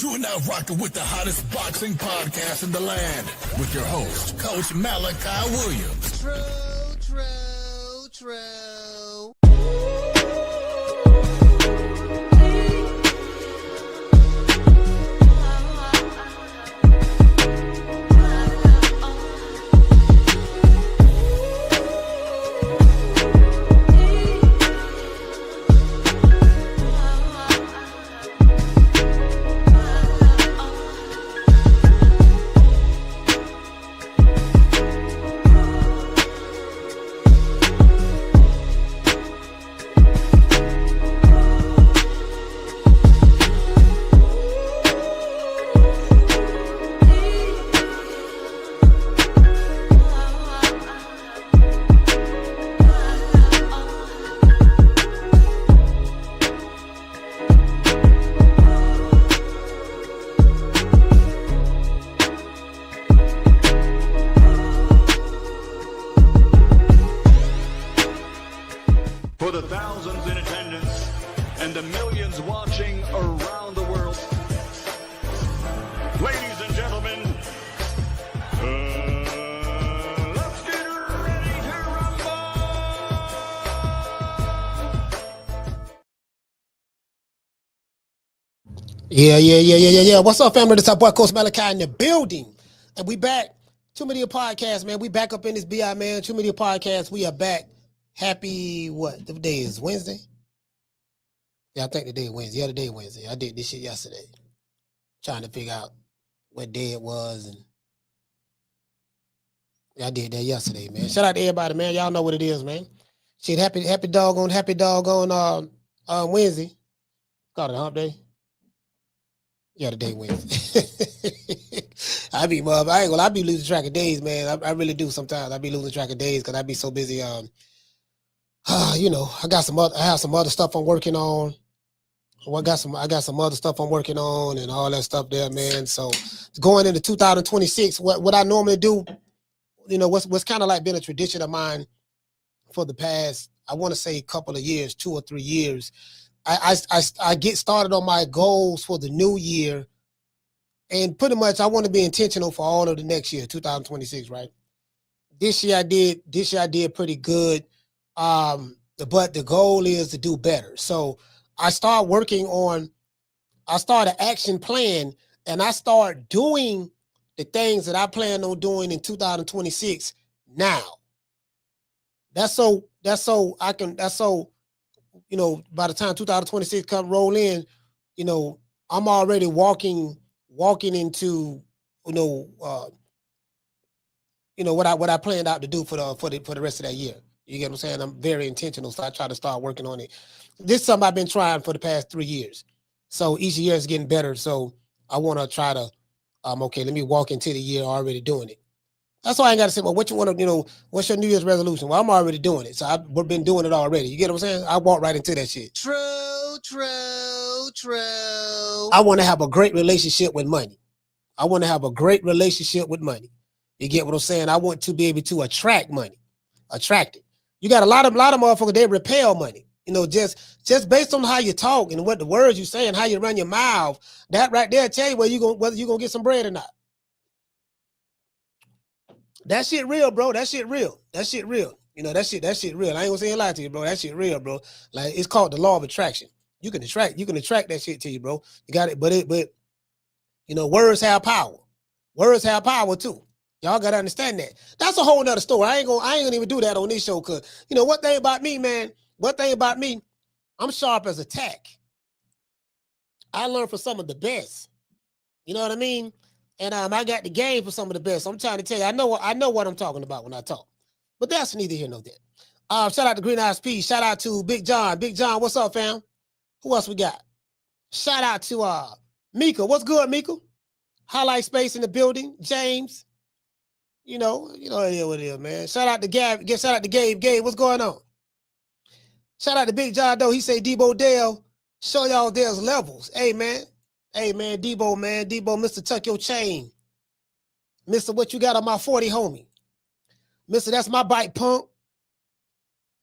You are now rocking with the hottest boxing podcast in the land with your host, Coach Malachi Williams. True. For the thousands in attendance and the millions watching around the world, ladies and gentlemen, let's get ready to rumble! Yeah. What's up, family? This is our boy, Coach Malachi in the building. And we back. Too Many Podcast, man. We back up in this BI, man. Too Many Podcast. We are back. Happy, what? The day is Wednesday? Yeah, I think the day is Wednesday. Yeah, the day is Wednesday. I did this shit yesterday. Trying to figure out what day it was. And yeah, I did that yesterday, man. Shout out to everybody, man. Y'all know what it is, man. Shit, happy doggone Wednesday. Called it a hump day. Yeah, the day Wednesday. I be losing track of days, man. I really do sometimes. I be losing track of days because I be so busy. I have some other stuff I'm working on. I got some other stuff I'm working on and all that stuff there, man. So going into 2026, what I normally do, what's kind of like been a tradition of mine for the past, I want to say couple of years, 2 or 3 years. I get started on my goals for the new year, and pretty much I want to be intentional for all of the next year, 2026, right? This year I did pretty good. But the goal is to do better. So I start an action plan, and I start doing the things that I plan on doing in 2026 now. That's so by the time 2026 come roll in, I'm already walking into, what I planned out to do for the rest of that year. You get what I'm saying? I'm very intentional, so I try to start working on it. This is something I've been trying for the past 3 years. So each year is getting better. So I want to try to, let me walk into the year already doing it. That's why I ain't got to say, well, what you want to, what's your New Year's resolution? Well, I'm already doing it. So I've been doing it already. You get what I'm saying? I walk right into that shit. True. I want to have a great relationship with money. You get what I'm saying? I want to be able to attract money, attract it. You got a lot of motherfuckers, they repel money. Just based on how you talk and what the words you say and how you run your mouth, that right there tell you whether you're gonna get some bread or not. That shit real, bro. That shit real. That shit real. That shit real. I ain't gonna say a lie to you, bro. That shit real, bro. Like, it's called the law of attraction. You can attract that shit to you, bro. You got it, but words have power. Words have power too. Y'all gotta understand that. That's a whole nother story. I ain't gonna even do that on this show, cause one thing about me, man. I'm sharp as a tack. I learned from some of the best. You know what I mean? And I got the game for some of the best. I'm trying to tell you, I know what I'm talking about when I talk. But that's neither here nor there. Shout out to Green Eyes P. Shout out to Big John. Big John, what's up, fam? Who else we got? Shout out to Mika. What's good, Mika? Highlight Space in the building. James. What it is, man. Shout out to Gab. Shout out to Gabe. Gabe, what's going on? Shout out to Big John Doe. He say Debo Dale. Show y'all Dale's levels. Hey, man, Debo, Mr. Tuck Your Chain. Mr. What you got on my 40, homie? Mr. That's my bike pump.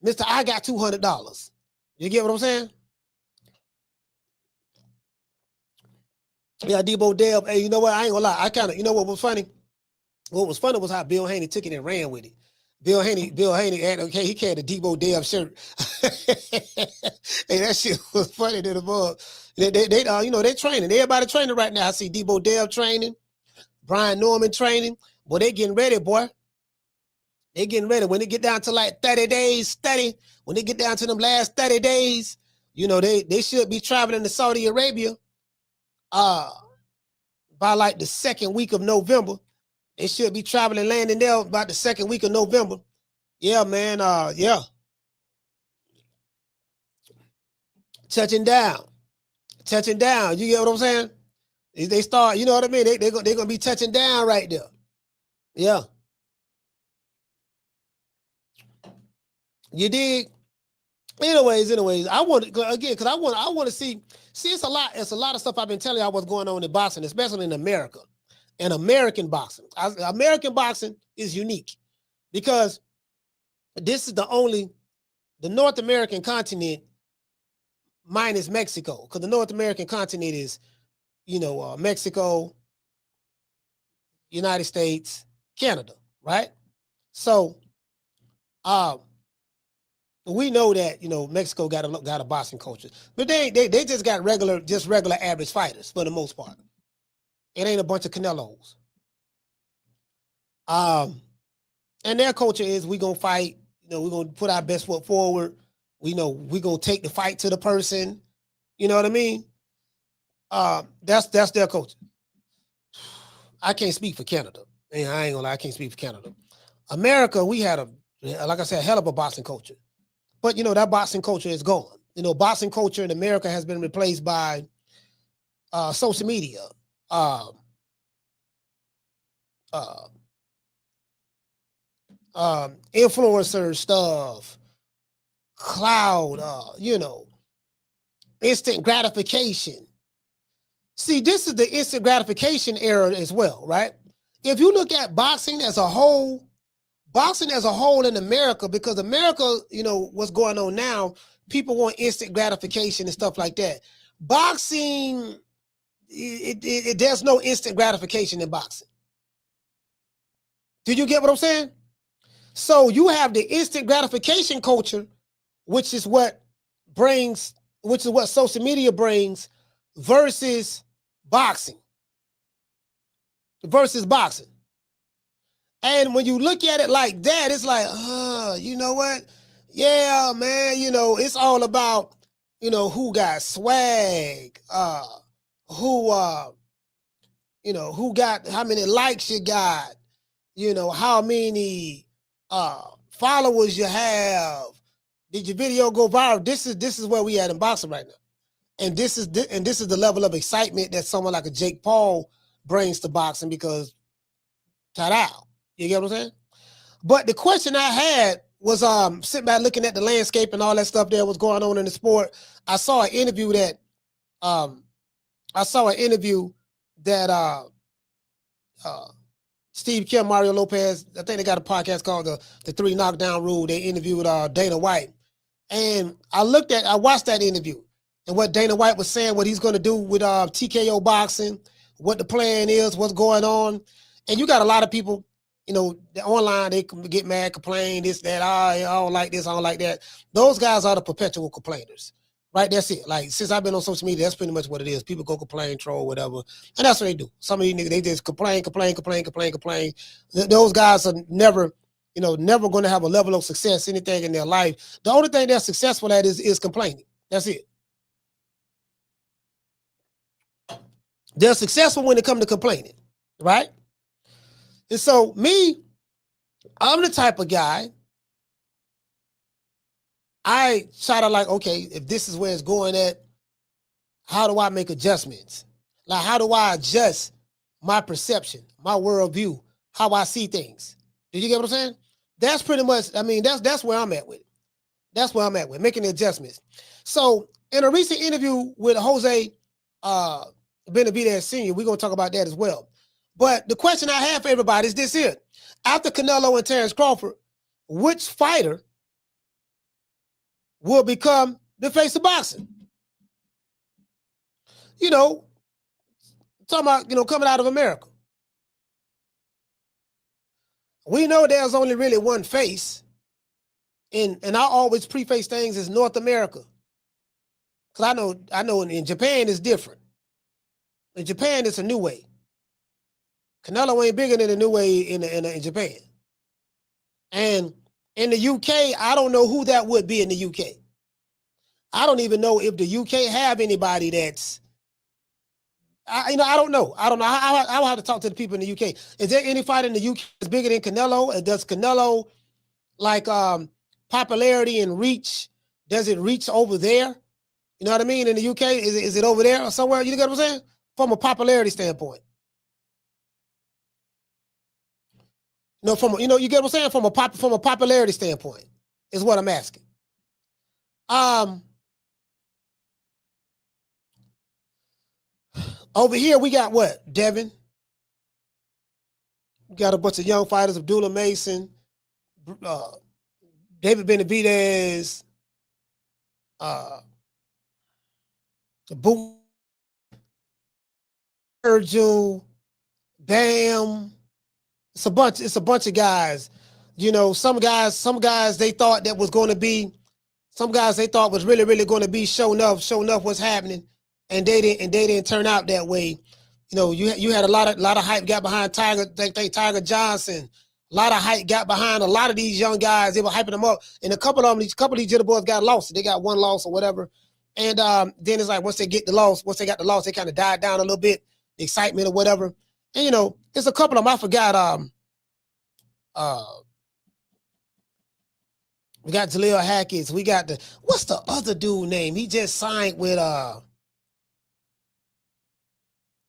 Mr. I got $200. You get what I'm saying? Yeah, Debo Deb. Hey, you know what? I ain't gonna lie. I kind of, you know what was funny? What was funny was how Bill Haney took it and ran with it. Bill Haney had, okay, he carried a Debo Deb shirt. Hey, that shit was funny to the bug. They you know, they training. Everybody training right now. I see Debo Deb training, Brian Norman training. Boy, they getting ready, boy. They getting ready. When they get down to like 30 days study, when they get down to them last 30 days, you know, they should be traveling to Saudi Arabia by like the second week of November. They should be traveling, landing there about the second week of November. Yeah, man. Yeah. Touching down. You get what I'm saying? They start, you know what I mean? They're going to be touching down right there. Yeah. You dig? Anyways, I want to again because I want to see it's a lot of stuff I've been telling y'all what's going on in boxing, especially in America. And American boxing. American boxing is unique because this is the North American continent minus Mexico. Because the North American continent is, you know, Mexico, United States, Canada, right? So, we know that, you know, Mexico got a boxing culture, but they just got regular average fighters for the most part. It ain't a bunch of Canelos. And their culture is we gonna fight. You know, we're gonna put our best foot forward. We know we gonna take the fight to the person. You know what I mean? That's their culture. I can't speak for Canada. I ain't gonna lie, I can't speak for Canada. America, we had like I said, a hell of a boxing culture. But, you know, that boxing culture is gone. You know, boxing culture in America has been replaced by social media, influencer stuff, cloud, you know, instant gratification. See, this is the instant gratification era as well, right? If you look at boxing as a whole in America, because America, you know, what's going on now, people want instant gratification and stuff like that. Boxing, there's no instant gratification in boxing. Do you get what I'm saying? So you have the instant gratification culture, which is what social media brings versus boxing. And when you look at it like that, it's like, you know what? Yeah, man, you know, it's all about, you know, who got swag, who got how many likes you got, you know, how many followers you have. Did your video go viral? This is where we at in boxing right now. And this is the level of excitement that someone like a Jake Paul brings to boxing because ta-da. You get what I'm saying? But the question I had was sitting back looking at the landscape and all that stuff that was going on in the sport. I saw an interview that Steve Kim, Mario Lopez, I think they got a podcast called the 3 Knockdown Rule. They interviewed Dana White. And I watched that interview and what Dana White was saying, what he's going to do with TKO boxing, what the plan is, what's going on. And you got a lot of people, you know, online, they can get mad, complain, this, that, I don't like this, I don't like that. Those guys are the perpetual complainers, right? That's it. Like, since I've been on social media, that's pretty much what it is. People go complain, troll, whatever. And that's what they do. Some of these niggas, they just complain. Those guys are never going to have a level of success, anything in their life. The only thing they're successful at is complaining. That's it. They're successful when it comes to complaining, right? And so me, I'm the type of guy, I try to like, okay, if this is where it's going at, how do I make adjustments? Like, how do I adjust my perception, my worldview, how I see things? Did you get what I'm saying? That's pretty much, I mean, that's where I'm at with it. That's where I'm at with making the adjustments. So in a recent interview with Jose Benavidez Sr., we're going to talk about that as well. But the question I have for everybody is this here. After Canelo and Terence Crawford, which fighter will become the face of boxing? You know, talking about, coming out of America. We know there's only really one face, and I always preface things as North America, because I know in Japan it's different. In Japan, it's a new way. Canelo ain't bigger than a new way in Japan. And in the UK, I don't know who that would be in the UK. I don't even know if the UK have anybody that's, I don't know. I don't know. I'll have to talk to the people in the UK. Is there any fight in the UK that's bigger than Canelo? And does Canelo, like, popularity and reach, does it reach over there? You know what I mean? In the UK, is it over there or somewhere? You get what I'm saying? From a popularity standpoint. You get what I'm saying? From a popularity standpoint is what I'm asking. Over here, we got what? Devin. We got a bunch of young fighters, Abdullah Mason, David Benavidez, Virgil, Bam. It's a bunch of guys. Some guys they thought that was going to be, some guys they thought was really, really going to be showing up what's happening, and they didn't turn out that way. You had a lot of hype got behind Tiger. Tiger Johnson. A lot of hype got behind a lot of these young guys. They were hyping them up, and a couple of these jitter boys got lost. They got one loss or whatever, and then it's like once they got the loss, they kind of died down a little bit, the excitement or whatever. And there's a couple of them I forgot. We got Jaleel Hackett. We got what's the other dude name? He just signed with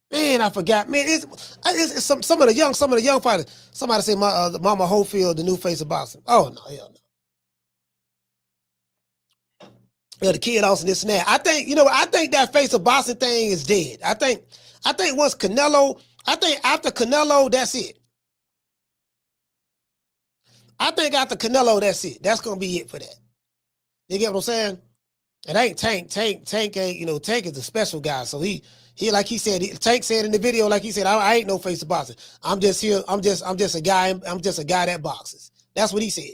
man, I forgot. Man, it's some of the young fighters. Somebody say Mama Holyfield, the new face of boxing. Oh no, hell no. Yeah, the kid also this and that. I think that face of boxing thing is dead. I think once Canelo, after Canelo, that's it. I think after Canelo, that's it. That's gonna be it for that. You get what I'm saying? It ain't Tank. Tank ain't, Tank is a special guy. So he like he said, Tank said in the video, like he said, I ain't no face of boxing. I'm just here. I'm just a guy. I'm just a guy that boxes. That's what he said.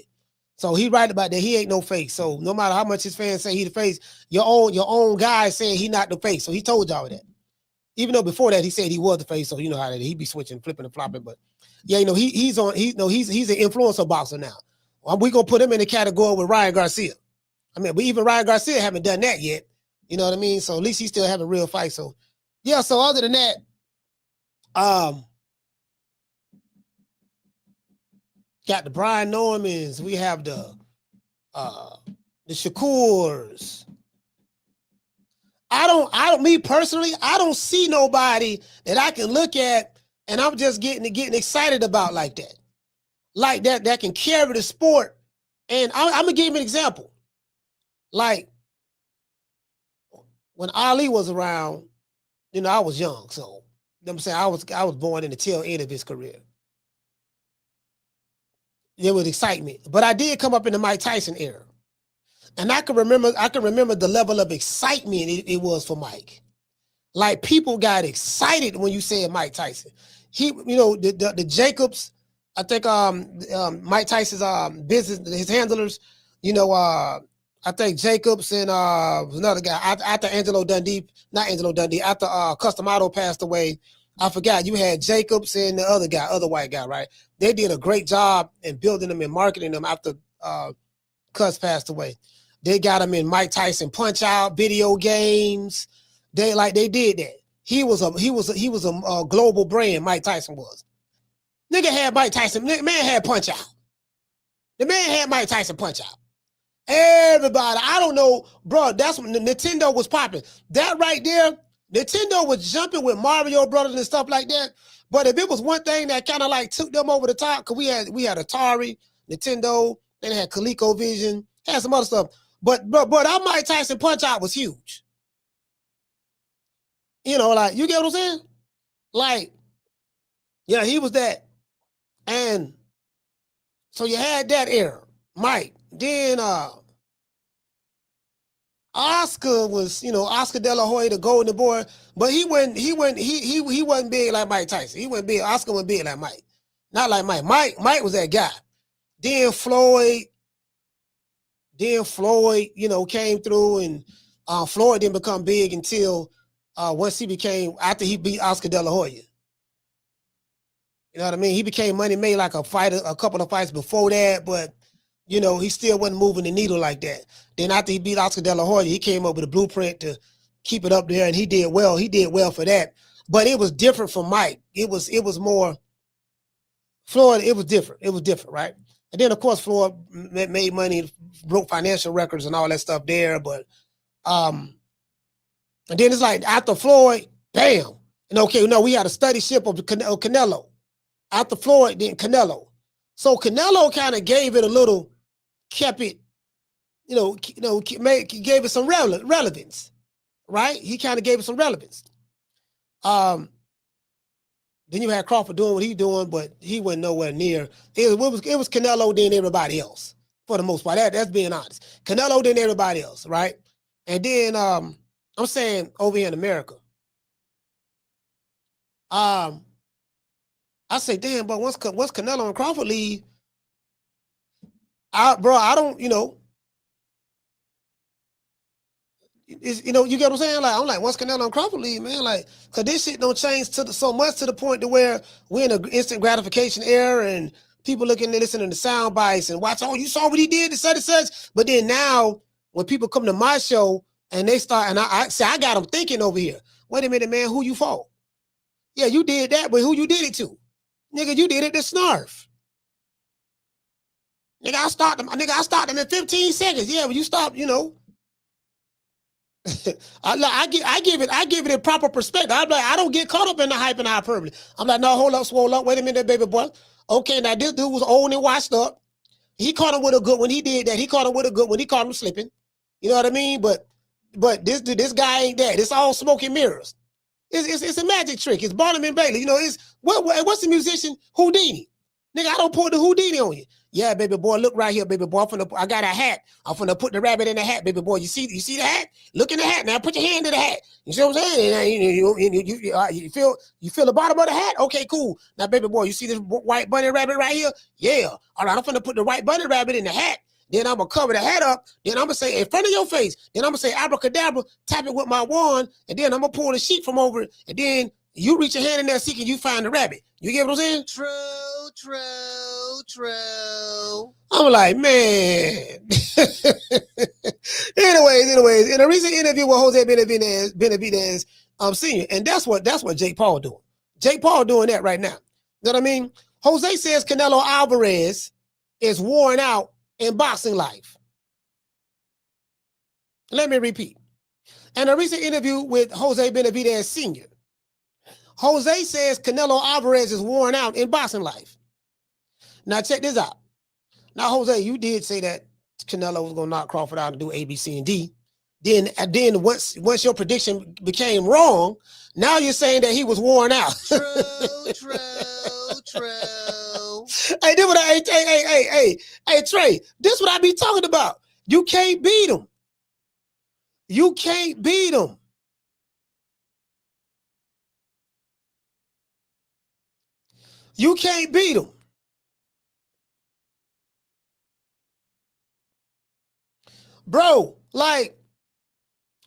So he right about that. He ain't no face. So no matter how much his fans say he the face, your own guy saying he not the face. So he told y'all that. Even though before that he said he was the face. So you know how that he be switching, flipping and flopping. But yeah, he's an influencer boxer now. We gonna put him in the category with Ryan Garcia. I mean, but even Ryan Garcia haven't done that yet. You know what I mean? So at least he's still having real fights. So yeah, so other than that, got the Brian Normans, we have the Shakurs. Me personally, I don't see nobody that I can look at and I'm just getting excited about like that. Like that can carry the sport. And I'm gonna give you an example. Like when Ali was around, I was young, so you know what I'm saying, I was born in the tail end of his career. There was excitement, but I did come up in the Mike Tyson era, and I can remember the level of excitement it was for Mike. Like people got excited when you said Mike Tyson. He, the Jacobs, I think Mike Tyson's business, his handlers, I think Jacobs and another guy after after Custom Auto passed away. I forgot, you had Jacobs and the other white guy, right? They did a great job in building them and marketing them after Cus passed away. They got him in Mike Tyson Punch Out video games. They did that. He was a global brand. Mike Tyson was. Nigga had Mike Tyson. Man had Punch Out. The man had Mike Tyson Punch Out. Everybody, I don't know, bro. That's when Nintendo was popping. That right there, Nintendo was jumping with Mario Brothers and stuff like that. But if it was one thing that kind of like took them over the top, because we had Atari, Nintendo, then they had ColecoVision, had some other stuff. But that Mike Tyson Punch Out was huge. Like, you get what I'm saying? Like, yeah, he was that. And so you had that era, Mike. Then Oscar was, Oscar De La Hoya, the Golden Boy, but he wasn't big like Mike Tyson. He wasn't big. Oscar wasn't big like Mike. Not like Mike. Mike was that guy. Then Floyd, came through, and Floyd didn't become big until after he beat Oscar De La Hoya. You know what I mean? He became money made like a fighter, a couple of fights before that, but he still wasn't moving the needle like that. Then after he beat Oscar De La Hoya, he came up with a blueprint to keep it up there, and he did well. He did well for that. But it was different from Mike. It was more Floyd. It was different. It was different, right? And then of course Floyd made money, broke financial records and all that stuff there. But and then it's like after Floyd, bam. And we had a study ship of Canelo. After Floyd, then Canelo. So Canelo kind of gave it a little, kept it, gave it some relevance, right? He kind of gave it some relevance. Then you had Crawford doing what he's doing, but he wasn't nowhere near. It was Canelo then everybody else, for the most part. That's being honest. Canelo then everybody else, right? And then I'm saying over here in America, I say, damn, but once Canelo and Crawford leave, I don't, you get what I'm saying? Like, I'm like, once Canelo and Crawford leave, man, like, cause this shit don't change so much to the point to where we're in an instant gratification era, and people looking and listening to sound bites and watch, oh, you saw what he did to such and such. But then now, when people come to my show and they start, and I say, I got them thinking over here. Wait a minute, man, who you fought? Yeah, you did that, but who you did it to? Nigga, you did it to Snarf. Nigga, I stopped him in 15 seconds. Yeah, when you stop, I give it a proper perspective. I'm like, I don't get caught up in the hype and hyperbole. I'm like, no, hold up, swole up. Wait a minute, baby boy. Okay, now this dude was old and washed up. He caught him with a good when he did that. He caught him with a good when he caught him slipping. You know what I mean? But this guy ain't that. It's all smoke and mirrors. It's a magic trick. It's Barnum and Bailey. What's the musician? Houdini. Nigga, I don't pull the Houdini on you. Yeah, baby boy, look right here, baby boy. I got a hat. I'm finna put the rabbit in the hat, baby boy. You see the hat? Look in the hat. Now put your hand in the hat. You see what I'm saying? You feel the bottom of the hat? Okay, cool. Now, baby boy, you see this white bunny rabbit right here? Yeah. All right, I'm finna put the white bunny rabbit in the hat. Then I'm going to cover the hat up. Then I'm going to say in front of your face. Then I'm going to say abracadabra, tap it with my wand. And then I'm going to pull the sheet from over it. And then you reach your hand in there seeking you find the rabbit. You get what I'm saying? True. I'm like, man. Anyways, in a recent interview with Jose Benavidez Sr., and that's what Jake Paul doing. Jake Paul doing that right now. You know what I mean? Jose says Canelo Alvarez is worn out in boxing life. Let me repeat. In a recent interview with Jose Benavidez Sr., Jose says Canelo Alvarez is worn out in boxing life. Now check this out. Now, Jose, you did say that Canelo was going to knock Crawford out and do A, B, C, and D. Then once your prediction became wrong, now you're saying that he was worn out. True. Hey, Trey, this is what I be talking about. You can't beat him. You can't beat him. You can't beat him. Bro, like,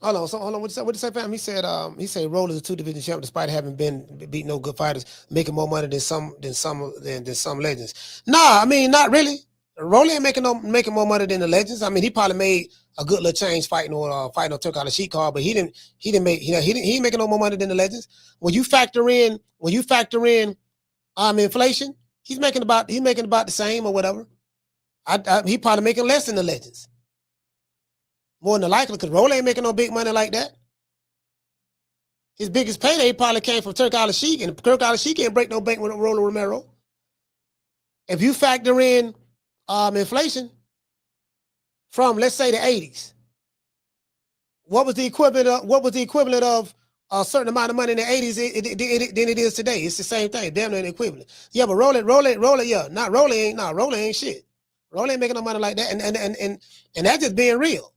hold on. What you say, fam? He said Roll is a 2-division champ despite having beat no good fighters, making more money than some legends. Nah, I mean, not really. Roll ain't making more money than the legends. I mean, he probably made a good little change fighting on Turk out a sheet card, but he ain't making no more money than the legends. When you factor in inflation, he's making about the same or whatever. He probably making less than the legends. More than likely, because Roll ain't making no big money like that. His biggest payday probably came from Turk out a sheet, and Turk out a sheet can't break no bank with Rollo Romero. If you factor in inflation from, let's say, the 80s, what was the equivalent of a certain amount of money in the 80s than it is today? It's the same thing, damn near the equivalent. Yeah, but Roll yeah, not Roll ain't shit. Roll ain't making no money like that, and that's just being real.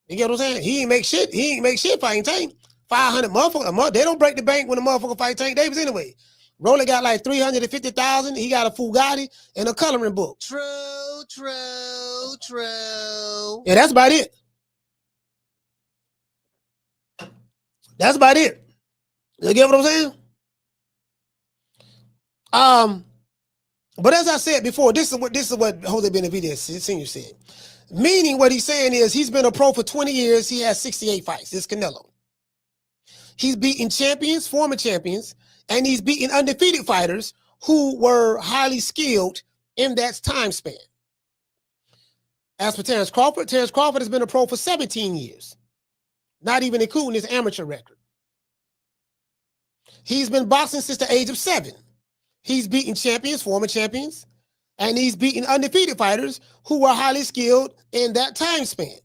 You get what I'm saying? He ain't make shit. He ain't make shit fighting Tank. 500 motherfuckers a month. They don't break the bank when the motherfucker fight Tank Davis anyway. Rolly got like 350,000. He got a Bugatti and a coloring book. True. Yeah, that's about it. That's about it. You get what I'm saying? But as I said before, this is what Jose Benavidez Sr. said. Meaning what he's saying is he's been a pro for 20 years. He has 68 fights. This Canelo. He's beaten champions, former champions, and he's beaten undefeated fighters who were highly skilled in that time span. As for Terence Crawford has been a pro for 17 years, not even including his amateur record. He's been boxing since the age of 7. He's beaten champions, former champions, and he's beaten undefeated fighters who were highly skilled in that time span.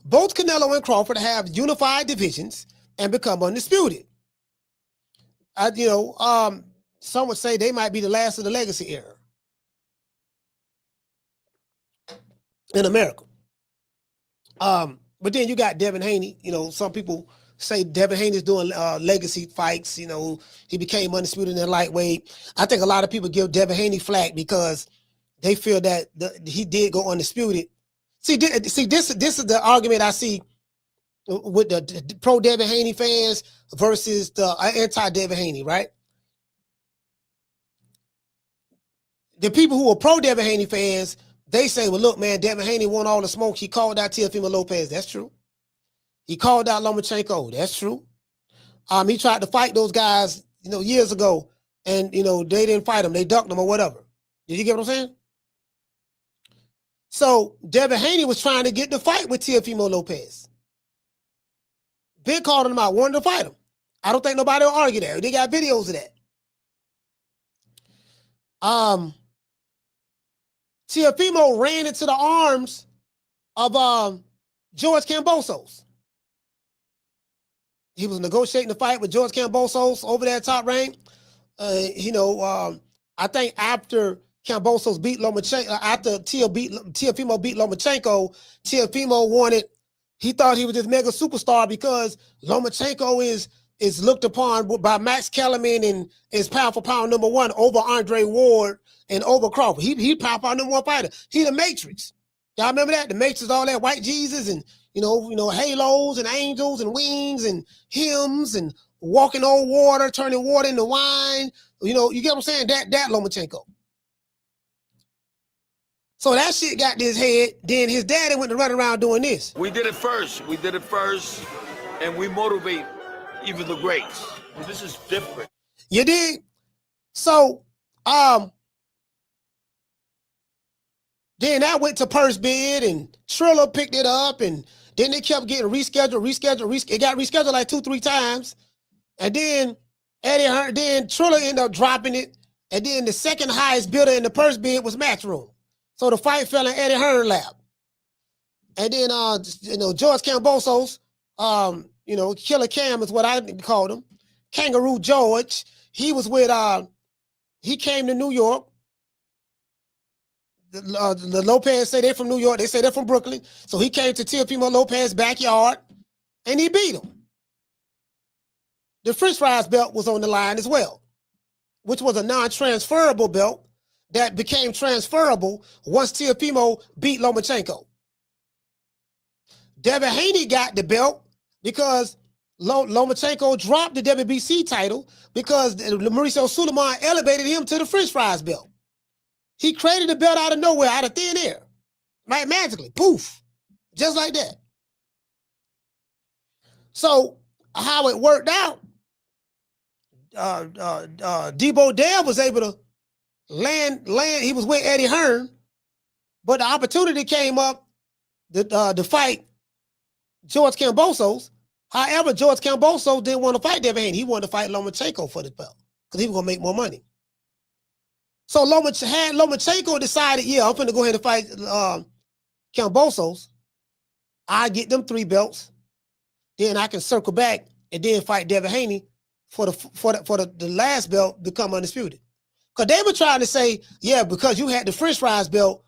Both Canelo and Crawford have unified divisions and become undisputed. Some would say they might be the last of the legacy era in America. But then you got Devin Haney. Some people say Devin Haney's doing legacy fights. He became undisputed in lightweight. I think a lot of people give Devin Haney flack because they feel that he did go undisputed. See, this is the argument I see with the pro Devin Haney fans versus the anti Devin Haney, right? The people who are pro Devin Haney fans, they say, well, look, man, Devin Haney won all the smoke. He called out Teofimo Lopez. That's true. He called out Lomachenko. That's true. He tried to fight those guys, years ago, and they didn't fight him. They ducked him or whatever. Did you get what I'm saying? So Devin Haney was trying to get the fight with Teofimo Lopez. Big called him out, wanted to fight him. I don't think nobody will argue that. They got videos of that. Teofimo ran into the arms of George Kambosos. He was negotiating the fight with George Kambosos over there at Top Rank. I think after Kambosos beat Lomachenko, after Teofimo beat Lomachenko, Teofimo wanted, he thought he was this mega superstar because Lomachenko is looked upon by Max Kellerman and is pound for pound #1 over Andre Ward and over Crawford. He pound for pound #1 fighter. He the Matrix. Y'all remember that? The Matrix, all that white Jesus and halos and angels and wings and hymns and walking on water, turning water into wine. You get what I'm saying? That Lomachenko. So that shit got to his head. Then his daddy went to run around doing this. We did it first, and we motivate even the greats. This is different. You did? So, then that went to purse bid, and Triller picked it up, and then they kept getting rescheduled. It got rescheduled like 2-3 times. And then Triller ended up dropping it. And then the second highest bidder in the purse bid was Matchroom. So the fight fell in Eddie Hearn lap. And then, George Kambosos, Killer Cam is what I called him. Kangaroo George. He was with, he came to New York. The Lopez say they're from New York. They say they're from Brooklyn. So he came to Teofimo Lopez's backyard and he beat him. The French fries belt was on the line as well, which was a non-transferable belt that became transferable once Teofimo beat Lomachenko. Devin Haney got the belt because Lomachenko dropped the WBC title because Mauricio Suleiman elevated him to the French fries belt. He created the belt out of nowhere, out of thin air. Right, magically, poof, just like that. So how it worked out, Debo Dale was able to land. He was with Eddie Hearn, but the opportunity came up to fight George Kambosos. However, George Kambosos didn't want to fight Devin Haney. He wanted to fight Lomachenko for the belt because he was going to make more money. So Lomachenko decided, I'm going to go ahead and fight Kambosos. I get them 3 belts. Then I can circle back and then fight Devin Haney for the last belt, become undisputed. Because they were trying to say, because you had the French fries belt,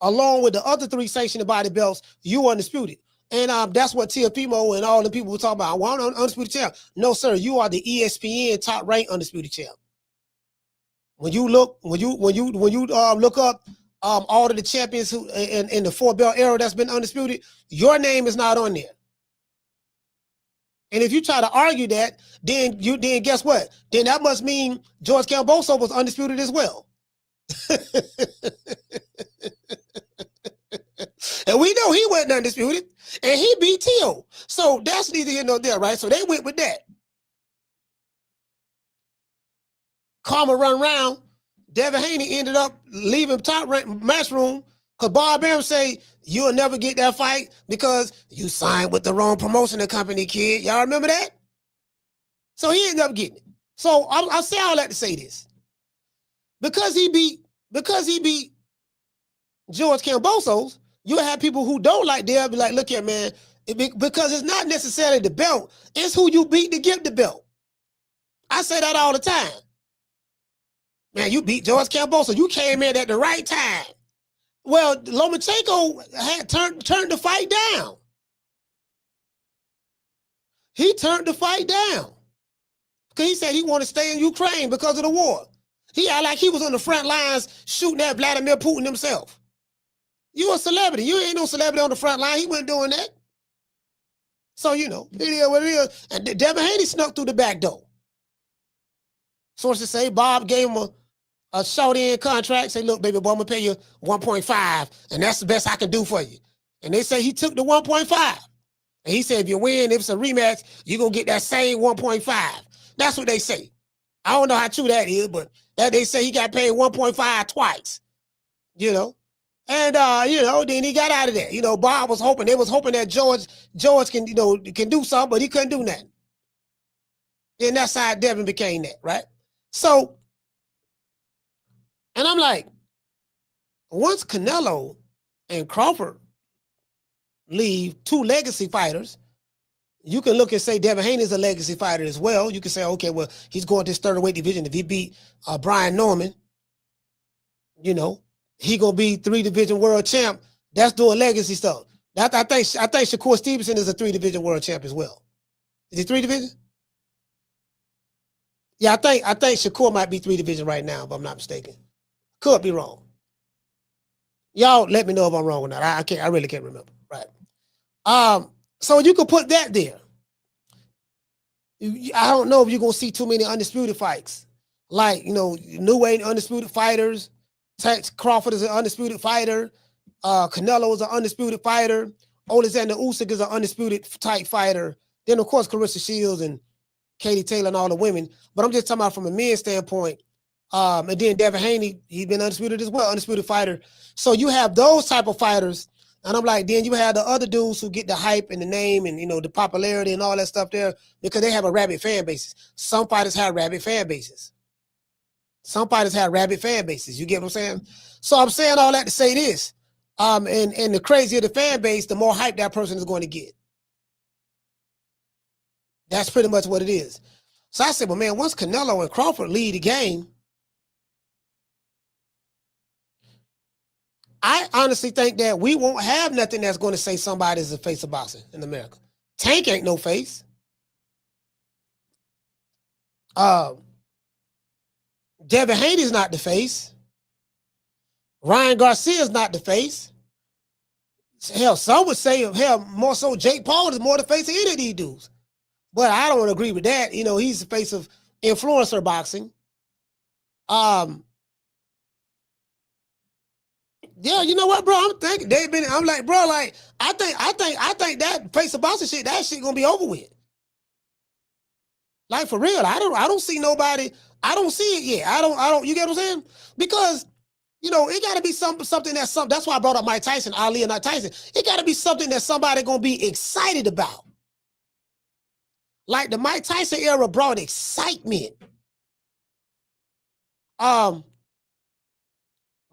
along with the other 3 sanctioned body belts, you undisputed. And that's what Teofimo and all the people were talking about. Well, I'm undisputed champ. No, sir, you are the ESPN top ranked undisputed champ. When you look up all of the champions who in the 4-belt era that's been undisputed, your name is not on there. And if you try to argue that, then guess what? Then that must mean George Camboso was undisputed as well. And we know he wasn't undisputed, and he beat Tio. So that's neither here nor there, right? So they went with that. Karma run around. Devin Haney ended up leaving top rank match room because Bob Arum say, you'll never get that fight because you signed with the wrong promotional company, kid. Y'all remember that? So he ended up getting it. So I'll say all that to say this. Because he beat George Cambosos, you'll have people who don't like Dale be like, look here, man, because it's not necessarily the belt, it's who you beat to get the belt. I say that all the time. Man, you beat George Camboso. You came in at the right time. Well, Lomachenko had turned the fight down. He turned the fight down because he said he wanted to stay in Ukraine because of the war. He acted like he was on the front lines shooting at Vladimir Putin himself. You a celebrity. You ain't no celebrity on the front line. He wasn't doing that. So, it is what it is. And Devin Haney snuck through the back door. Sources say Bob gave him a short-end contract. Say, look, baby boy, I'm going to pay you 1.5, and that's the best I can do for you. And they say he took the 1.5. And he said, if you win, if it's a rematch, you're going to get that same 1.5. That's what they say. I don't know how true that is, but that they say he got paid 1.5 twice, And, then he got out of there. Bob was hoping, they was hoping that George can do something, but he couldn't do nothing. And that's how Devin became that, right? So, and I'm like, once Canelo and Crawford leave, 2 legacy fighters, you can look and say Devin Haney is a legacy fighter as well. You can say, okay, well, he's going to his 30-weight division. If he beat Brian Norman, he gonna be 3-division world champ. That's doing legacy stuff. I think Shakur Stevenson is a 3-division world champ as well. Is he 3-division? Yeah, I think Shakur might be 3-division right now, if I'm not mistaken. Could be wrong. Y'all let me know if I'm wrong or not. I really can't remember. Right. So you could put that there. I don't know if you're gonna see too many undisputed fights. Like, new weight undisputed fighters. Terence Crawford is an undisputed fighter. Canelo is an undisputed fighter. Alexander Usyk is an undisputed type fighter. Then, of course, Clarissa Shields and Katie Taylor and all the women. But I'm just talking about from a men's standpoint. And then Devin Haney, he's been undisputed as well, undisputed fighter. So you have those type of fighters. And I'm like, then you have the other dudes who get the hype and the name and, the popularity and all that stuff there because they have a rabid fan base. Some fighters have rabid fan bases. Some fighters have rabid fan bases. You get what I'm saying? So I'm saying all that to say this. And the crazier the fan base, the more hype that person is going to get. That's pretty much what it is. So I said, well, man, once Canelo and Crawford lead the game, I honestly think that we won't have nothing that's going to say somebody's the face of boxing in America. Tank ain't no face. Devin Haney's not the face. Ryan Garcia's not the face. Hell, some would say, more so Jake Paul is more the face of any of these dudes. But I don't agree with that. He's the face of influencer boxing. Yeah, you know what, bro? I'm thinking I'm like, bro, like, I think that face of boxing shit, that shit gonna be over with. Like, for real, I don't see nobody. I don't see it yet. I don't. You get what I'm saying? Because it got to be something that's something. That's why I brought up Mike Tyson, Ali, and not Tyson. It got to be something that somebody gonna be excited about. Like the Mike Tyson era brought excitement.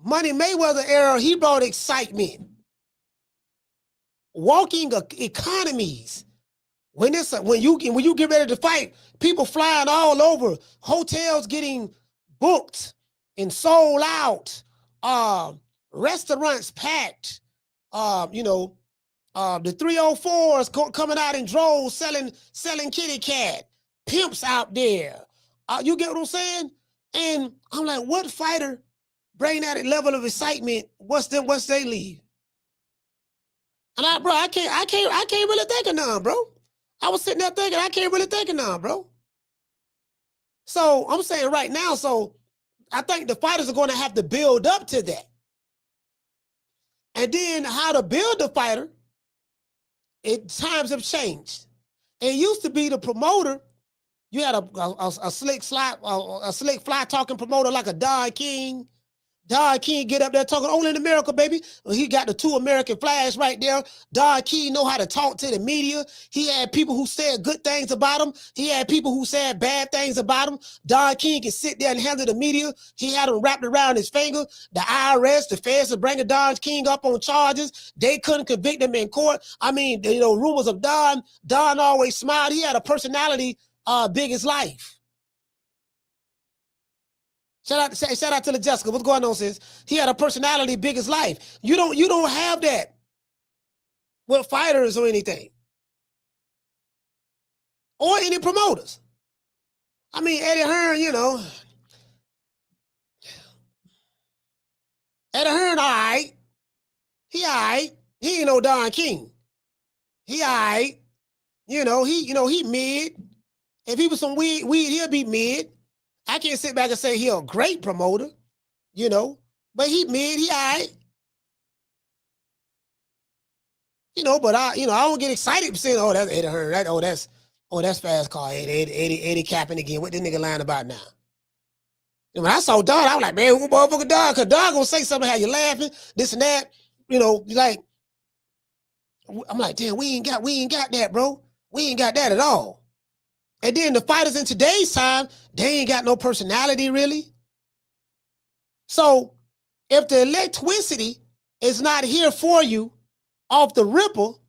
Money Mayweather era, he brought excitement. Walking economies. When you get ready to fight, people flying all over, hotels getting booked and sold out, restaurants packed, the 304s coming out in droves selling kitty cat, pimps out there. You get what I'm saying? And I'm like, what fighter bring that level of excitement once they leave? And I can't really think of none, bro. I was sitting there thinking, I can't really think of none, bro. So I'm saying right now, so I think the fighters are going to have to build up to that. And then how to build the fighter, times have changed. It used to be the promoter. You had a slick fly talking promoter like a Don King. Don King get up there talking only in America, baby. He got the 2 American flags right there. Don King know how to talk to the media. He had people who said good things about him. He had people who said bad things about him. Don King can sit there and handle the media. He had them wrapped around his finger. The IRS, the feds are bringing Don King up on charges. They couldn't convict him in court. I mean, rumors of Don always smiled. He had a personality big as life. Shout out to the Jessica. What's going on, sis? He had a personality big as life. You don't have that with fighters or anything. Or any promoters. I mean, Eddie Hearn, Eddie Hearn, all right. He all right. He ain't no Don King. He all right. He mid. If he was some weed, he'll be mid. I can't sit back and say he a great promoter, but he mid, he all right. But I don't get excited saying, oh, that's Eddie Hearn. That's fast car. Eddie capping again. What this nigga lying about now? And when I saw Don, I was like, man, who motherfucker Don? Because Don gonna say something, how you laughing, this and that. Like, I'm like, damn, we ain't got that, bro. We ain't got that at all. And then the fighters in today's time, they ain't got no personality, really. So if the electricity is not here for you off the ripple,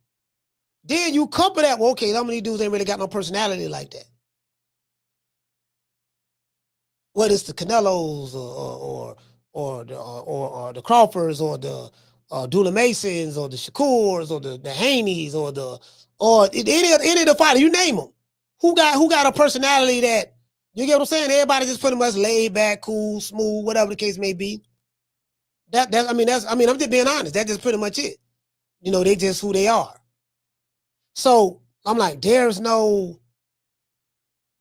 then you couple that, well, okay, how many dudes ain't really got no personality like that? Whether it's the Canelos or the Crawfords or the Dula Masons or the Shakurs or the Haneys or any of the fighters, you name them. Who got a personality that, you get what I'm saying? Everybody just pretty much laid back, cool, smooth, whatever the case may be. I'm just being honest. That's just pretty much it. They just who they are. So I'm like, there's no,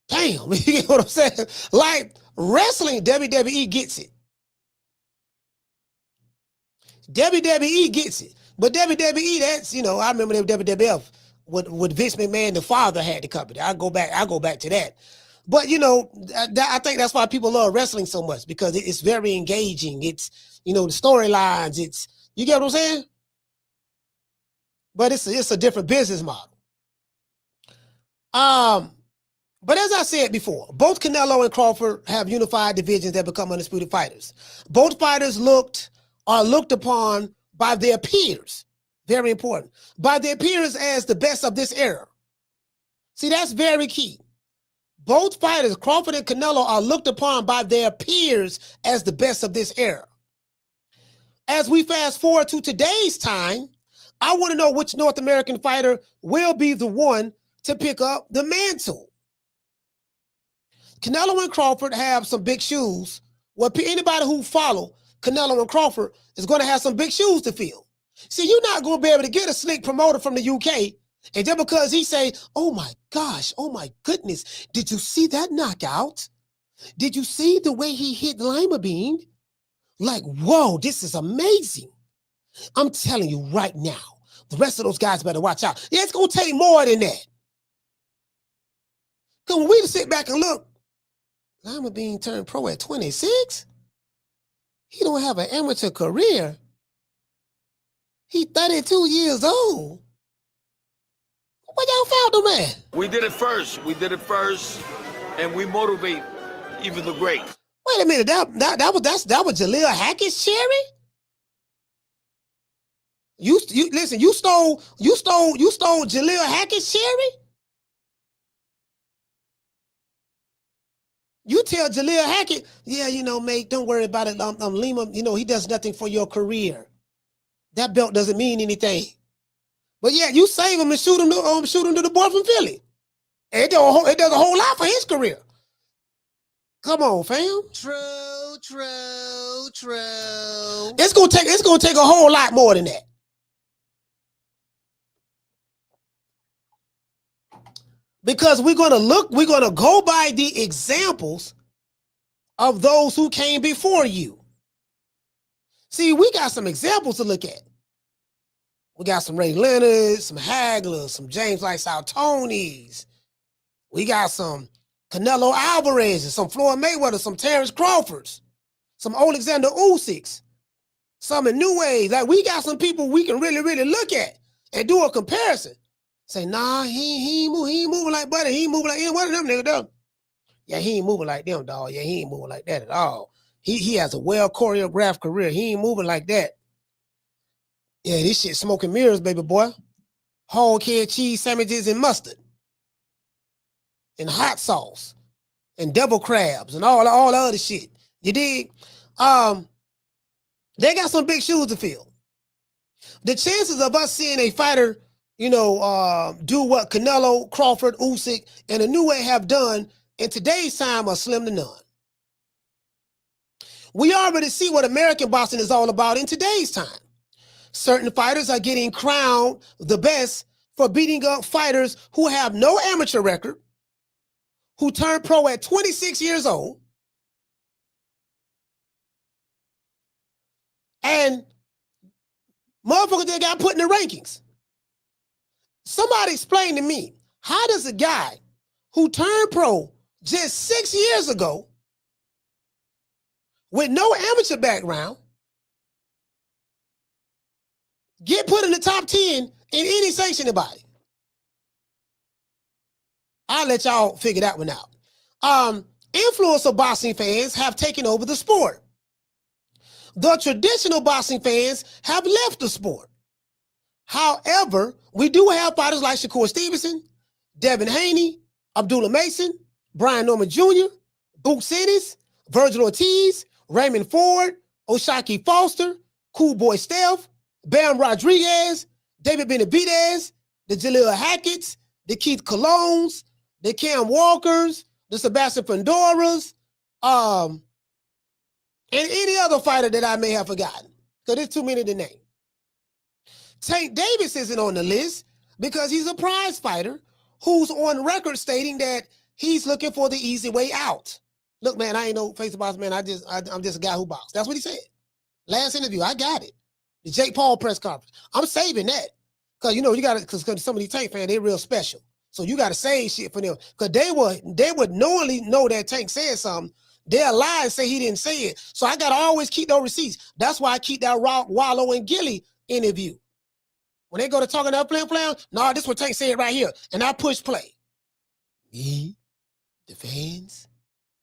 damn, you get what I'm saying? Like wrestling, WWE gets it. WWE gets it. But WWE, that's, I remember the WWF. With Vince McMahon, the father had the company. I go back to that. But, I think that's why people love wrestling so much, because it's very engaging. It's, the storylines. It's, you get what I'm saying? But it's a different business model. But as I said before, both Canelo and Crawford have unified divisions that become undisputed fighters. Both fighters are looked upon by their peers. Very important. By their peers as the best of this era. See, that's very key. Both fighters, Crawford and Canelo, are looked upon by their peers as the best of this era. As we fast forward to today's time, I want to know which North American fighter will be the one to pick up the mantle. Canelo and Crawford have some big shoes. Well, anybody who follow Canelo and Crawford is going to have some big shoes to fill. See, you're not going to be able to get a slick promoter from the UK, and just because he say, oh my gosh, oh my goodness, did you see that knockout? Did you see the way he hit Lima Bean? Like, whoa, this is amazing. I'm telling you right now, the rest of those guys better watch out. Yeah, it's going to take more than that. Because when we sit back and look, Lima Bean turned pro at 26. He don't have an amateur career. He 32 years old. What y'all found him at? We did it first, and we motivate even the greats. Wait a minute, that was Jaleel Hackett's cherry? You listen, you stole Jaleel Hackett's cherry? You tell Jaleel Hackett, yeah, mate, don't worry about it. Lima, he does nothing for your career. That belt doesn't mean anything. But yeah, you save him and shoot him to the boy from Philly. It does a whole lot for his career. Come on, fam. True. It's gonna take a whole lot more than that. Because we're gonna go by the examples of those who came before you. See, we got some examples to look at. We got some Ray Leonard, some Haglers, some James Lifestyle Tonys. We got some Canelo Alvarez, some Floyd Mayweather, some Terence Crawfords, some Alexander Usyks, some in New Age. Like, we got some people we can really, really look at and do a comparison. Say, nah, he ain't moving like Buddy. He ain't moving like any one of them niggas, though. Yeah, he ain't moving like them, dog. Yeah, he ain't moving like that at all. He has a well choreographed career. He ain't moving like that. Yeah, this shit smoking mirrors, baby boy. Whole head cheese sandwiches and mustard. And hot sauce. And devil crabs and all the other shit. You dig? They got some big shoes to fill. The chances of us seeing a fighter, do what Canelo, Crawford, Usyk, and a New Way have done in today's time are slim to none. We already see what American boxing is all about in today's time. Certain fighters are getting crowned the best for beating up fighters who have no amateur record, who turned pro at 26 years old, and motherfuckers that got put in the rankings. Somebody explain to me, how does a guy who turned pro just 6 years ago with no amateur background get put in the top 10 in any sanctioned body? I'll let y'all figure that one out. Influencer boxing fans have taken over the sport. The traditional boxing fans have left the sport. However, we do have fighters like Shakur Stevenson, Devin Haney, Abdullah Mason, Brian Norman Jr., Book Sidis, Virgil Ortiz, Raymond Ford, Oshaki Foster, Cool Boy Steph, Bam Rodriguez, David Benavidez, the Jaleel Hackett's, the Keith Colognes, the Cam Walkers, the Sebastian Pandoras, and any other fighter that I may have forgotten, because there's too many to name. Tank Davis isn't on the list because he's a prize fighter who's on record stating that he's looking for the easy way out. Look, man, I ain't no face box, man. I'm just a guy who boxes. That's what he said. Last interview, I got it. The Jake Paul press conference. I'm saving that because you got to, because some of these Tank fans, they're real special. So you got to save shit for them because they would knowingly know that Tank said something. They'll lie and say he didn't say it. So I got to always keep those receipts. That's why I keep that Wallow and Gilly interview. When they go to talking to playing, no, this is what Tank said right here. And I push play. Me, the fans,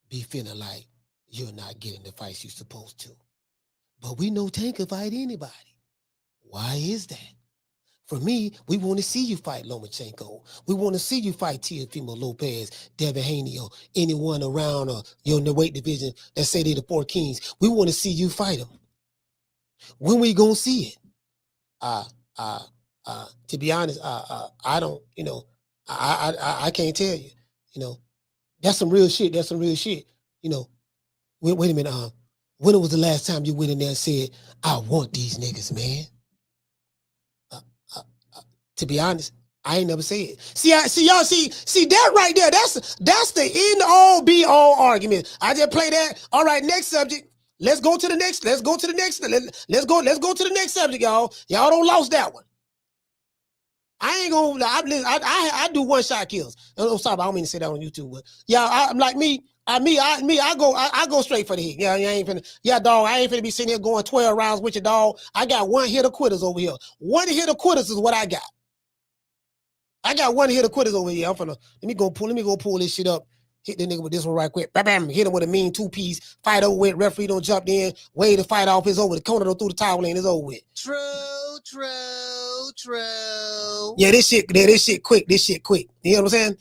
be feeling like you're not getting the fights you're supposed to. But we know Tank can fight anybody. Why is that? For me, we want to see you fight Lomachenko. We want to see you fight Teofimo Lopez, Devin Haney, or anyone around in the weight division that say they're the four kings. We want to see you fight them. When we gonna see it? To be honest, I don't, I can't tell you, that's some real shit. That's some real shit. Wait a minute. When was the last time you went in there and said, I want these niggas, man? To be honest, I ain't never said it. See that right there. That's the end all be all argument. I just play that. All right, next subject. Let's go to the next. Let's go to the next subject, y'all. Y'all don't lost that one. I ain't gonna. I do one shot kills. I'm sorry, I don't mean to say that on YouTube, but yeah, I'm like me. I go straight for the hit. Yeah, I ain't finna. Yeah, dog. I ain't finna be sitting here going 12 rounds with your dog. I got one hit of quitters over here. One hit of quitters is what I got. I got one hit of quitters over here. I'm finna let me go pull this shit up. Hit the nigga with this one right quick. Bam, bam. Hit him with a mean two-piece. Fight over with. Referee don't jump in. Way to fight off. It's over. The corner don't through the towel lane. It's over with. True. Yeah, this shit quick. This shit quick. You know what I'm saying?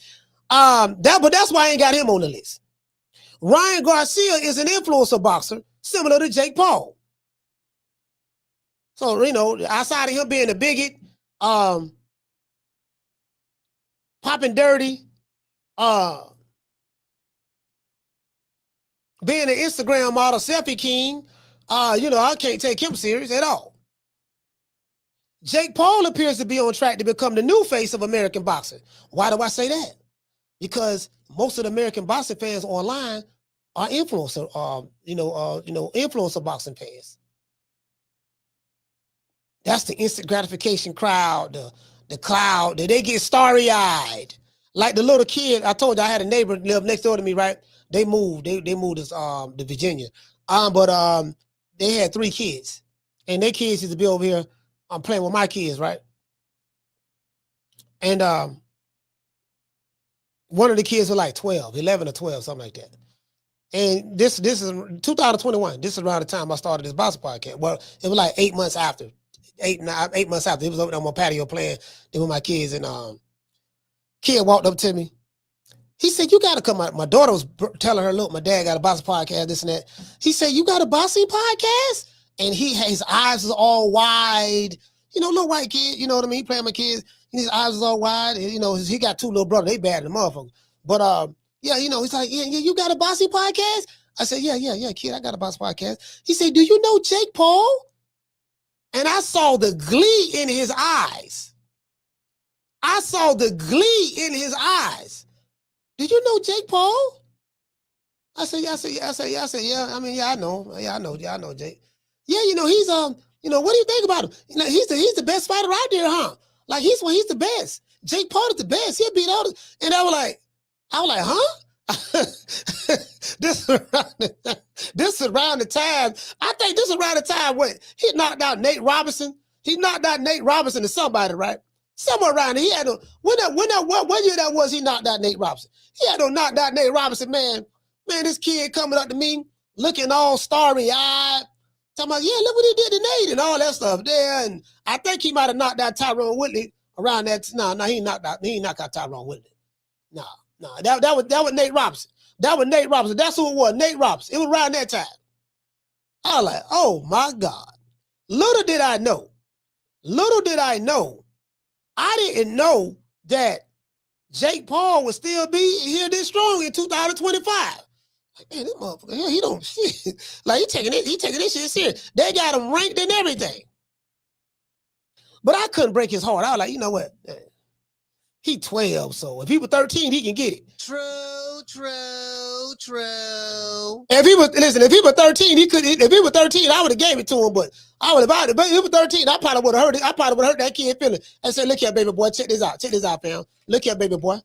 But that's why I ain't got him on the list. Ryan Garcia is an influencer boxer, similar to Jake Paul. So, you know, outside of him being a bigot, popping dirty, being an Instagram model, selfie king, you know, I can't take him serious at all. Jake Paul appears to be on track to become the new face of American boxing. Why do I say that? Because most of the American boxing fans online are influencer, influencer boxing fans. That's the instant gratification crowd, the cloud, that they get starry-eyed. Like the little kid, I told you I had a neighbor live next door to me, right? They moved to Virginia. But they had 3 kids. And their kids used to be over here playing with my kids, right? And one of the kids was like 11 or 12, something like that. And this is 2021. This is around the time I started this boxing podcast. Well, it was like 8 months after. 8 months after. It was over there on my patio playing with my kids. And kid walked up to me. He said, you got to come out. My daughter was telling her, look, my dad got a boxing podcast, this and that. He said, you got a boxing podcast? And his eyes was all wide. You know, little white kid, you know what I mean? He playing with my kids. His eyes was all wide. And, you know, he got 2 little brothers. They bad in the motherfucker. But, yeah, you know, he's like, yeah, you got a boxing podcast? I said, yeah, kid, I got a boxing podcast. He said, do you know Jake Paul? And I saw the glee in his eyes. I saw the glee in his eyes. Do you know Jake Paul? I said, yeah. I mean, yeah, I know. Yeah, I know Jake. Yeah, you know, he's you know, what do you think about him? You know, he's the best fighter out there, huh? Like he's the best. Jake Paul is the best. He'll beat all the, and I was like, huh? This is around the time. I think this is around the time when he knocked out Nate Robinson. He knocked out Nate Robinson to somebody, right? Somewhere around there. He had what year that was he knocked out Nate Robinson? He had to knock out Nate Robinson, man. Man, this kid coming up to me, looking all starry-eyed, talking about, yeah, look what he did to Nate and all that stuff there. And I think he might have knocked out Tyrone Woodley around that. No, he knocked out Tyrone Woodley. No, that was Nate Robinson. That was Nate Robinson. That's who it was, Nate Robinson. It was around that time. I was like, oh my God. Little did I know, I didn't know that Jake Paul would still be here this strong in 2025. Like, man, this motherfucker, he don't shit. Like, he taking this shit serious. They got him ranked and everything. But I couldn't break his heart. I was like, you know what? He 12, so if he was 13, he can get it. True. If he was 13, he could. If he was 13, I would have gave it to him. But if he was 13, I probably would have hurt it. I probably would have hurt that kid feeling. I said, look here, baby boy, check this out, fam. Look here, baby boy.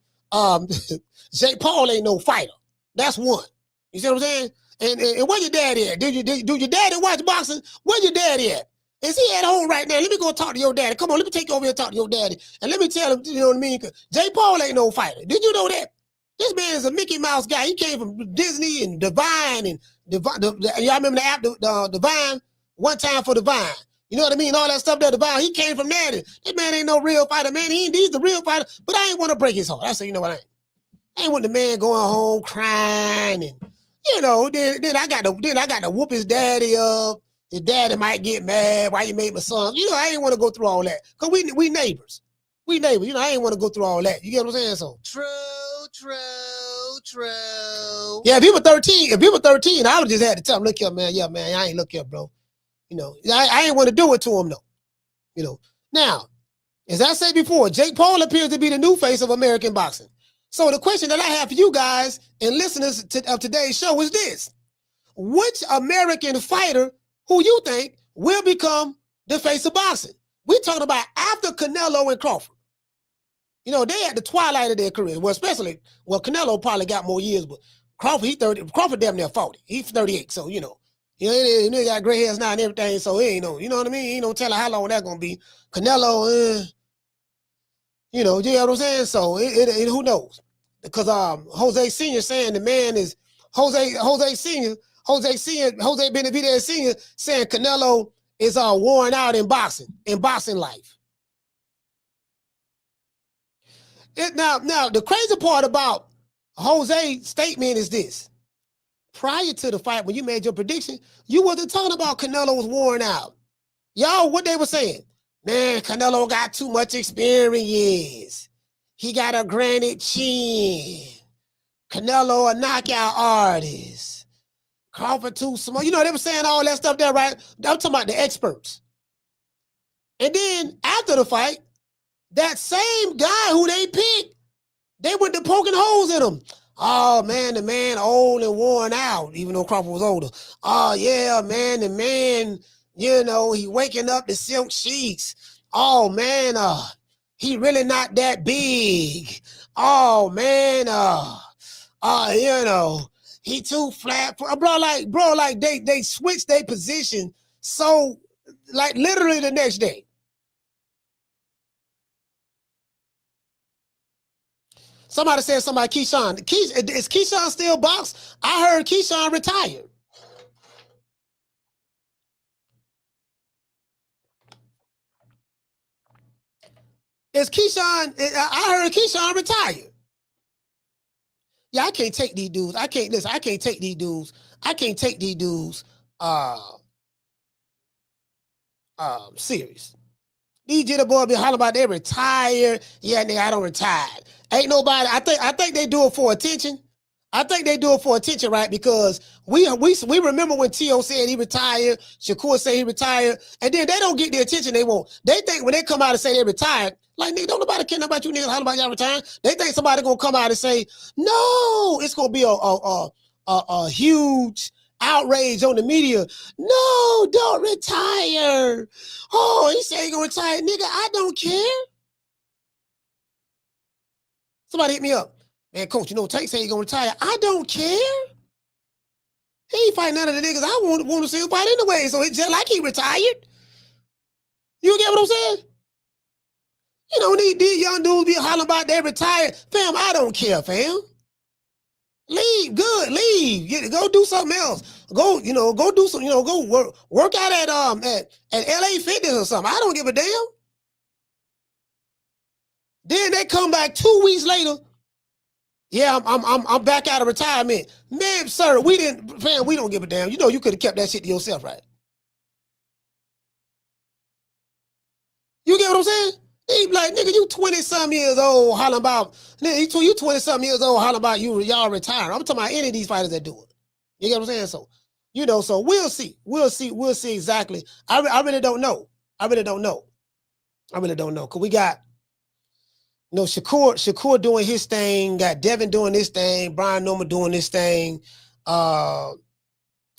Jake Paul ain't no fighter. That's one. You see what I'm saying? And where your daddy at? Do your daddy watch boxing? Where your daddy at? Is he at home right now? Let me go talk to your daddy. Come on, let me take you over here and talk to your daddy. And let me tell him, you know what I mean? Jake Paul ain't no fighter. Did you know that? This man is a Mickey Mouse guy. He came from Disney and Divine. Y'all remember the app, Divine? One time for Divine. You know what I mean? All that stuff that Divine. He came from that. This man ain't no real fighter, man. He's the real fighter. But I ain't want to break his heart. I said, you know what? I ain't want the man going home crying. And, you know, then I got to whoop his daddy up. His daddy might get mad. Why you made my son? You know, I ain't want to go through all that. Because we neighbors. You know, I ain't want to go through all that. You get what I'm saying? So True. Yeah, if he was 13, I would just had to tell him, look here, man. Yeah, man, I ain't look here, bro. You know, I ain't want to do it to him, though. You know. Now, as I said before, Jake Paul appears to be the new face of American boxing. So the question that I have for you guys and listeners of today's show is this. Which American fighter who you think will become the face of boxing? We're talking about after Canelo and Crawford. You know, they at the twilight of their career. Well, Canelo probably got more years, but Crawford, Crawford damn near 40. He's 38, so, you know. He got gray hairs now and everything, so he ain't no, you know what I mean? He ain't no telling how long that's going to be. Canelo, you know what I'm saying? So, who knows? Because Jose Sr. saying the man is, Jose Benavidez Sr. saying Canelo is worn out in boxing life. Now, the crazy part about Jose's statement is this. prior to the fight, when you made your prediction, you wasn't talking about Canelo was worn out. Y'all, what they were saying? Man, Canelo got too much experience. He got a granite chin. Canelo a knockout artist. Crawford too small. You know, they were saying all that stuff there, right? I'm talking about the experts. And then after the fight, that same guy who they picked, they went to poking holes in him. Oh, man, the man old and worn out, even though Crawford was older. Oh, yeah, man, the man, you know, he waking up the silk sheets. Oh, man, he really not that big. Oh, man, you know, he too flat. Bro, like they switched their position so, like, literally the next day. Somebody said Keyshawn. Is Keyshawn still box? I heard Keyshawn retired. Is Keyshawn? I heard Keyshawn retired. Yeah, I can't take these dudes. I can't take these dudes. Serious. These jitter boys be hollering about they retired. Yeah, nigga, I don't retire. Ain't nobody. I think they do it for attention. I think they do it for attention, right? Because we remember when T.O. said he retired, Shakur said he retired, and then they don't get the attention they want. They think when they come out and say they retired, like, nigga, don't nobody care about you niggas hollering about y'all retiring. They think somebody gonna come out and say, no, it's gonna be a huge outrage on the media. No, don't retire. Oh, he said he gonna retire. Nigga, I don't care. Somebody hit me up. Man, coach, you know, Tank said he gonna retire. I don't care. He ain't fighting none of the niggas I want to see him fight anyway. So it's just like he retired. You get what I'm saying? You know, these young dudes be hollering about they retired. Fam, I don't care, fam. Leave, good, leave. Go do something else. Go do some, go work out at LA Fitness or something. I don't give a damn. Then they come back 2 weeks later. Yeah, I'm back out of retirement. Man, sir, we don't give a damn. You know you could have kept that shit to yourself, right? You get what I'm saying? He be like, nigga, you 20-some years old hollering about, nigga, you 20-some years old hollering about y'all retiring. I'm talking about any of these fighters that do it. You get what I'm saying? So, so we'll see. We'll see exactly. I really don't know. Because we got, Shakur doing his thing, got Devin doing his thing, Brian Norman doing his thing,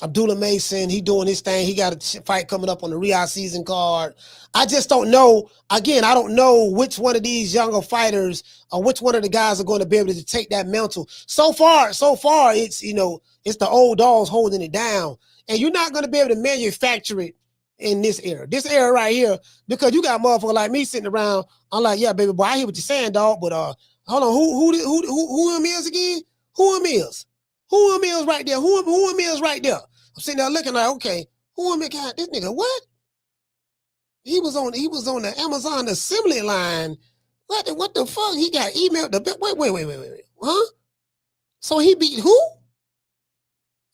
Abdullah Mason, he doing his thing. He got a fight coming up on the Riyadh season card. I just don't know. Again, I don't know which one of these younger fighters or which one of the guys are going to be able to take that mantle. So far, it's, it's the old dogs holding it down. And you're not going to be able to manufacture it in this era. This era right here, because you got motherfuckers like me sitting around. I'm like, yeah, baby boy, I hear what you're saying, dog. But hold on, who him is again? Who him is? Who him is right there? Who him is right there? I'm sitting there looking like, okay, who him? God, this nigga, what? He was on the Amazon assembly line. What the fuck? He got emailed the wait. Huh? So he beat who?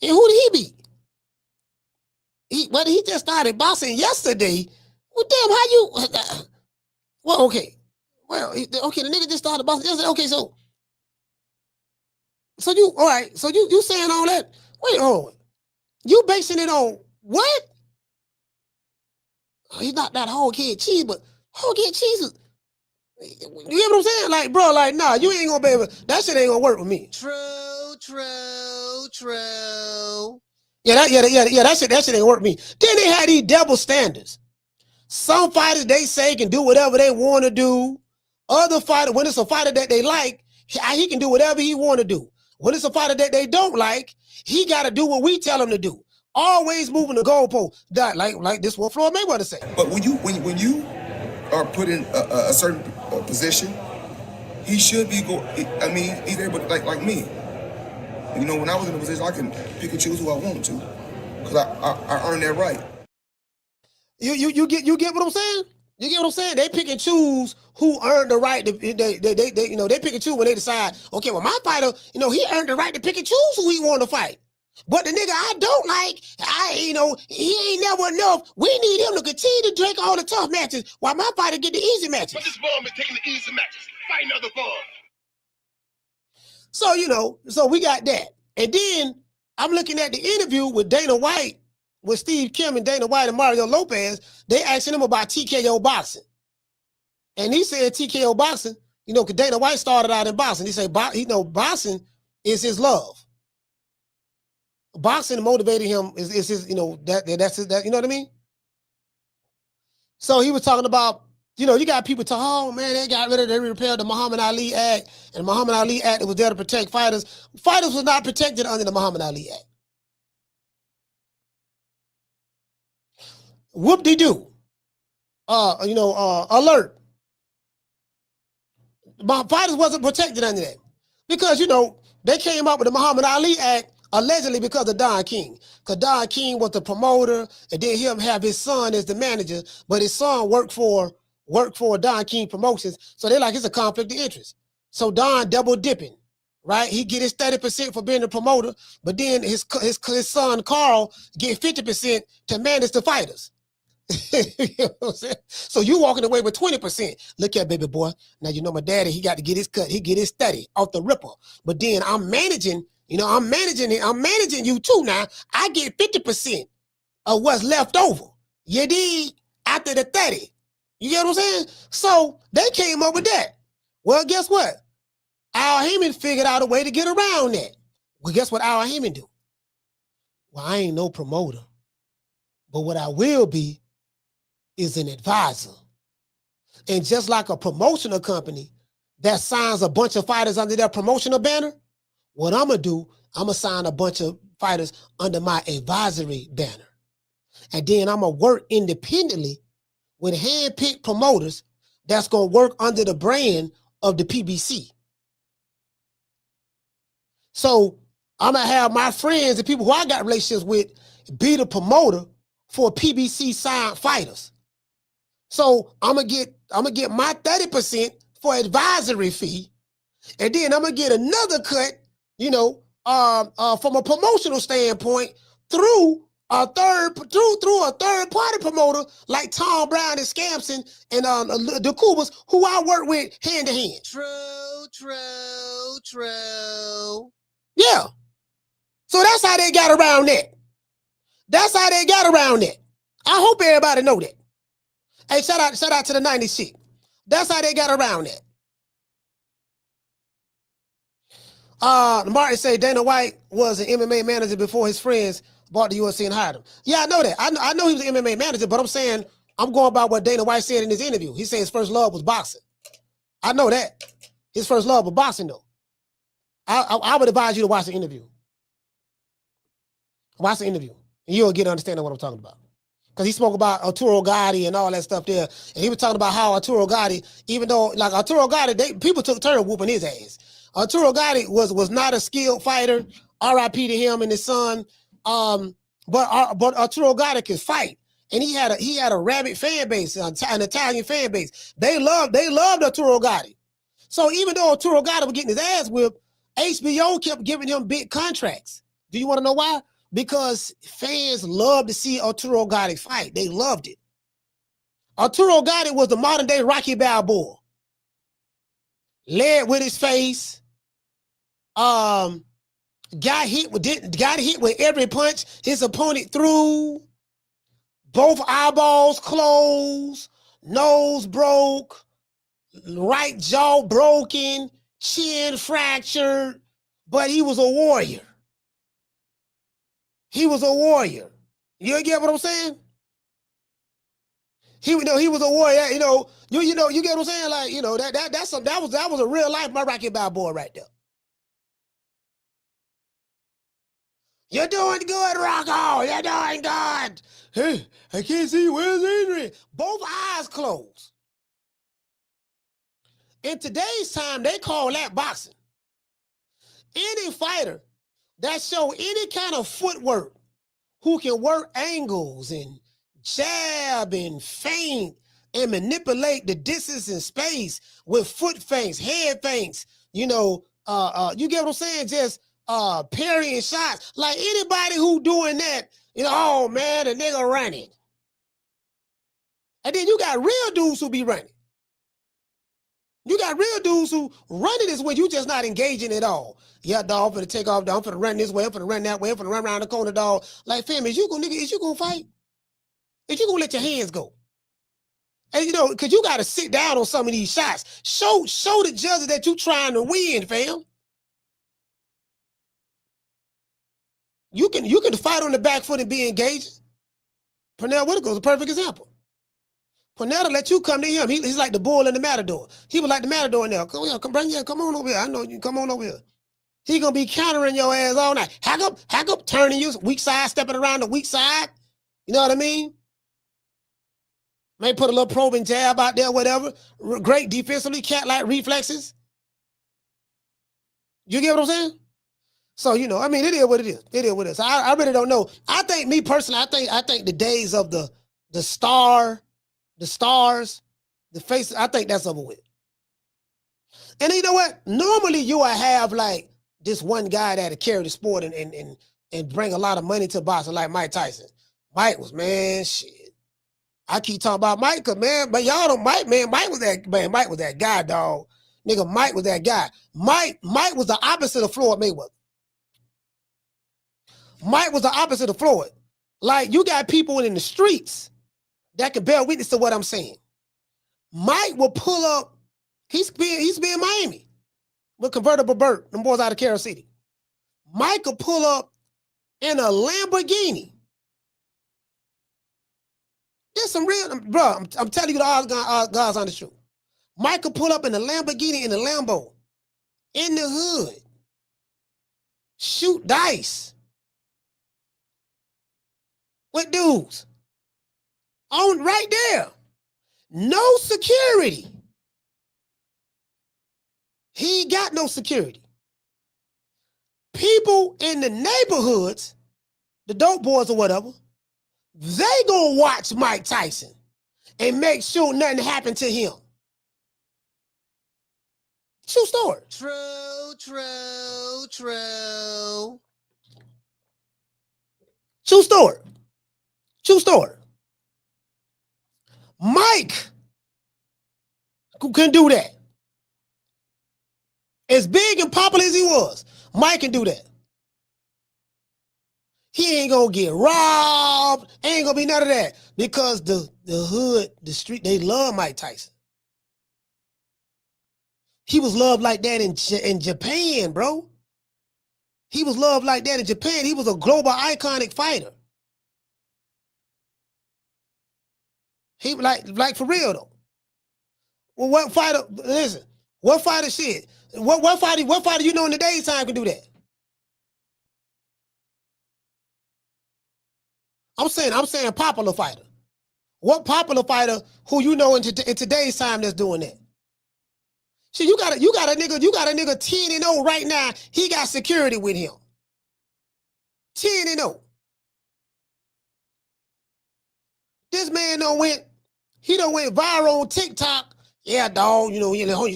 And who did he beat? He just started boxing yesterday. Well, damn, how you? Well, okay. Well, okay, the nigga just started boxing yesterday. Okay, so you, all right, so you saying all that? Wait, hold on. You basing it on what? Oh, he's not that whole kid cheese, but whole kid cheese is, you get what I'm saying? Like, bro, like, nah, you ain't gonna be able, that shit ain't gonna work with me. True. Yeah, that shit ain't gonna work with me. Then they had these double standards. Some fighters, they say, can do whatever they want to do. Other fighters, when it's a fighter that they like, he can do whatever he want to do. When it's a fighter that they don't like, he got to do what we tell him to do. Always moving the goalpost. Like this what Floyd Mayweather say. But when you are put in a certain position, he should be he's able to, like me. When I was in a position, I can pick and choose who I want to, because I earned that right. You get what I'm saying? You get what I'm saying? They pick and choose who earned the right. They pick and choose when they decide. Okay, well, my fighter, he earned the right to pick and choose who he want to fight. But the nigga I don't like, he ain't never enough. We need him to continue to drink all the tough matches while my fighter get the easy matches. But this bum is taking the easy matches. Fight another bum. So, so we got that. And then I'm looking at the interview with Dana White, with Steve Kim and Dana White and Mario Lopez. They asking him about TKO boxing. And he said TKO boxing, because Dana White started out in boxing. He said, boxing is his love. Boxing motivated him is his, that's his, you know what I mean? So he was talking about, you got people talk, oh man, they repealed the Muhammad Ali Act, and the Muhammad Ali Act was there to protect fighters. Fighters was not protected under the Muhammad Ali Act. Whoop-de-doo. Alert. My fighters wasn't protected under that. Because, they came up with the Muhammad Ali Act allegedly because of Don King. Because Don King was the promoter, and then him have his son as the manager, but his son worked for Don King Promotions. So they're like, it's a conflict of interest. So Don double dipping, right? He get his 30% for being the promoter, but then his son Carl get 50% to manage the fighters. You know what I'm saying? So you walking away with 20%. Look at baby boy. Now my daddy, he got to get his cut. He get his 30 off the ripper. But then I'm managing, I'm managing it. I'm managing you too now. I get 50% of what's left over. You dig? After the 30. You get what I'm saying? So they came up with that. Well, guess what? Al Heyman figured out a way to get around that. Well, guess what Al Heyman do? Well, I ain't no promoter. But what I will be is an advisor. And just like a promotional company that signs a bunch of fighters under their promotional banner, what I'm going to do, I'm going to sign a bunch of fighters under my advisory banner. And then I'm going to work independently with hand-picked promoters that's going to work under the brand of the PBC. So I'm going to have my friends and people who I got relationships with be the promoter for PBC signed fighters. So I'm gonna get my 30% for advisory fee, and then I'm gonna get another cut, from a promotional standpoint through a third party promoter like Tom Brown and Scampson and the Kubas, who I work with hand to hand. True. Yeah. So that's how they got around that. I hope everybody know that. Hey, shout out to the 90s shit. That's how they got around that. Martin say Dana White was an MMA manager before his friends bought the UFC and hired him. Yeah, I know that. I know he was an MMA manager, but I'm saying I'm going by what Dana White said in his interview. He said his first love was boxing. I know that. His first love was boxing, though. I would advise you to watch the interview. Watch the interview, and you'll get an understanding of what I'm talking about. Because he spoke about Arturo Gatti and all that stuff there. And he was talking about how Arturo Gatti, even though, like Arturo Gatti, people took turn whooping his ass. Arturo Gatti was not a skilled fighter. R.I.P. to him and his son. But Arturo Gatti could fight. And he had a rabid fan base, an Italian fan base. They loved Arturo Gatti. So even though Arturo Gatti was getting his ass whipped, HBO kept giving him big contracts. Do you want to know why? Because fans love to see Arturo Gatti fight. They loved it. Arturo Gatti was the modern day Rocky Balboa. Led with his face. Got hit with every punch his opponent threw. Both eyeballs closed. Nose broke. Right jaw broken. Chin fractured. But he was a warrior. He was a warrior. You get what I'm saying? He was a warrior. You get what I'm saying? Like, that was a real life Rocky Balboa right there. You're doing good, Rocco. You're doing good. Hey, I can't see. Where's Adrian? Both eyes closed. In today's time, they call that boxing. Any fighter that show any kind of footwork, who can work angles and jab and feint and manipulate the distance and space with foot feints, head feints, you get what I'm saying? Just parrying shots. Like anybody who doing that, oh man, the nigga running. And then you got real dudes who be running. You got real dudes who running is when you just not engaging at all. Yeah, dog, I'm finna take off, dog. I'm finna run this way, I'm finna run that way, I'm finna run around the corner, dog. Like, fam, is you gonna fight? Is you gonna let your hands go? And cause you gotta sit down on some of these shots. Show the judges that you trying to win, fam. You can fight on the back foot and be engaging. Pernell Whitaker's a perfect example. Pernell let you come to him. He's like the bull in the matador. He was like the matador now. Come on over here. I know you. Come on over here. He gonna be countering your ass all night. Hack up, turning you, weak side, stepping around the weak side. You know what I mean? May put a little probing jab out there, whatever. Great defensively, cat-like reflexes. You get what I'm saying? So, I mean, it is what it is. It is what it is. I really don't know. I think, me personally, I think the days of the stars, the faces, I think that's over with. And you know what? Normally you will have like this one guy that'll carry the sport and bring a lot of money to boxing, like Mike Tyson. Mike was, man, shit. I keep talking about Mike, cause man, but y'all don't Mike was that guy, dog. Nigga, Mike was that guy. Mike was the opposite of Floyd Mayweather. Mike was the opposite of Floyd. Like, you got people in the streets that can bear witness to what I'm saying. Mike will pull up. He's been in Miami with Convertible Burt, them boys out of Carol City. Mike will pull up in a Lamborghini. There's some real, bro. I'm telling you the God's honest truth. Mike will pull up in a Lamborghini in a Lambo in the hood, shoot dice with dudes on right there. No security. He ain't got no security. People in the neighborhoods, the dope boys or whatever, they gonna watch Mike Tyson and make sure nothing happened to him. True story. True. True story. True story. Mike can do that. As big and popular as he was, Mike can do that. He ain't gonna get robbed. Ain't gonna be none of that. Because the hood, the street, they love Mike Tyson. He was loved like that in Japan, bro. He was loved like that in Japan. He was a global iconic fighter. He like for real though. Well, what fighter? Listen, what fighter shit? What fighter you know in the daytime can do that? I'm saying popular fighter. What popular fighter who you know in today's time that's doing that? See, you got a nigga 10-0 right now. He got security with him. 10-0. This man done went viral on TikTok. Yeah, dog, you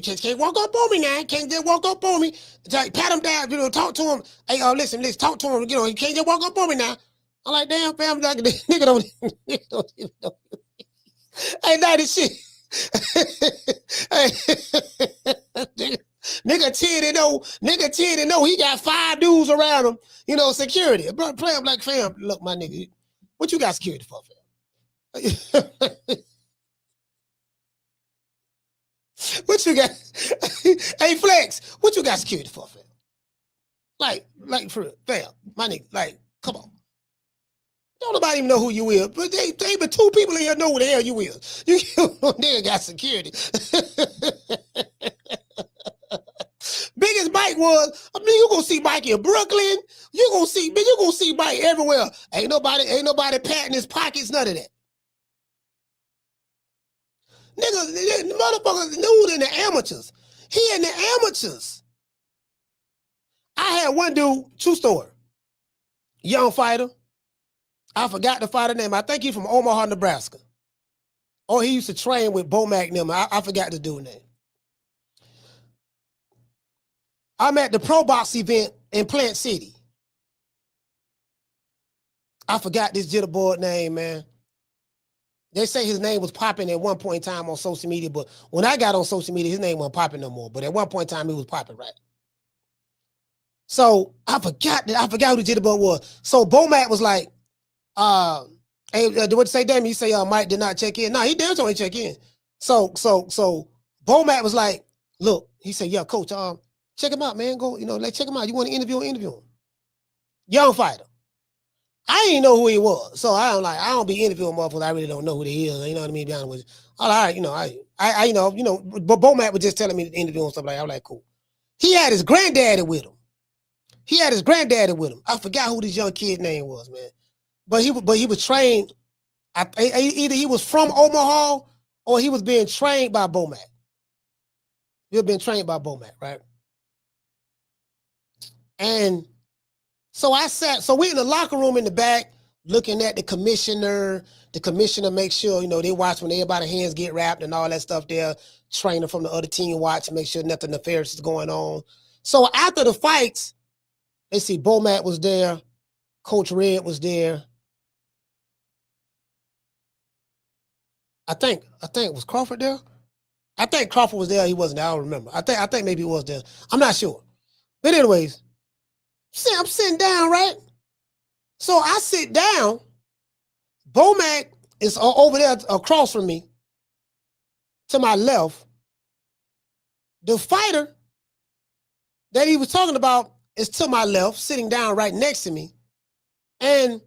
can't walk up on me now. Can't just walk up on me. Like, pat him down, talk to him. Hey, listen, talk to him. You can't just walk up on me now. I'm like, damn, fam, like, nigga don't even know. Hey, now this shit. Hey, nigga 10-0, he got 5 dudes around him, security. Bro, play him like, fam, look, my nigga, what you got security for, fam? What you got? Hey, Flex, what you got security for, fam? Like for real, fam, my nigga, like, come on. Don't nobody even know who you is, but they but 2 people in here know who the hell you is. You nigga got security. Biggest Mike was, you gonna see Mike in Brooklyn. You gonna see Mike everywhere. Ain't nobody patting his pockets, none of that. Nigga, the motherfuckers nude in the amateurs. He in the amateurs. I had one dude, true story, young fighter. I forgot the fighter name. I think he's from Omaha, Nebraska. Or he used to train with Bo McNamara. I forgot the dude's name. I'm at the Pro Box event in Plant City. I forgot this jitterbug name, man. They say his name was popping at one point in time on social media, but when I got on social media, his name wasn't popping no more. But at one point in time, he was popping, right? So I forgot who the jitterbug was. So Bomac was like, hey, what you say, damn? He say, Mike did not check in. No, he damn sure ain't check in. So Bomac was like, look, he said, yeah, coach, check him out, man. Go, let's check him out. You want to interview him? Young fighter. I didn't know who he was. So I don't be interviewing motherfuckers. I really don't know who they is. You know what I mean? Be honest with you. All right, but Bomac was just telling me to interview and stuff like that. I was like, cool. He had his granddaddy with him. I forgot who this young kid name was, man. But he was trained. Either he was from Omaha or he was being trained by Bomac. He was being trained by Bomac, right? And so we're in the locker room in the back looking at the commissioner. The commissioner makes sure, they watch when everybody's hands get wrapped and all that stuff there. Trainer from the other team watch to make sure nothing nefarious is going on. So after the fights, they see Bomac was there. Coach Red was there. I think was Crawford there? I think Crawford was there. He wasn't there. I don't remember. I think maybe he was there. I'm not sure. But anyways, I'm sitting down, right? So I sit down. Bomac is over there across from me to my left. The fighter that he was talking about is to my left, sitting down right next to me. And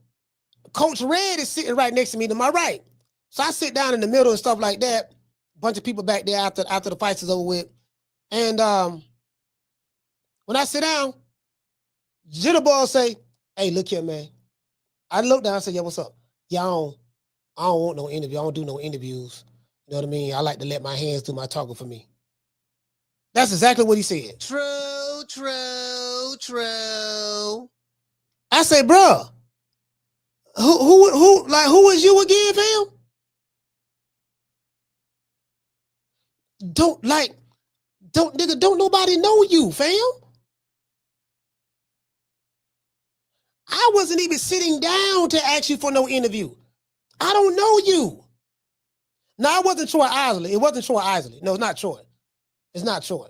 Coach Red is sitting right next to me to my right. So I sit down in the middle and stuff like that. A bunch of people back there after the fight is over with. And when I sit down, Jitterbug say, hey, look here, man. I look down and say, yeah, what's up? Yeah, I don't want no interview. I don't do no interviews. You know what I mean? I like to let my hands do my talking for me. That's exactly what he said. True. I say, bro, who is you again, fam? Don't nobody know you, fam. I wasn't even sitting down to ask you for no interview. I don't know you. No, it wasn't Troy Isley. It wasn't Troy Isley. No, it's not Troy. It's not Troy.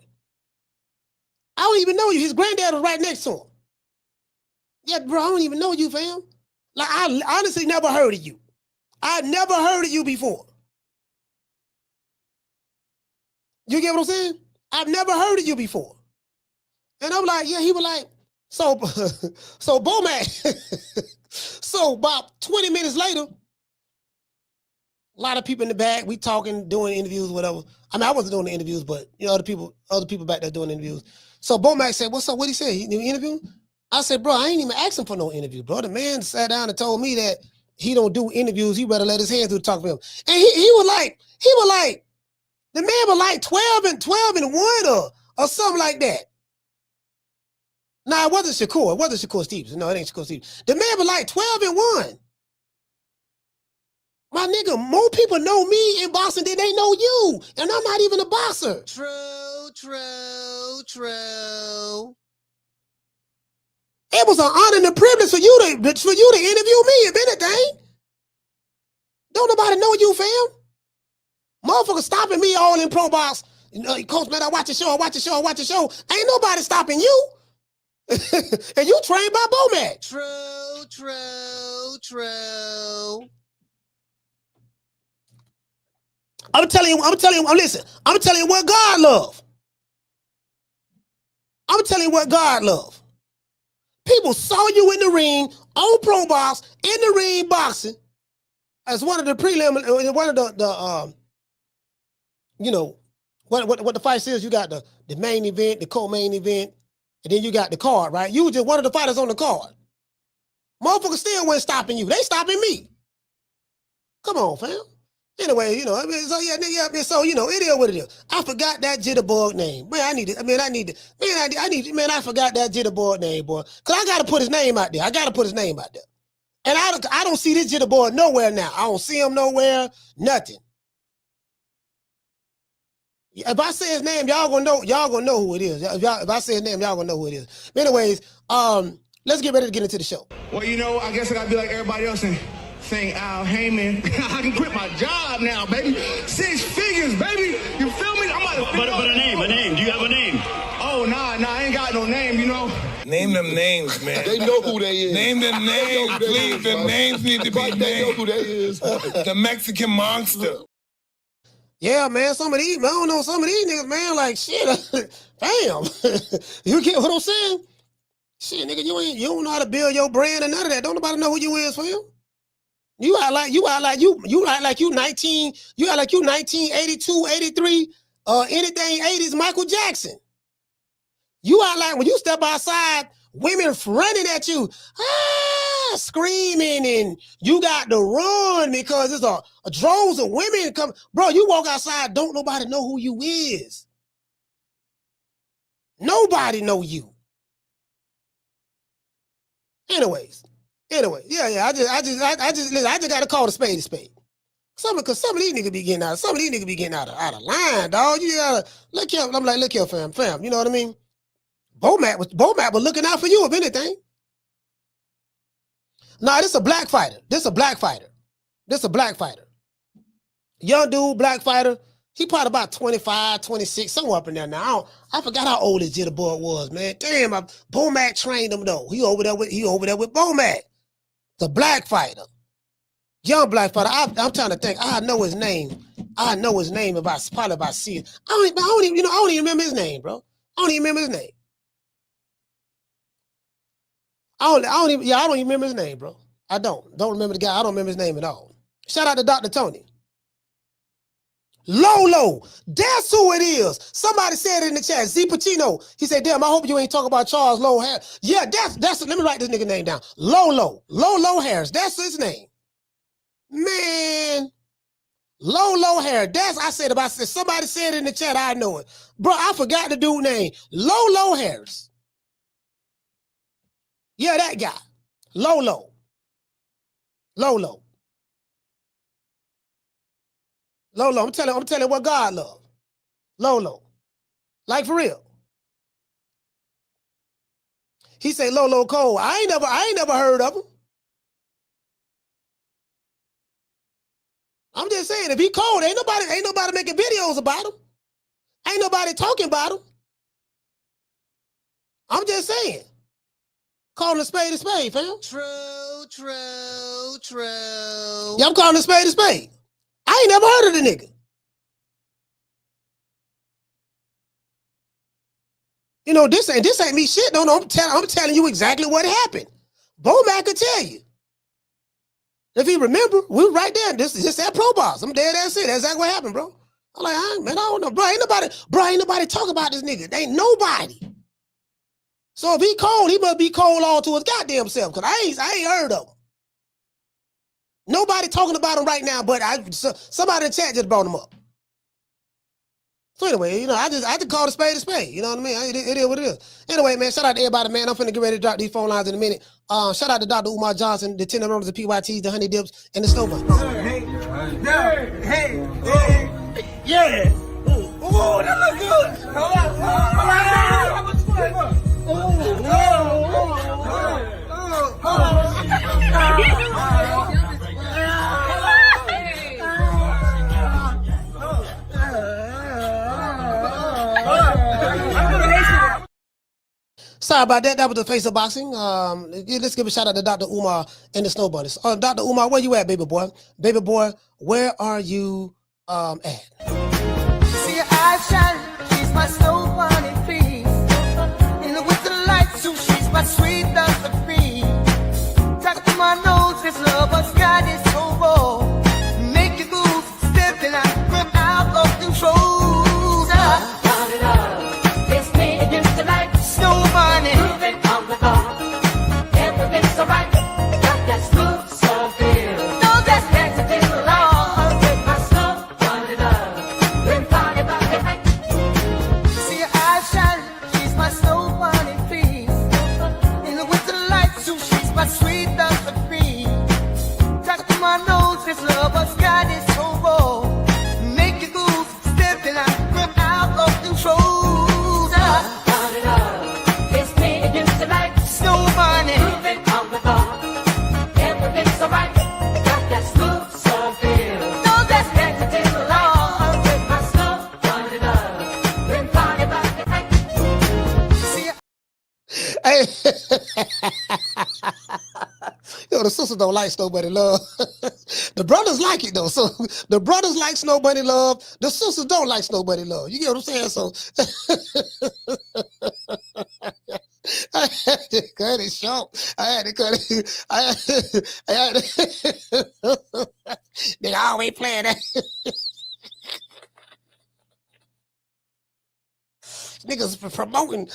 I don't even know you. His granddad was right next to him. Yeah, bro, I don't even know you, fam. Like, I honestly never heard of you. I never heard of you before. You get what I'm saying? I've never heard of you before. And I'm like, yeah, he was like, so Bomac. So about 20 minutes later, a lot of people in the back, we talking, doing interviews, whatever. I mean, I wasn't doing the interviews, but other people back there doing interviews. So Bomac said, what's up? What'd he say? You interview? I said, bro, I ain't even asking for no interview, bro. The man sat down and told me that he don't do interviews. He rather let his hands do the talk for him. And he was like, the man was like 12 and 1 or something like that. Nah, it wasn't Shakur. It wasn't Shakur Stevens. No, it ain't Shakur Stevens. The man was like 12 and 1. My nigga, more people know me in boxing than they know you. And I'm not even a boxer. True. It was an honor and a privilege for you to interview me, if anything. Don't nobody know you, fam. Motherfuckers stopping me all in pro box. Coach, man, I watch the show. Ain't nobody stopping you. And you trained by Bomac. True. I'm telling you, listen, I'm telling you what God love. People saw you in the ring, on pro box, in the ring boxing, as one of the preliminary, one of the what the fight is. You got the main event, the co-main event, and then you got the card, right? You were just one of the fighters on the card. Motherfuckers still weren't stopping you. They stopping me. Come on, fam. Anyway, so it is what it is. I forgot that jitterbug name. Man, I forgot that jitterbug name, boy. Cause I gotta put his name out there. And I don't see this jitterbug nowhere now. I don't see him nowhere, nothing. If I say his name, y'all gonna know who it is. If I say his name, y'all gonna know who it is. But anyways, let's get ready to get into the show. Well, you know, I guess I gotta be like everybody else and saying Al Heyman. I can quit my job now, baby. 6 figures, baby. You feel me? I'm about to But a name. Do you have a name? Oh, nah, I ain't got no name, you know. Name them names, man. They know who they is. Name them names, please. The names need to be named. They know who they is. The Mexican monster. Yeah, man, some of these, I don't know, some of these niggas, man, like, shit, damn. You get what I'm saying? Shit, nigga, you don't know how to build your brand or none of that. Don't nobody know who you is, fam. You act like you 19, you act like you 1982, 83, anything 80s Michael Jackson. You act like when you step outside, women running at you, screaming, and you got to run because there's a droves of women come. Bro, you walk outside, don't nobody know who you is. Nobody know you. Anyways, yeah. I just gotta call a spade a spade. Because some of these niggas be getting out. Of line, dog. You gotta look here. I'm like, look here, fam. You know what I mean? Bomac was looking out for you, if anything. Nah, this a black fighter. Young dude, black fighter. He probably about 25, 26, somewhere up in there now. I forgot how old this jitterbug was, man. Damn, Bomac trained him though. He over there with Bomac, the black fighter, young black fighter. I'm trying to think. I know his name. If I see it. I don't even remember his name, bro. I don't even remember his name. I don't even remember his name, bro. I don't remember the guy. I don't remember his name at all. Shout out to Dr. Tony. Lolo, that's who it is. Somebody said it in the chat. Z Pacino. He said, damn, I hope you ain't talking about Charles Low Harris. Yeah, that's let me write this nigga name down. Lolo Harris. That's his name. Man. Lolo Harris. Somebody said it in the chat. I know it. Bro, I forgot the dude's name. Lolo Harris. Yeah, that guy. Lolo. I'm telling what God loves. Lolo. Like for real. He say Lolo Cole. I ain't never heard of him. I'm just saying, if he cold, ain't nobody making videos about him. Ain't nobody talking about him. I'm just saying. Calling a spade, fam. True. Yeah, I'm calling a spade. I ain't never heard of the nigga. You know, this ain't me shit. No, I'm telling you exactly what happened. Bomac could tell you. If you remember, we were right there. This that pro box. I'm dead ass it. That's exactly what happened, bro. I'm like, man, I don't know. Bro, ain't nobody talk about this nigga. Ain't nobody. So if he cold, he must be cold all to his goddamn self, because I ain't heard of him. Nobody talking about him right now, but somebody in the chat just brought him up. So anyway, you know, I just call a spade. You know what I mean? It is what it is. Anyway, man, shout out to everybody, man. I'm finna get ready to drop these phone lines in a minute. Shout out to Dr. Umar Johnson, the 10 runners of PYTs, the honey dips, and the snowball. Hey. Yeah. Oh, that looks good. Sorry about that. That was the face of boxing. Let's give a shout out to Dr. Umar and the Snow Bunnies. Dr. Umar, where you at, baby boy? Baby boy, where are you at? See her eyes shining, she's my snow bunny, please. In the winter light, so she's my sweet Dr. Free. Talk to my nose, this love has got it so raw. Make you move, stepping out of control. Snow bunny, moving on the bar. Everything's alright. Got that smooth, so good. No, that's dancing in the lawn. With my snow bunny love. We're party by the night. See her eyes shining, she's my snow bunny, please. In the winter light, so she's my sweet Dr. Free. Talk to my nose, this love has got it so raw. Make you move, stepping out. the sisters don't like Snow Bunny Love. The brothers like it though. So the brothers like Snow Bunny Love. The sisters don't like Snow Bunny Love. You get what I'm saying? So I had to cut it short. I had to cut it. I had to. They always playing that. Niggas promoting.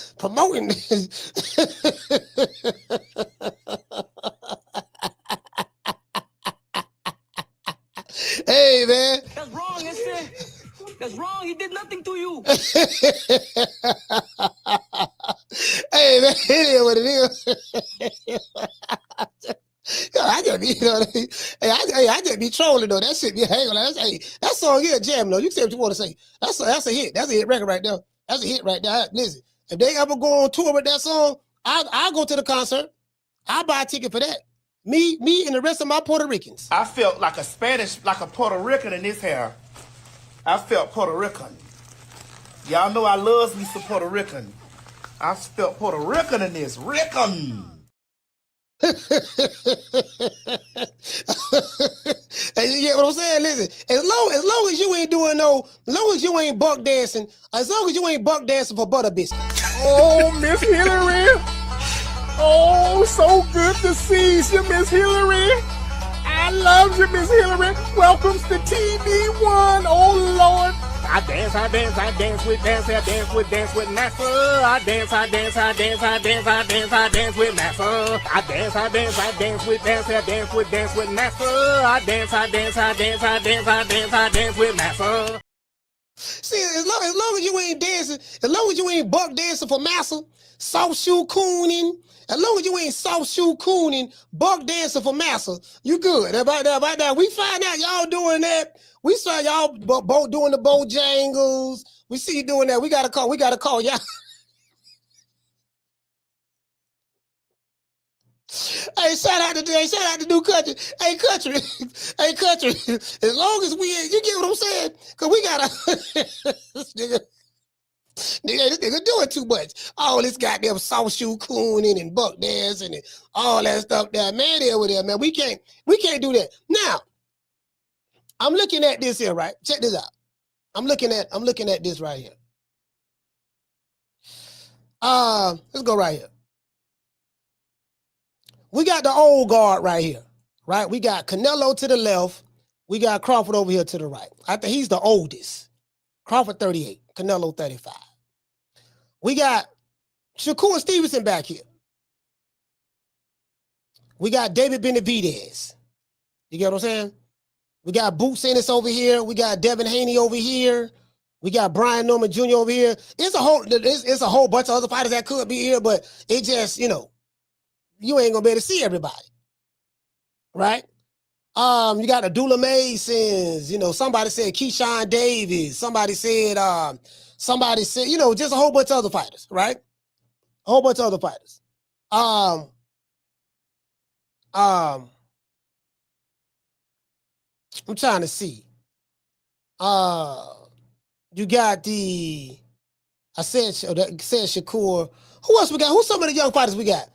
Hey, man. That's wrong, that's wrong. He did nothing to you. Hey, man, it is what it is. I just be, you know what I mean? Hey, I just be trolling though. That shit be hanging. Hey, that song here, jam though. You say what you want to say. That's a hit. That's a hit record right there. That's a hit right there. Listen, if they ever go on tour with that song, I'll go to the concert. I'll buy a ticket for that. Me, and the rest of my Puerto Ricans. I felt like a Puerto Rican in this hair. I felt Puerto Rican. Y'all know I love me some Puerto Rican. I felt Puerto Rican in this. Rican. And you get what I'm saying? Listen, as long as you ain't doing as long as you ain't buck dancing, as long as you ain't buck dancing for butter biscuits. Oh, Miss Hillary. Oh, so good to see you, Miss Hillary. I love you, Miss Hillary. Welcome to TV1. Oh, Lord. I dance with Massa. I dance with Massa. I dance with Massa. I dance with Massa. See, as long as you ain't dancing, as long as you ain't buck dancing for massa, soft shoe cooning, as long as you ain't soft shoe cooning, buck dancing for massa, you good. About that, we find out y'all doing that. We saw y'all both doing the Bojangles. We see you doing that. We gotta call y'all. Hey, shout out to New Country. Hey, Country. As long as you get what I'm saying? Cause we gotta this nigga doing too much. All this goddamn soft shoe cooning and buck dancing and all that stuff there. Man, over there, man. We can't do that. Now, I'm looking at this here, right? Check this out. I'm looking at this right here. Let's go right here. We got the old guard right here, right? We got Canelo to the left. We got Crawford over here to the right. I think he's the oldest. Crawford 38, Canelo 35. We got Shakur Stevenson back here. We got David Benavidez. You get what I'm saying? We got Boots Ennis over here. We got Devin Haney over here. We got Brian Norman Jr. over here. It's a whole bunch of other fighters that could be here, but it just, you ain't gonna be able to see everybody, right? You got Abdullah Masons, somebody said Keyshawn Davis, somebody said, just a whole bunch of other fighters, right? A whole bunch of other fighters. I'm trying to see. You got I said Shakur. Who else we got? Who's some of the young fighters we got?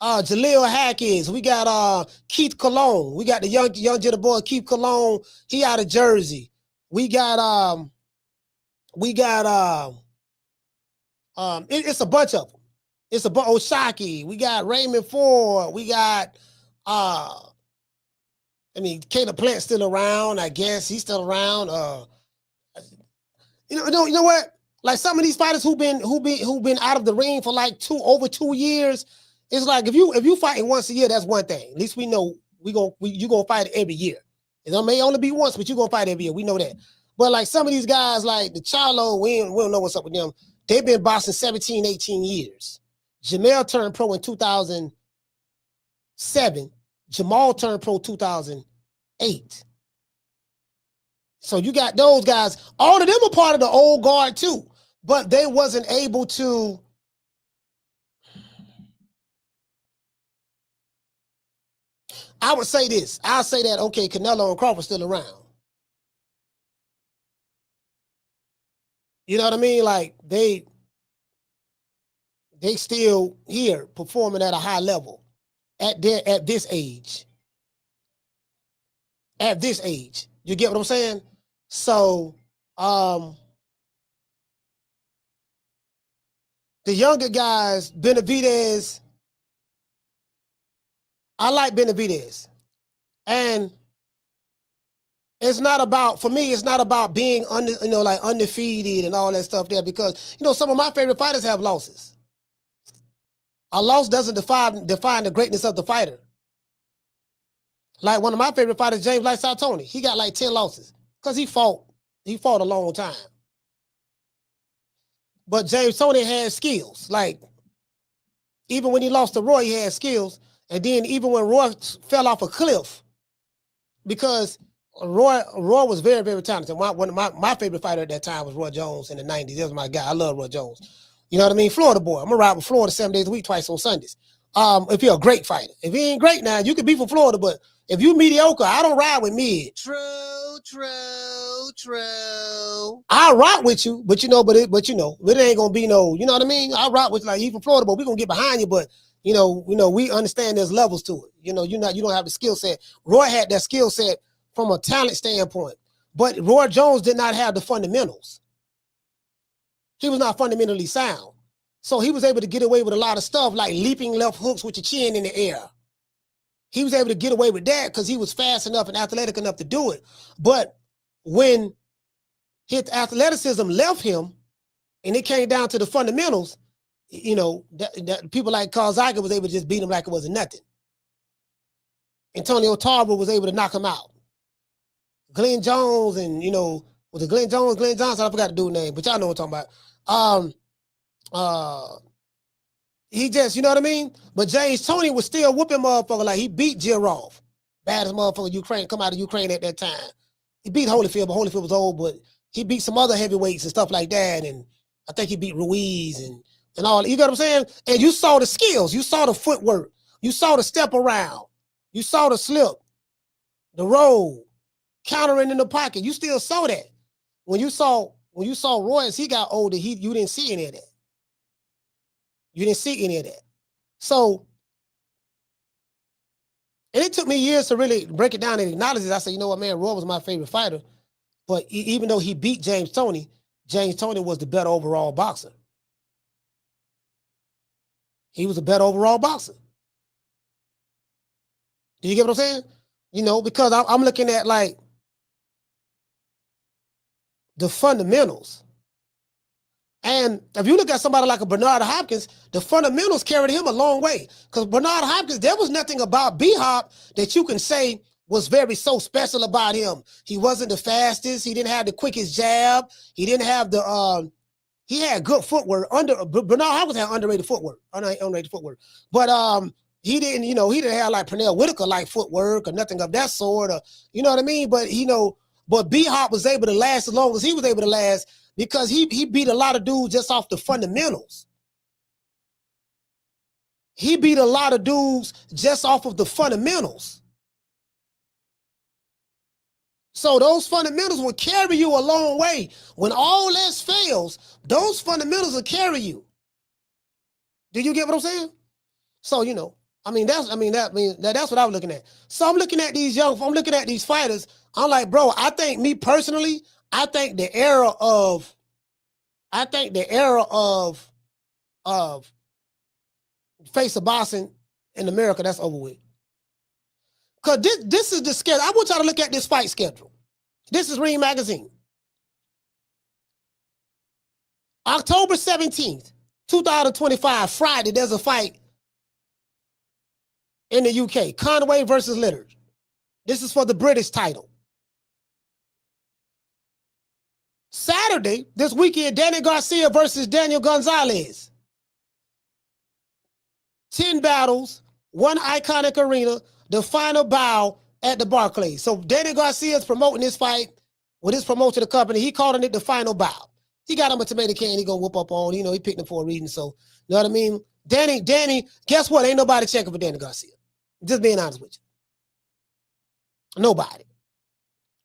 Jaleel Hackins. We got Keith Cologne. We got the young jitter boy Keith Cologne. He out of Jersey. We got it's a bunch of them. It's a Oshaki. We got Raymond Ford. We got Caleb Plant's still around. I guess he's still around. You know what? Like some of these fighters who've been out of the ring for like over 2 years. It's like if you fighting once a year, that's one thing. At least we know you gonna fight every year. It may only be once, but you gonna fight every year. We know that. But like some of these guys, like the Charlo, we don't know what's up with them. They've been boxing 17, 18 years. Jamel turned pro in 2007. Jamal turned pro 2008. So you got those guys. All of them are part of the old guard too, but they wasn't able to. I would say this. I'll say that, okay, Canelo and Crawford still around. You know what I mean? Like, they still here performing at a high level at this age. at this age. You get what I'm saying? So, the younger guys, Benavidez, I like Benavidez. And it's not about, for me, it's not about being undefeated and all that stuff there, because, some of my favorite fighters have losses. A loss doesn't define the greatness of the fighter. Like one of my favorite fighters, James Lightside Tony, he got like 10 losses because he fought a long time. But James Tony had skills. Like, even when he lost to Roy, he had skills. And then even when Roy fell off a cliff, because Roy was very, very talented. One of my favorite fighter at that time was Roy Jones in the 90s. That was my guy. I love Roy Jones. You know what I mean? Florida boy. I'm going to ride with Florida 7 days a week, twice on Sundays. If you're a great fighter. If he ain't great now, you could be from Florida, but if you mediocre, I don't ride with mid. True. I'll rock with you, but it ain't gonna be no, you know what I mean? I'll rock with, like, you from Florida, but we're gonna get behind you, but we understand there's levels to it. You don't have the skill set. Roy had that skill set from a talent standpoint, but Roy Jones did not have the fundamentals. He was not fundamentally sound. So he was able to get away with a lot of stuff like leaping left hooks with your chin in the air. He was able to get away with that because he was fast enough and athletic enough to do it. But when his athleticism left him and it came down to the fundamentals, that people like Carl Zeiger was able to just beat him like it wasn't nothing. Antonio Tarver was able to knock him out. Glenn Jones and, was it Glenn Jones, Glenn Johnson? I forgot the dude's name, but y'all know what I'm talking about. He just, you know what I mean? But James Toney was still whooping motherfucker. Like, he beat Jirov. Baddest motherfucker Ukraine, come out of Ukraine at that time. He beat Holyfield, but Holyfield was old, but he beat some other heavyweights and stuff like that. And I think he beat Ruiz and all. You know what I'm saying? And you saw the skills. You saw the footwork. You saw the step around. You saw the slip, the roll, countering in the pocket. You still saw that. When you saw Roy as he got older, you didn't see any of that. You didn't see any of that. So, and it took me years to really break it down and acknowledge it. I said, you know what, man, Roy was my favorite fighter. But even though he beat James Toney was the better overall boxer. He was a better overall boxer. Do you get what I'm saying? Because I'm looking at, like, the fundamentals. And if you look at somebody like a Bernard Hopkins, the fundamentals carried him a long way. Because Bernard Hopkins, there was nothing about B-Hop that you can say was so special about him. He wasn't the fastest. He didn't have the quickest jab. He didn't have the, he had good footwork. Bernard Hopkins had underrated footwork. But he didn't, he didn't have like Pernell Whitaker like footwork or nothing of that sort. Or, you know what I mean? But, but B-Hop was able to last as long as he was able to last, because he beat a lot of dudes just off the fundamentals. He beat a lot of dudes just off of the fundamentals. So those fundamentals will carry you a long way. When all else fails, those fundamentals will carry you. Do you get what I'm saying? So, that's what I'm looking at. So I'm looking at these fighters. I'm like, bro, I think the era of face of boxing in America, that's over with. Because this is the schedule. I want y'all to look at this fight schedule. This is Ring Magazine. October 17th, 2025, Friday, there's a fight in the UK. Conway versus Leonard. This is for the British title. Saturday, this weekend, Danny Garcia versus Daniel Gonzalez. 10 battles, one iconic arena, the final bow at the Barclays. So Danny Garcia is promoting this fight with his promotion company. He calling it the final bow. He got him a tomato can he gonna whoop up on. He picked him for a reason. So, you know what I mean? Danny, guess what? Ain't nobody checking for Danny Garcia. Just being honest with you. Nobody.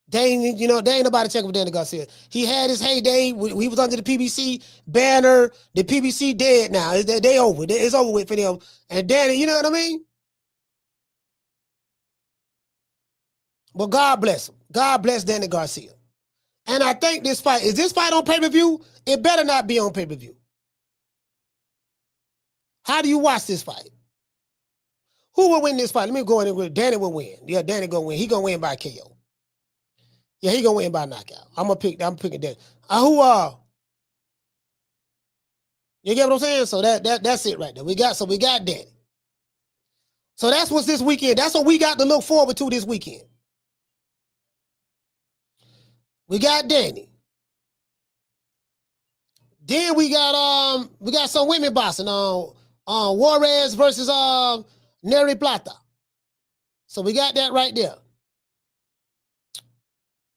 They ain't nobody checking for Danny Garcia. He had his heyday. He was under the PBC banner. The PBC dead now. They over. It's over with for them. And Danny, you know what I mean? But God bless him. God bless Danny Garcia. And I think this fight, is this fight on pay-per-view? It better not be on pay-per-view. How do you watch this fight? Who will win this fight? Let me go in and Danny will win. Yeah, Danny gonna win. He gonna win by KO. Yeah, he gonna win by knockout. I'm picking Danny. You get what I'm saying? So that's it right there. We got Danny. So that's what's this weekend. That's what we got to look forward to this weekend. We got Danny. Then we got some women boxing on Juarez versus Neri Plata. So we got that right there.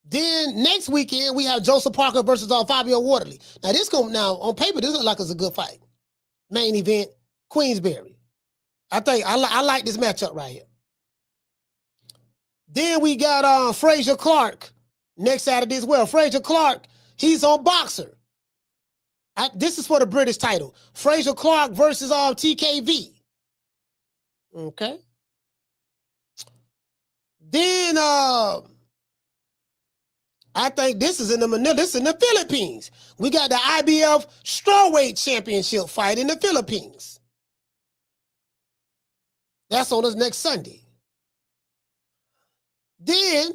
Then next weekend we have Joseph Parker versus Fabio Waterley. Now on paper this looks like it's a good fight. Main event, Queensberry. I like this matchup right here. Then we got Frazier Clark next Saturday as well. Frazier Clark, he's on Boxer. This is for the British title. Frazier Clark versus TKV. Okay. Then I think this is in the Philippines. We got the IBF Strawweight Championship fight in the Philippines. That's on us next Sunday. Then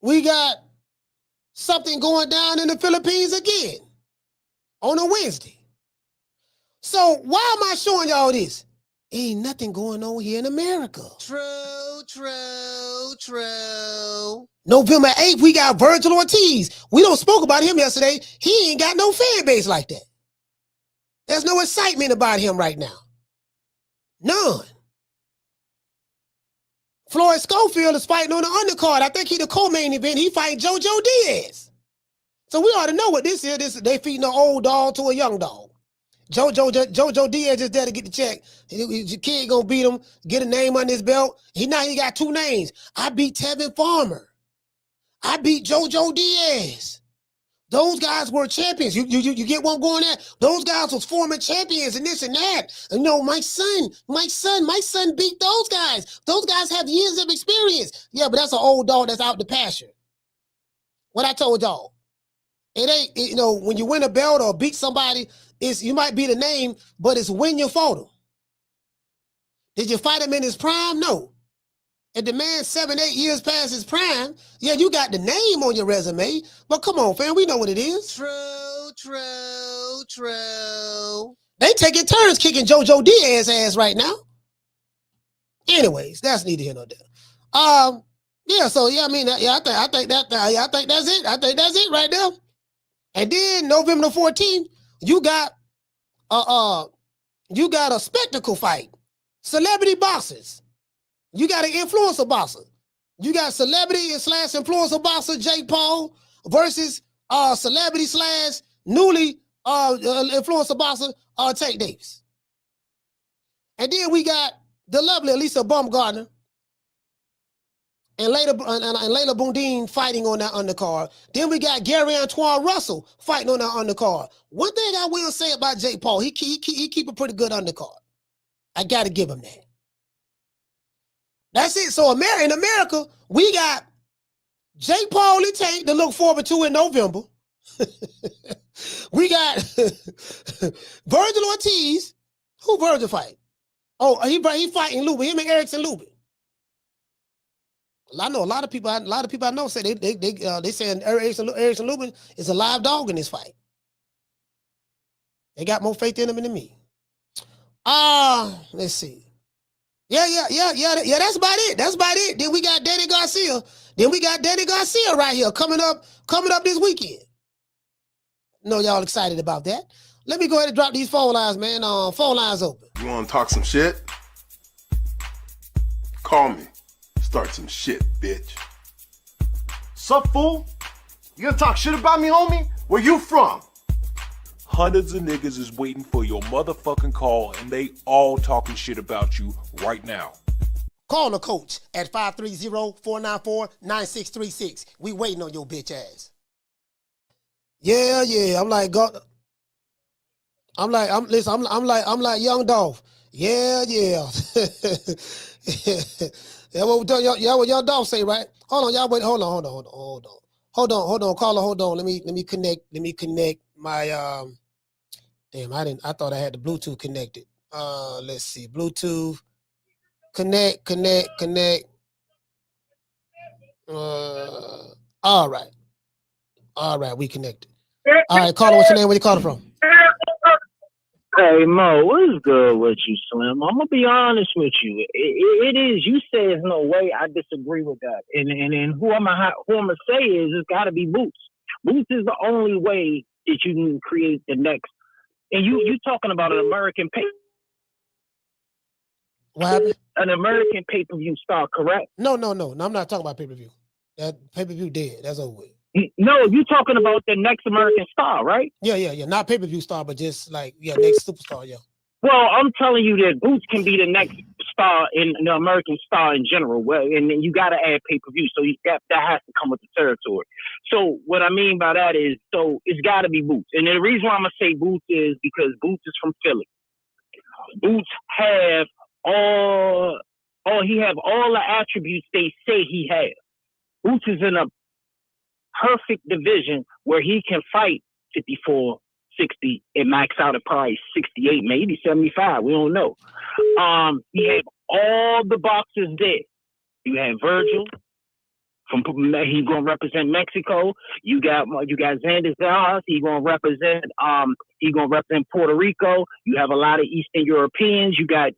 we got something going down in the Philippines again on a Wednesday. So why am I showing y'all this? Ain't nothing going on here in America. True. November 8th, we got Virgil Ortiz. We don't spoke about him yesterday. He ain't got no fan base like that. There's no excitement about him right now. None. Floyd Schofield is fighting on the undercard. I think he the co-main event. He fighting JoJo Diaz. So we ought to know what this is. They feeding an old dog to a young dog. JoJo Diaz is there to get the check. His kid gonna beat him, get a name on his belt. He got two names. I beat Tevin Farmer. I beat JoJo Diaz. Those guys were champions. You get what I'm going at? Those guys was former champions and this and that. And my son beat those guys. Those guys have years of experience. Yeah, but that's an old dog that's out the pasture. What I told y'all. It ain't, when you win a belt or beat somebody, you might be the name, but it's when you fought him. Did you fight him in his prime? No. If the man 7-8 years past his prime, yeah, you got the name on your resume. But come on, fam, we know what it is. True. They taking turns kicking JoJo Diaz ass right now. Anyways, that's neither here nor there. Yeah, so yeah, I mean, yeah, I think that's it. I think that's it right there. And then November 14th, you got a spectacle fight. Celebrity boxers. You got an influencer boxer. You got celebrity / influencer boxer Jake Paul versus celebrity / newly influencer boxer Tate Davis. And then we got the lovely Elisa Baumgartner and Layla Boudin fighting on that undercard. Then we got Gary Antoine Russell fighting on that undercard. One thing I will say about Jake Paul, he keep a pretty good undercard. I got to give him that. That's it. So in America, we got Jake Paul and Tank to look forward to in November. We got Virgil Ortiz. Who Virgil fight? Oh, he fighting Lubin. Him and Erickson Lubin. I know a lot of people I know say they saying Erickson Lubin is a live dog in this fight. They got more faith in him than me. Let's see. Yeah. That's about it. Then we got Danny Garcia right here coming up this weekend. Know y'all excited about that. Let me go ahead and drop these phone lines, man. Phone lines open. You want to talk some shit? Call me. Start some shit, bitch. Sup, fool? You gonna talk shit about me, homie? Where you from? Hundreds of niggas is waiting for your motherfucking call, and they all talking shit about you right now. Call the coach at 530-494-9636. We waiting on your bitch ass. Yeah. I'm like young Dolph. Yeah. Yeah, what y'all dogs say, right? Hold on, y'all wait. Hold on. Caller, hold on. Let me connect my damn, I thought I had the Bluetooth connected. Let's see. Bluetooth. Connect. All right, we connected. All right, caller, what's your name? Where you calling from? Hey Mo, what's good with you, Slim? I'm gonna be honest with you. It is. You say there's no way. I disagree with that. And who I'm gonna say is it's got to be Boots. Boots is the only way that you can create the next. And you talking about an American pay? What happened? An American pay-per-view star, correct? No. I'm not talking about pay-per-view. That pay-per-view dead. That's over with. No, you talking about the next American star, right? Yeah. Not pay-per-view star, but just like next superstar. Yeah. Well, I'm telling you that Boots can be the next star in the American star in general. Well, and then you got to add pay-per-view, so that has to come with the territory. So what I mean by that is, so it's got to be Boots. And the reason why I'm gonna say Boots is because Boots is from Philly. Boots have all the attributes they say he has. Boots is in a perfect division where he can fight 54, 60, and max out at probably 68, maybe 75. We don't know. He had all the boxes there. You had Virgil. He's gonna represent Mexico. You got Xander Zayas. He's gonna represent Puerto Rico. You have a lot of Eastern Europeans. You got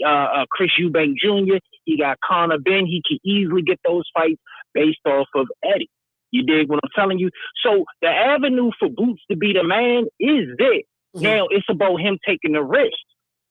Chris Eubank Jr. You got Conor Benn. He can easily get those fights based off of Eddie. You dig what I'm telling you? So the avenue for Boots to be the man is there. Mm-hmm. Now it's about him taking the risk.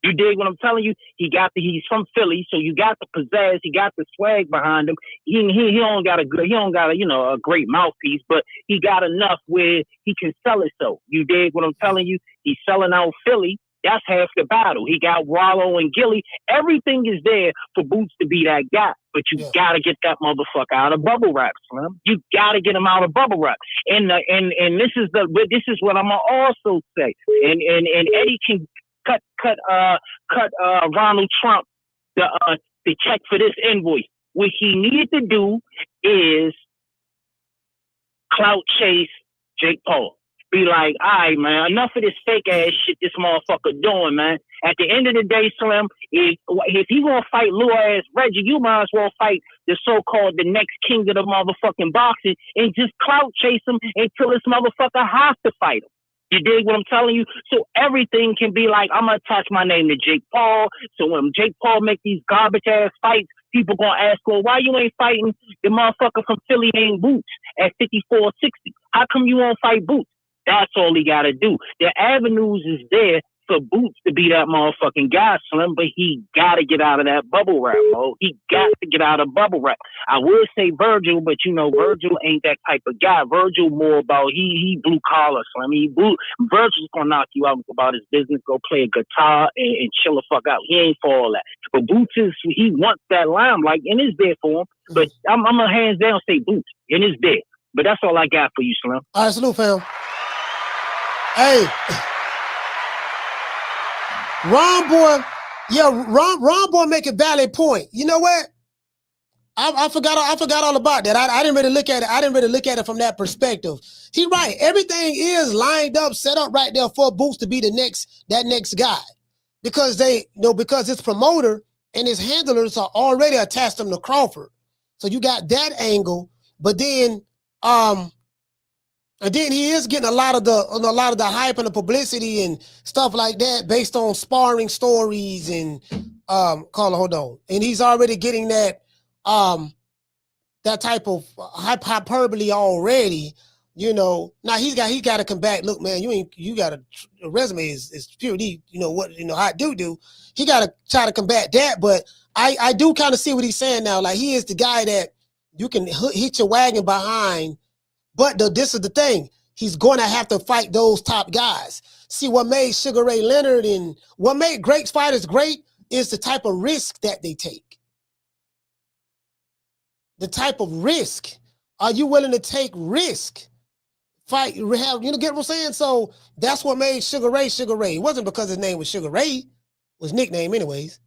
You dig what I'm telling you? He's from Philly, so you got the pizzazz, he got the swag behind him. He don't got a great mouthpiece, but he got enough where he can sell it. So you dig what I'm telling you? He's selling out Philly. That's half the battle. He got Wallow and Gilly. Everything is there for Boots to be that guy. But you gotta get that motherfucker out of bubble wrap, Slim. You gotta get him out of bubble wrap. And this is what I'm gonna also say. And Eddie can cut Ronald Trump the check for this invoice. What he needed to do is clout chase Jake Paul. Be like, all right, man, enough of this fake ass shit this motherfucker doing, man. At the end of the day, Slim, if he gonna fight little ass Reggie, you might as well fight the so-called the next king of the motherfucking boxing and just clout chase him until this motherfucker has to fight him. You dig what I'm telling you? So everything can be like, I'm gonna attach my name to Jake Paul. So when Jake Paul make these garbage ass fights, people gonna ask, well, why you ain't fighting the motherfucker from Philly named Boots at 54, 60? How come you won't fight Boots? That's all he got to do. The avenues is there for Boots to be that motherfucking guy, Slim, but he got to get out of that bubble wrap, Mo. He got to get out of bubble wrap. I would say Virgil, but Virgil ain't that type of guy. Virgil more about, he blue collar, Slim. Virgil's going to knock you out about his business, go play a guitar and chill the fuck out. He ain't for all that. But Boots he wants that limelight and it's there for him. But I'm going to hands down say Boots, and it's there. But that's all I got for you, Slim. All right, salute, fam. Hey, Ron Boy make a valid point. You know what? I forgot all about that. I didn't really look at it. I didn't really look at it from that perspective. He right. Everything is lined up, set up right there for Boots to be that next guy, because because his promoter and his handlers are already attached him to Crawford. So you got that angle, but then and then he is getting a lot of the hype and the publicity and stuff like that based on sparring stories and hold on. And he's already getting that type of hyperbole already. Now he's got to come back. Look, man, you got a resume is pure D. How I do. He got to try to combat that. But I do kind of see what he's saying now. Like, he is the guy that you can hit your wagon behind. But this is the thing. He's going to have to fight those top guys. See, what made Sugar Ray Leonard and what made great fighters great is the type of risk that they take. The type of risk. Are you willing to take risk? Fight, get what I'm saying? So that's what made Sugar Ray Sugar Ray. It wasn't because his name was Sugar Ray. It was nickname anyways.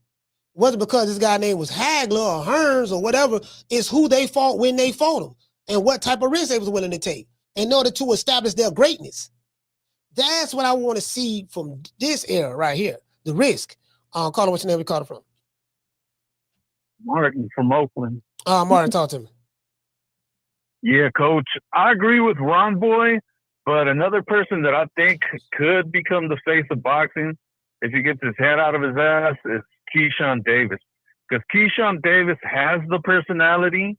wasn't because this guy name was Hagler or Hearns or whatever. It's who they fought when they fought him and what type of risk they was willing to take in order to establish their greatness. That's what I want to see from this era right here. The risk. Caller, what's your name? We called it from? Martin from Oakland. Martin, talk to me. Yeah, Coach. I agree with Ron Boy, but another person that I think could become the face of boxing if he gets his head out of his ass is Keyshawn Davis. Because Keyshawn Davis has the personality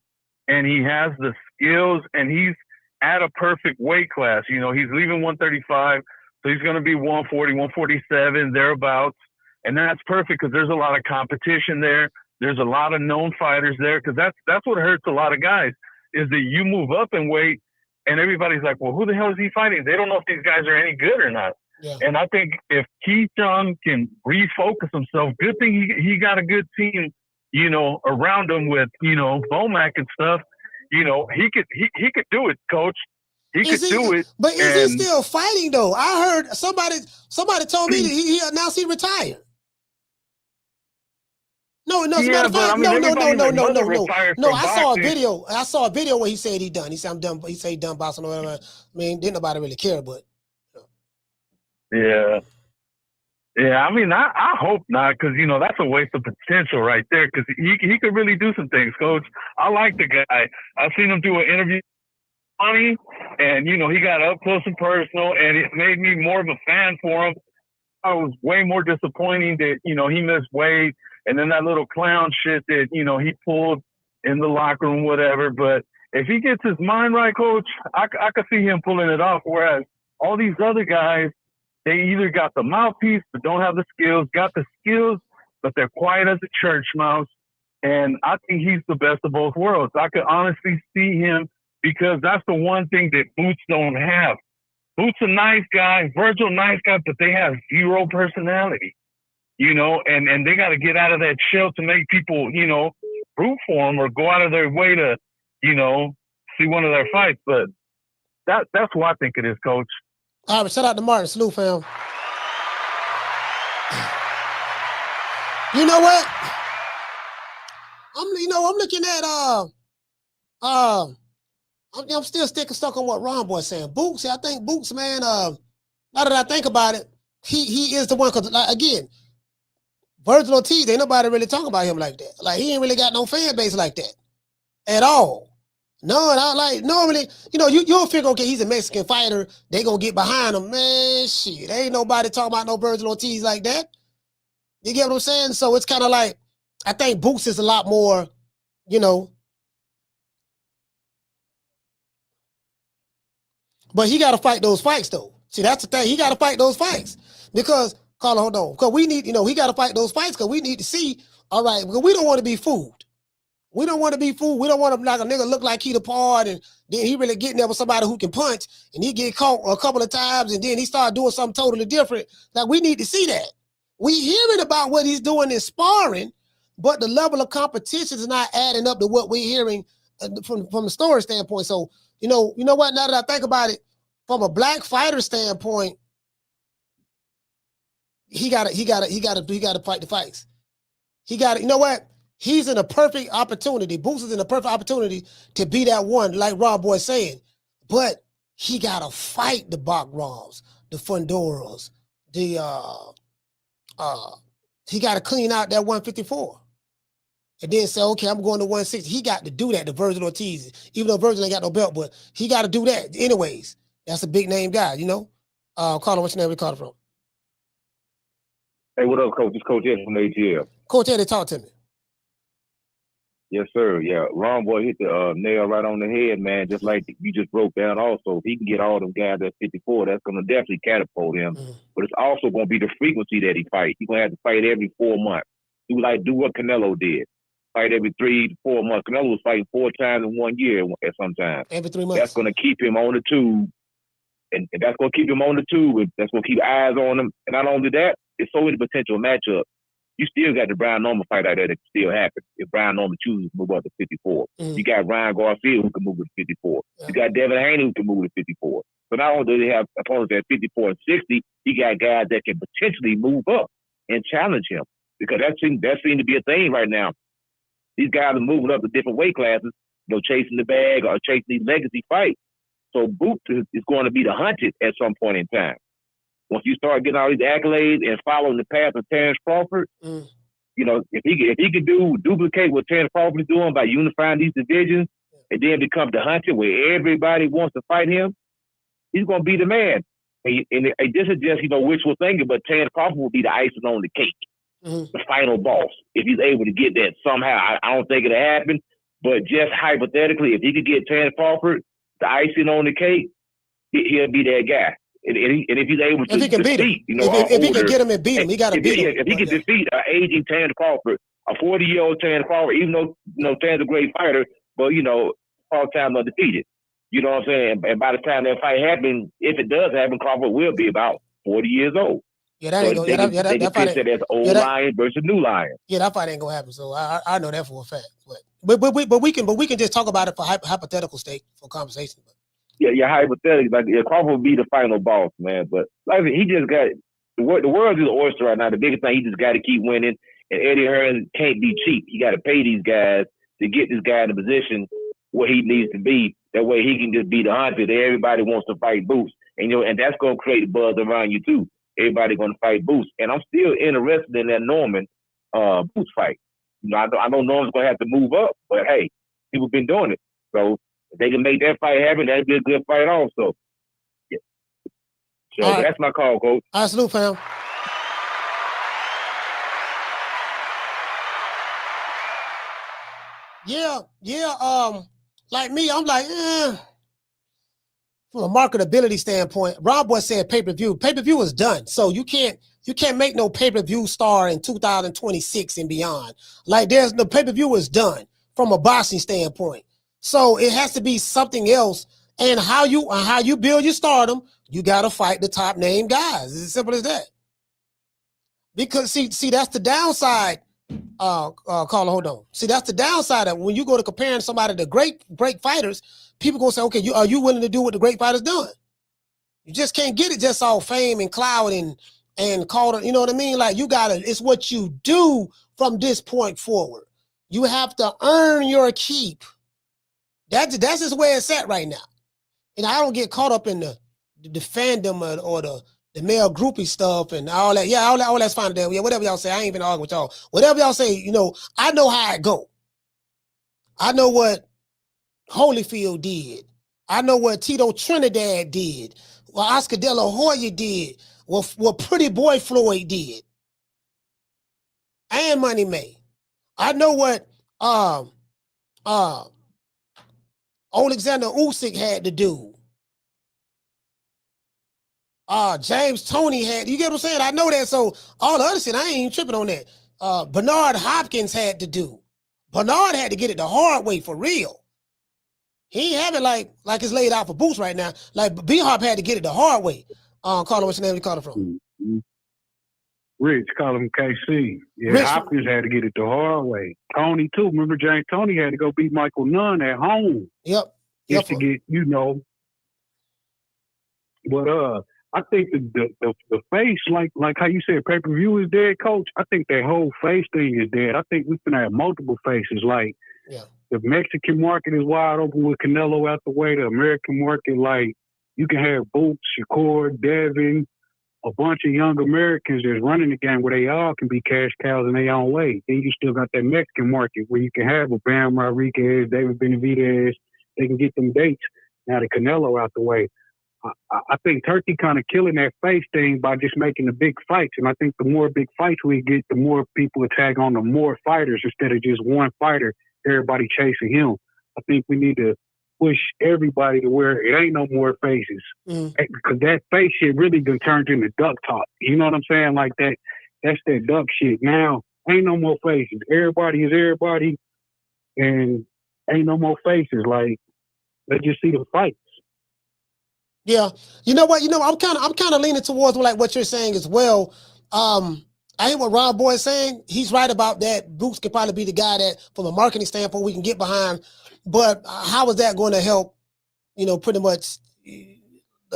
and he has the skills and he's at a perfect weight class. You know, he's leaving 135, so he's going to be 140, 147, thereabouts. And that's perfect because there's a lot of competition there. There's a lot of known fighters there because that's what hurts a lot of guys is that you move up in weight and everybody's like, well, who the hell is he fighting? They don't know if these guys are any good or not. Yeah. And I think if Keyshawn can refocus himself, good thing he got a good team, you know, around him with, you know, Bomac and stuff. You know, he could do it, Coach. He could do it. But is he still fighting though? I heard somebody told me that he announced he retired. No. As a matter of fact, no. I saw a video. I saw a video where he said he done. He said I'm done. He said he done boxing or whatever. I mean, didn't nobody really care, but. Yeah. Yeah, I mean, I hope not, because, you know, that's a waste of potential right there, because he could really do some things, Coach. I like the guy. I've seen him do an interview funny, and, you know, he got up close and personal, and it made me more of a fan for him. I was way more disappointing that, you know, he missed weight, and then that little clown shit that, you know, he pulled in the locker room, whatever. But if he gets his mind right, Coach, I could see him pulling it off, whereas all these other guys, they either got the mouthpiece but don't have the skills, got the skills, but they're quiet as a church mouse. And I think he's the best of both worlds. I could honestly see him because that's the one thing that Boots don't have. Boots a nice guy, Virgil nice guy, but they have zero personality, you know, and they got to get out of that shell to make people, you know, root for them or go out of their way to, you know, see one of their fights. But that's what I think it is, Coach. All right, shout out to Martin. Salute, fam. You know what? I'm looking at I'm still stuck on what Ron Boy saying. Boots, I think Boots, man. Now that I think about it, he is the one. Because like, again, Virgil Ortiz, ain't nobody really talking about him like that. Like he ain't really got no fan base like that at all. No, and I like normally, you know, you'll figure, okay, he's a Mexican fighter. They gonna get behind him, man. Shit, ain't nobody talking about no Virgil Ortiz like that. You get what I'm saying? So it's kind of like, I think Boots is a lot more, you know. But he got to fight those fights though. See, that's the thing. He got to fight those fights because, Carla, hold on, because we need, you know, he got to fight those fights because we need to see. All right, because we don't want to be fooled. We don't want to be fooled. We don't want to like a nigga look like he the part and then he really getting there with somebody who can punch and he get caught a couple of times and then he start doing something totally different. Like we need to see that. We hearing about what he's doing in sparring, but the level of competition is not adding up to what we're hearing from the story standpoint. So, you know what? Now that I think about it, from a black fighter standpoint, he got to fight the fights. He got to, you know what? He's in a perfect opportunity. Boots is in a perfect opportunity to be that one, like Rob Boy saying. But he got to fight the Backrams, the Fundoras, he got to clean out that 154. And then say, okay, I'm going to 160. He got to do that to Virgil Ortiz. Even though Virgil ain't got no belt, but he got to do that. Anyways, that's a big name guy, you know? Carter, what's your name? Where you calling from? Hey, what up, Coach? It's Coach Ed from ATL. Coach Ed, talk to me. Yes, sir. Yeah, Ron Boy hit the nail right on the head, man. Just like you just broke down. Also, if he can get all them guys at 54, that's going to definitely catapult him. But it's also going to be the frequency that he fights. He's going to have to fight every 4 months. Do what Canelo did. Fight every 3 to 4 months. Canelo was fighting 4 times in 1 year at some time. Every 3 months. That's going to keep him on the tube. And that's going to keep him on the tube. And that's going to keep eyes on him. And not only that, it's so many potential matchups. You still got the Brian Norman fight out there that can still happen if Brian Norman chooses to move up to 54. You got Ryan Garcia who can move to 54. You got Devin Haney who can move to 54. So not only do they have opponents at 54 and 60, you got guys that can potentially move up and challenge him. because that seems to be a thing right now. These guys are moving up to different weight classes, chasing the bag or chasing these legacy fights. So Boots is going to be the hunted at some point in time. Once you start getting all these accolades and following the path of Terence Crawford, if he could duplicate what Terence Crawford is doing by unifying these divisions and then become the hunter where everybody wants to fight him, he's going to be the man. And this is just, wishful thinking, but Terence Crawford will be the icing on the cake, the final boss, if he's able to get that somehow. I don't think it'll happen, but just hypothetically, if he could get Terence Crawford the icing on the cake, he'll be that guy. And if he's able to defeat, if he can get him and beat him, he got to beat him. If he can defeat an aging Terence Crawford, a 40-year-old Terence Crawford, even though Terence is a great fighter, but all time undefeated. You know what I'm saying? And by the time that fight happens, if it does happen, Crawford will be about 40 years old. Yeah, that ain't gonna. They can pitch it as old lion versus new lion. Yeah, that fight ain't gonna happen. So I know that for a fact. But we can just talk about it for hypothetical sake for conversation. Yeah, hypothetically, Crawford will be the final boss, man. But like I said, he just got the world is an oyster right now. The biggest thing, he just got to keep winning. And Eddie Hearn can't be cheap. He got to pay these guys to get this guy in a position where he needs to be. That way, he can just be the hunter that everybody wants to fight Boots, and that's gonna create buzz around you too. Everybody gonna fight Boots, and I'm still interested in that Norman Boots fight. I know Norman's gonna have to move up, but hey, people been doing it, so if they can make that fight happen, that'd be a good fight also. Yeah. So that's my call, Coach. All right, salute, fam. Yeah. Like me, I'm like, from a marketability standpoint, Rob Boy said pay-per-view. Pay-per-view is done. So you can't make no pay-per-view star in 2026 and beyond. Like there's no pay-per-view is done from a boxing standpoint. So it has to be something else. And how you build your stardom, you gotta fight the top name guys. It's as simple as that. Because see, that's the downside. Carla, hold on. See, that's the downside of when you go to comparing somebody to great fighters, people gonna say, okay, are you willing to do what the great fighters done? You just can't get it just all fame and clout and call it, you know what I mean? Like it's what you do from this point forward. You have to earn your keep. That's just where it's at right now. And I don't get caught up in the fandom or the male groupie stuff and all that. Yeah, all that's fine. Yeah, whatever y'all say. I ain't even arguing with y'all. Whatever y'all say, I know how it go. I know what Holyfield did. I know what Tito Trinidad did. What Oscar De La Hoya did. What Pretty Boy Floyd did. And Money May. I know what Alexander Usyk had to do. James Toney had, you get what I'm saying? I know that. So all the other shit, I ain't even tripping on that. Bernard Hopkins had to do. Bernard had to get it the hard way for real. He ain't have it like it's laid out for Boots right now. Like B-Hop had to get it the hard way. Carla, what's your name? You call it from? Rich, call him KC. Yeah, Rich. Hopkins had to get it the hard way. Tony too. Remember James Toney had to go beat Michael Nunn at home. Yep. Just to get, But I think the face, like how you said, pay-per-view is dead, Coach. I think that whole face thing is dead. I think we can have multiple faces. Like the Mexican market is wide open with Canelo out the way. The American market, like you can have Boots, Shakur, Devin, a bunch of young Americans that's running the game where they all can be cash cows in their own way. Then you still got that Mexican market where you can have a Bam Rodriguez, David Benavidez. They can get them dates. Now the Canelo out the way. I think Turkey kind of killing that face thing by just making the big fights. And I think the more big fights we get, the more people tag on the more fighters instead of just one fighter, everybody chasing him. I think we need to push everybody to where it ain't no more faces. Because that face shit really done turned into duck talk. You know what I'm saying? Like that's that duck shit. Now, ain't no more faces. Everybody is everybody. And ain't no more faces. Like, let's just see the fights. Yeah, you know what? I'm kind of leaning towards like what you're saying as well. I hear what Rob Boy is saying. He's right about that. Boots could probably be the guy that, from a marketing standpoint, we can get behind. But how is that going to help? Pretty much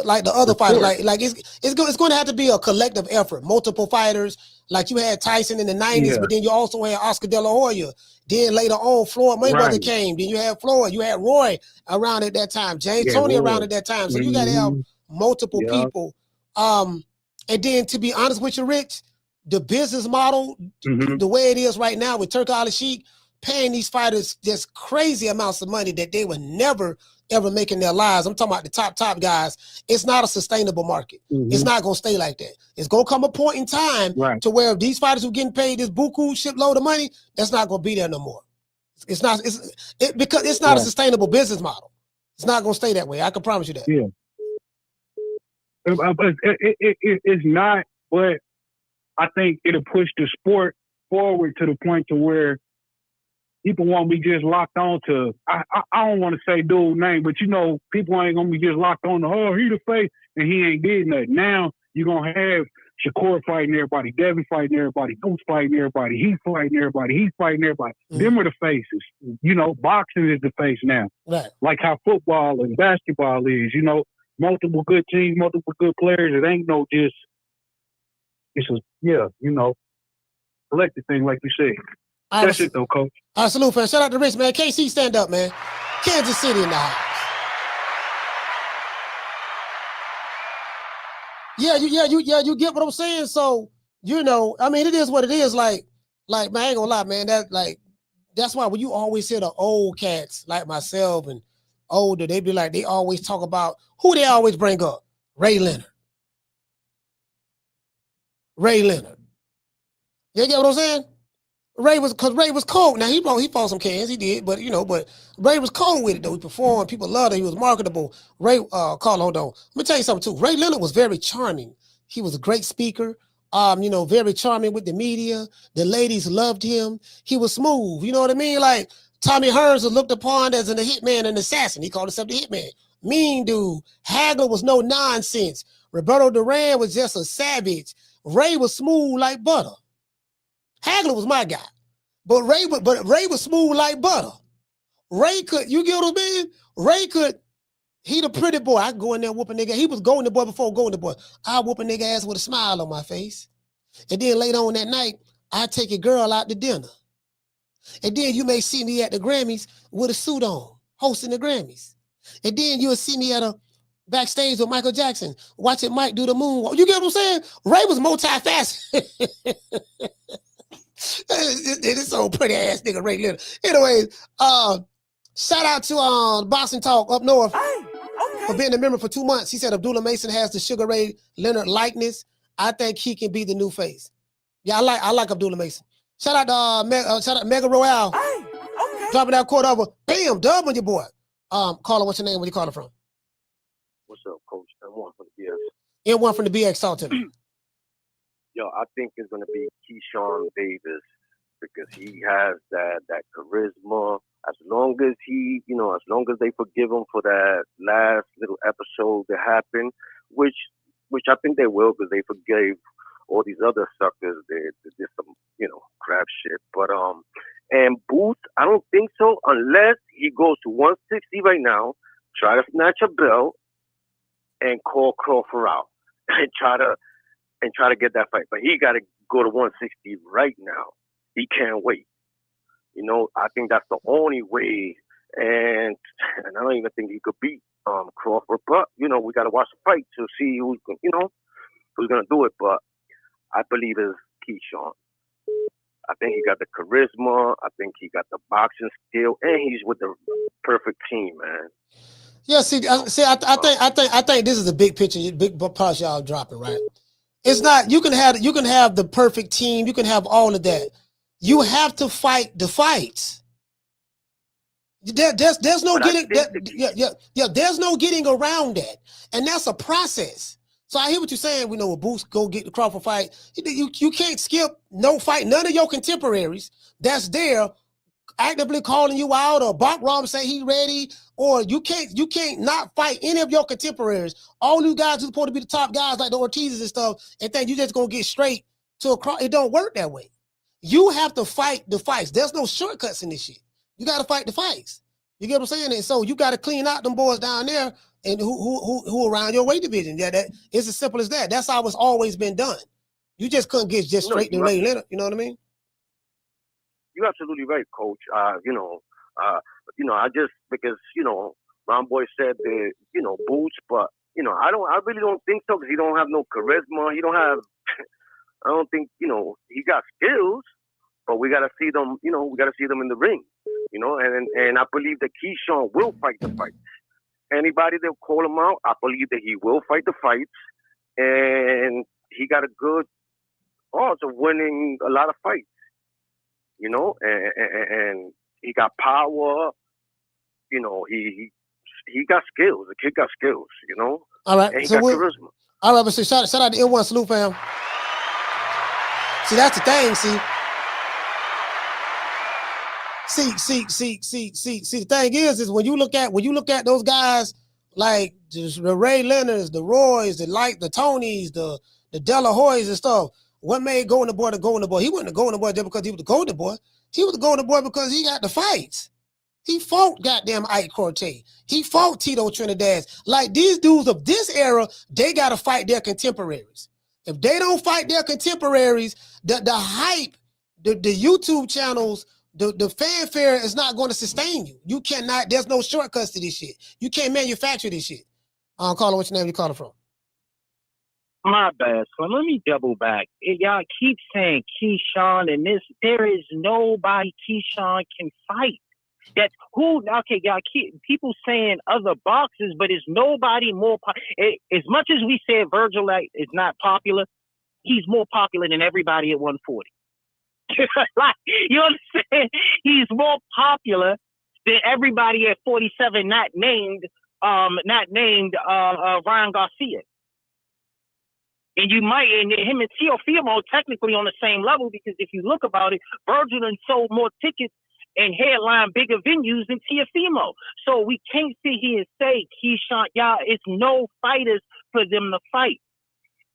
like the other fighters. Like it's going to have to be a collective effort. Multiple fighters. Like you had Tyson in the 90s, but then you also had Oscar De La Hoya. Then later on, Floyd Mayweather came. Then you had Floyd. You had Roy around at that time. James Toney around at that time. So you got to have multiple people. And then to be honest with you, Rich, the business model, the way it is right now with Turk Al Sheikh, paying these fighters just crazy amounts of money that they would never ever make in their lives. I'm talking about the top guys. It's not a sustainable market. It's not going to stay like that. It's going to come a point in time to where these fighters who getting paid this buku shitload of money, that's not going to be there no more. It's not. Because it's not a sustainable business model. It's not going to stay that way. I can promise you that. Yeah. It's not, but I think it'll push the sport forward to the point to where people won't be just locked on to, I don't want to say dude's name, but you know, people ain't going to be just locked on to, oh, he the face, and he ain't did nothing. Now you're going to have Shakur fighting everybody, Devin fighting everybody, Goose fighting everybody, he fighting everybody, he's fighting everybody. Them are the faces. You know, boxing is the face now. Right. Like how football and basketball is, you know, multiple good teams, multiple good players. It ain't no just, it's a, you know, collective thing, like you said. That's it, though, Coach. All right, salute, man. Shout out to Rich, man. KC, stand up, man. Kansas City in the house. You get what I'm saying? So, you know, I mean, it is what it is. Like, man, I ain't gonna lie, man. That's why when you always hear the old cats like myself and older, they be like, they always talk about who they always bring up. Ray Leonard. You get what I'm saying? Ray was cold. Now he fought some cans, he did, but Ray was cold with it though. He performed, people loved it, he was marketable. Ray, Carl, hold on. Let me tell you something too. Ray Leonard was very charming. He was a great speaker, very charming with the media. The ladies loved him. He was smooth, you know what I mean? Like Tommy Hearns was looked upon as a hitman, an assassin. He called himself the hitman. Mean dude. Hagler was no nonsense. Roberto Duran was just a savage. Ray was smooth like butter. Hagler was my guy, but Ray was smooth like butter. Ray could, you get what I mean? Ray could, he the pretty boy. I go in there whoop a nigga. He was going the boy before going the boy. I whoop a nigga ass with a smile on my face. And then later on that night, I take a girl out to dinner. And then you may see me at the Grammys with a suit on, hosting the Grammys. And then you'll see me at a backstage with Michael Jackson, watching Mike do the moonwalk. You get what I'm saying? Ray was multifaceted. This old pretty ass nigga Ray Leonard. Anyways, shout out to Boxing Talk up north for being a member for 2 months. He said Abdullah Mason has the Sugar Ray Leonard likeness. I think he can be the new face. Yeah, I like Abdullah Mason. Shout out to Mega Royale. Dropping that quote over. Bam, dub on your boy. Caller, what's your name? Where you calling from? What's up, Coach? M1 from the BX. M1 from the BX. Talk to me. Yo, I think it's gonna be Keyshawn Davis because he has that charisma. As long as as long as they forgive him for that last little episode that happened, which I think they will because they forgave all these other suckers that did some crap shit. But and Booth, I don't think so unless he goes to 160 right now, try to snatch a belt, and call Crawford out and try to get that fight. But he got to go to 160 right now. He can't wait. I think that's the only way. And I don't even think he could beat Crawford. But, we got to watch the fight to see who's going to do it. But I believe it's Keyshawn. I think he got the charisma. I think he got the boxing skill. And he's with the perfect team, man. Yeah, I think this is the big picture, big parts y'all dropping, right? It's not, you can have the perfect team, you can have all of that. You have to fight the fights. There's no getting there's no getting around that. And that's a process. So I hear what you're saying, when Booth go get the Crawford fight. You can't skip no fight, none of your contemporaries that's there actively calling you out, or Bachram say he ready, or you can't not fight any of your contemporaries. All you guys who's supposed to be the top guys like the Ortizes and stuff, and think you just gonna get straight to a cross. It don't work that way. You have to fight the fights. There's no shortcuts in this shit. You got to fight the fights. You get what I'm saying? And so you got to clean out them boys down there and who around your weight division. Yeah, that it's as simple as that. That's how it's always been done. You just couldn't get just straight to Ray Leonard. You know what I mean? You're absolutely right, Coach. I just because Ron Boy said the Boots, but I really don't think so because he don't have no charisma. He don't have. I don't think he got skills, but we gotta see them. We gotta see them in the ring. And I believe that Keyshawn will fight the fights. Anybody that call him out, I believe that he will fight the fights, and he got a good odds of winning a lot of fights. And he got power. He got skills. The kid got skills. All right, and he got charisma. All right, but so shout out to N1 Salute, fam. See, that's the thing. See. The thing is when you look at those guys like the Ray Leonards, the Roys, the Tonys, the De La Hoyas and stuff. What made Golden Boy the Golden Boy? He wasn't the Golden Boy just because he was the Golden Boy. He was the Golden Boy because he got the fights. He fought goddamn Ike Cortez. He fought Tito Trinidad. Like these dudes of this era, they got to fight their contemporaries. If they don't fight their contemporaries, the hype, the YouTube channels, the fanfare is not going to sustain you. You cannot, there's no shortcuts to this shit. You can't manufacture this shit. Caller, what's your name? You calling from? My bad. So let me double back. Y'all keep saying Keyshawn and this. There is nobody Keyshawn can fight. That's who. Okay, y'all keep people saying other boxers, but it's nobody more. As much as we said Virgil is not popular, he's more popular than everybody at 140. Like, you understand? He's more popular than everybody at 47, not named Ryan Garcia. And you might, and him and Teofimo technically on the same level because if you look about it, Virgil done sold more tickets and headline bigger venues than Teofimo. So we can't sit here and say, Keyshawn, y'all, it's no fighters for them to fight.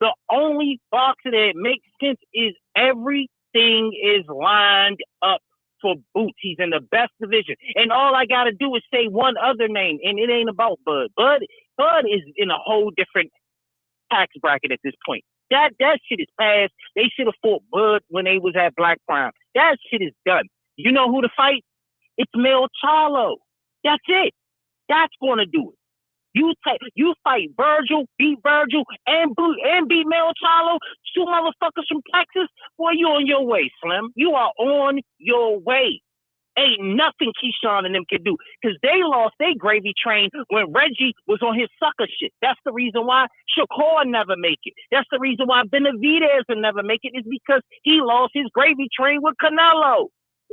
The only boxer that makes sense is everything is lined up for Boots. He's in the best division. And all I got to do is say one other name, and it ain't about Bud. Bud is in a whole different tax bracket at this point. That shit is past. They should have fought Bud when they was at Black Prime. That shit is done. You know who to fight? It's Mel Charlo. That's it. That's going to do it. You fight Virgil, beat Virgil, and beat Mel Charlo, two motherfuckers from Texas. Boy, you on your way, Slim. You are on your way. Ain't nothing Keyshawn and them can do because they lost their gravy train when Reggie was on his sucker shit. That's the reason why Shakur never make it. That's the reason why Benavidez will never make it is because he lost his gravy train with Canelo.